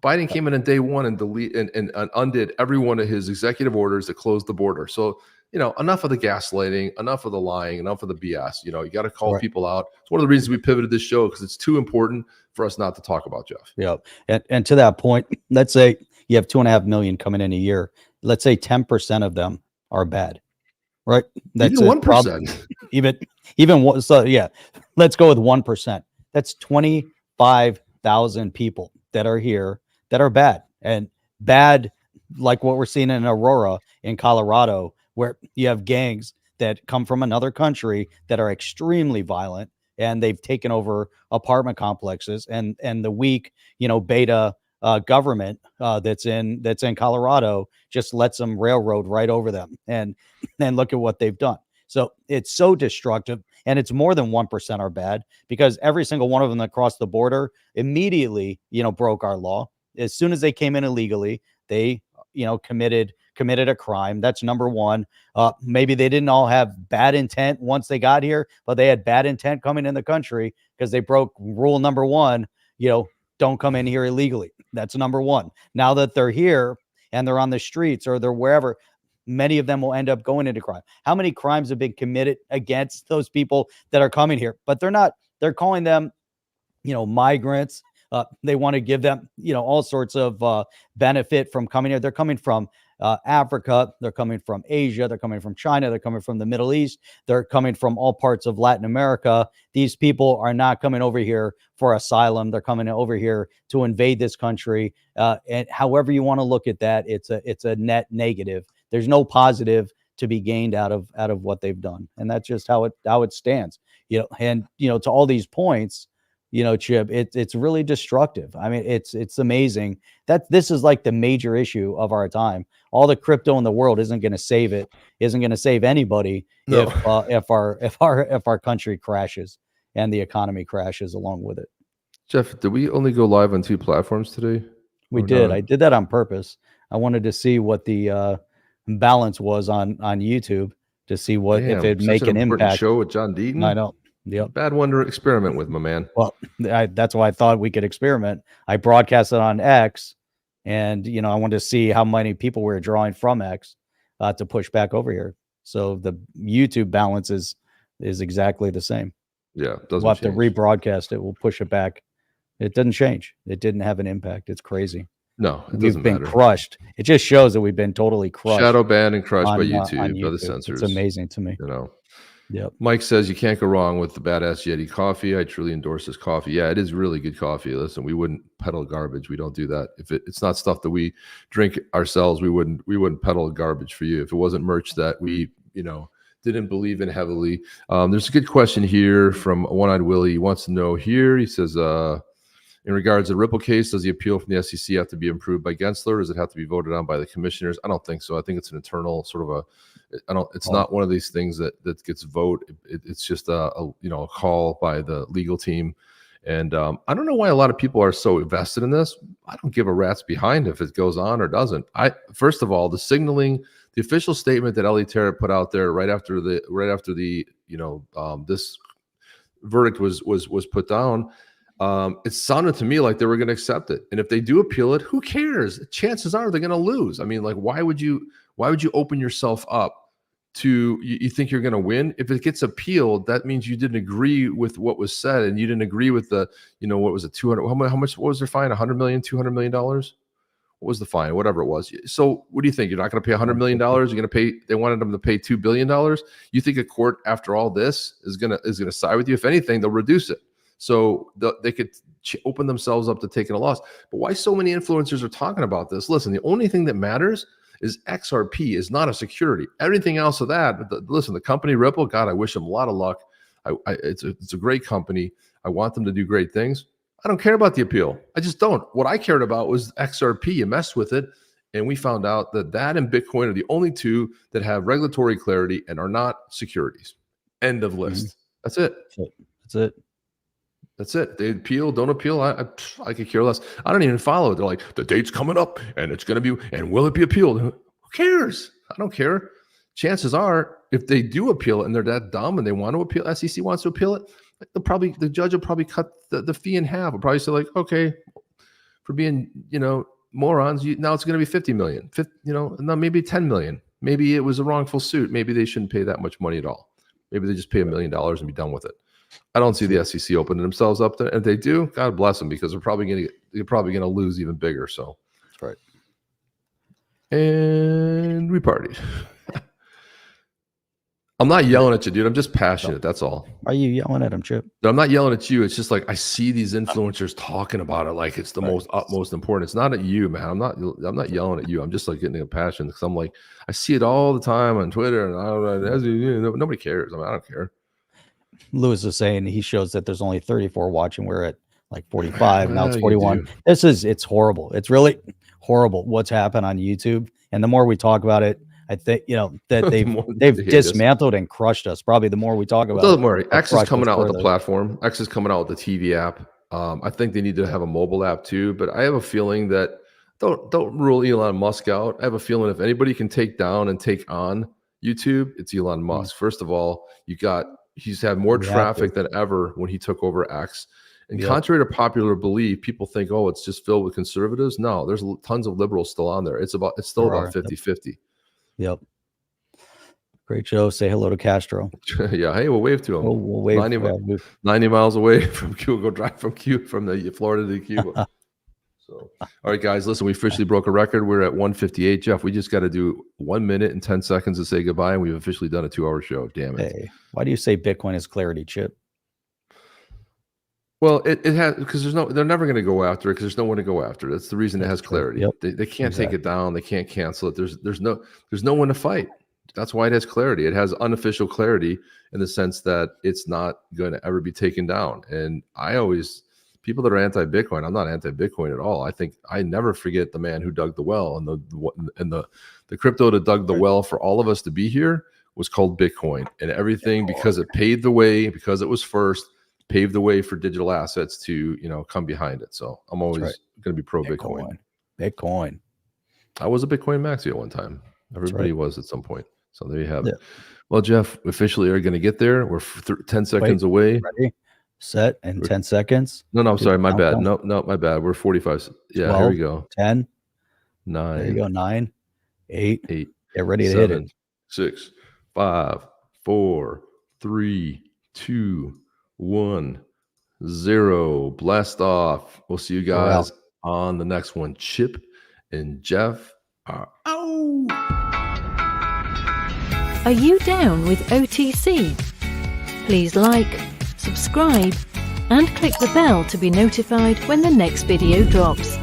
Biden came in on day one and and undid every one of his executive orders that closed the border. So, enough of the gaslighting, enough of the lying, enough of the BS. You got to call people out. It's one of the reasons we pivoted this show, because it's too important for us not to talk about, Jeff. Yeah. And to that point, let's say you have 2.5 million coming in a year. Let's say 10% of them are bad. Right. That's even 1%. Even one. So yeah, let's go with 1%. That's 25,000 people that are here that are bad, and bad like what we're seeing in Aurora in Colorado, where you have gangs that come from another country that are extremely violent, and they've taken over apartment complexes, and the weak, beta government that's in Colorado just lets them railroad right over them, and look at what they've done. So it's so destructive, and it's more than 1% are bad, because every single one of them that crossed the border immediately, broke our law. As soon as they came in illegally, they, committed a crime. That's number one. Maybe they didn't all have bad intent once they got here, but they had bad intent coming in the country because they broke rule number one, don't come in here illegally. That's number one. Now that they're here and they're on the streets or they're wherever, many of them will end up going into crime. How many crimes have been committed against those people that are coming here? But they're not, they're calling them migrants. They want to give them, all sorts of benefit from coming here. They're coming from Africa. They're coming from Asia. They're coming from China. They're coming from the Middle East. They're coming from all parts of Latin America. These people are not coming over here for asylum. They're coming over here to invade this country. And however you want to look at that, it's a net negative. There's no positive to be gained out of what they've done, and that's just how it stands. And to all these points, Chip, it's really destructive. I mean, it's amazing that this is like the major issue of our time. All the crypto in the world isn't going to save it, isn't going to save anybody. No. if our country crashes and the economy crashes along with it. Jeff, did we only go live on 2 platforms today? We did. No? I did that on purpose. I wanted to see what the balance was on YouTube to see what if it'd make an impact. Show with John Deaton. I know. Yep. Bad one to experiment with, my man. Well, that's why I thought we could experiment. I broadcast it on X, and I wanted to see how many people were drawing from X to push back over here. So the YouTube balance is exactly the same. Yeah, we'll have to rebroadcast it. We'll push it back. It doesn't change. It didn't have an impact. It's crazy. No, we've been crushed. It just shows that we've been totally crushed. Shadow banned and crushed by YouTube, by the censors. It's amazing to me. Yep. Mike says you can't go wrong with the badass Yeti coffee. I truly endorse this coffee. Yeah, it is really good coffee. Listen, we wouldn't peddle garbage. We don't do that. If it's not stuff that we drink ourselves, we wouldn't peddle garbage for you. If it wasn't merch that we, didn't believe in heavily. There's a good question here from One-Eyed Willie. He wants to know here. He says, in regards to the Ripple case, does the appeal from the SEC have to be approved by Gensler? Or does it have to be voted on by the commissioners? I don't think so. I think it's an internal sort of it's not one of these things that gets voted. It's just a call by the legal team. And I don't know why a lot of people are so invested in this. I don't give a rat's behind if it goes on or doesn't. First of all, the signaling, the official statement that Ellie Terra put out there right after the this verdict was put down. It sounded to me like they were going to accept it. And if they do appeal it, who cares? Chances are they're going to lose. I mean, like, why would you open yourself up to, you think you're going to win? If it gets appealed, that means you didn't agree with what was said, and you didn't agree with the, what was it, 200, how much, what was their fine? 100 million, $200 million? What was the fine? Whatever it was. So what do you think? You're not going to pay $100 million? You're going to pay, they wanted them to pay $2 billion. You think a court after all this is going to side with you? If anything, they'll reduce it. So they could open themselves up to taking a loss. But why so many influencers are talking about this? Listen, the only thing that matters is XRP is not a security. Everything else of that, listen, the company Ripple, God, I wish them a lot of luck. It's a great company. I want them to do great things. I don't care about the appeal. I just don't. What I cared about was XRP. You messed with it, and we found out that and Bitcoin are the only two that have regulatory clarity and are not securities. End of list. That's it. That's it. That's it. They appeal, don't appeal. I could care less. I don't even follow it. They're like, the date's coming up and it's going to be, and will it be appealed? Who cares? I don't care. Chances are, if they do appeal it and they're that dumb and they want to appeal, SEC wants to appeal it, the judge will probably cut the fee in half. Will probably say like, okay, for being, morons, now it's going to be 50 million, now maybe 10 million. Maybe it was a wrongful suit. Maybe they shouldn't pay that much money at all. Maybe they just pay $1 million and be done with it. I don't see the SEC opening themselves up there. If they do, God bless them, because they're probably going to lose even bigger. So that's right. And we partied. I'm not yelling at you, dude. I'm just passionate. That's all. Are you yelling at him, Chip? No, I'm not yelling at you. It's just like I see these influencers talking about it like it's the most utmost important. It's not at you, man. I'm not yelling at you. I'm just like getting a passion because I'm like, I see it all the time on Twitter, and nobody cares. I mean, I don't care. Lewis is saying he shows that there's only 34 watching. We're at like 45. Now it's 41. It's horrible. It's really horrible what's happened on YouTube. And the more we talk about it, I think, that they've dismantled and crushed us. Probably the more we talk about it. Doesn't worry. X is coming out with the platform. X is coming out with the TV app. I think they need to have a mobile app too. But I have a feeling that don't rule Elon Musk out. I have a feeling if anybody can take down and take on YouTube, it's Elon Musk. First of all, he's had more traffic than ever when he took over X. And contrary to popular belief, people think, oh, it's just filled with conservatives. No, there's tons of liberals still on there. It's still about 50-50. Yep. Great show. Say hello to Castro. Yeah. Hey, we'll wave to him. We'll wave. 90 miles away from Cuba. Go drive from the Florida to Cuba. So, all right, guys, listen, we officially broke a record. We're at 1:58. Jeff, we just got to do 1 minute and 10 seconds to say goodbye, and we've officially done a 2-hour show. Damn it. Hey, why do you say Bitcoin is clarity, Chip? Well, it has, because they're never going to go after it because there's no one to go after. That's the reason it has clarity. Yep. They can't take it down. They can't cancel it. There's no one to fight. That's why it has clarity. It has unofficial clarity in the sense that it's not going to ever be taken down. And people that are anti-Bitcoin, I'm not anti-Bitcoin at all. I never forget the man who dug the well, and the crypto that dug the well for all of us to be here was called Bitcoin, and everything because it paved the way, because it was first, paved the way for digital assets to come behind it. So I'm always going to be pro Bitcoin. Bitcoin. I was a Bitcoin maxi at one time. Everybody was at some point. So there you have it. Well, Jeff, officially are going to get there. We're 10 seconds away. Ready, set, and 10 seconds. No, I'm sorry. My bad. No, my bad. We're 45. Yeah, 12, here we go. 10, 9. There you go. 9, 8. Get ready to 7, hit it. 6, 5, 4, 3, 2, 1, 0. Blast off. We'll see you guys on the next one. Chip and Jeff are out. Are you down with OTC? Please like, subscribe, and click the bell to be notified when the next video drops.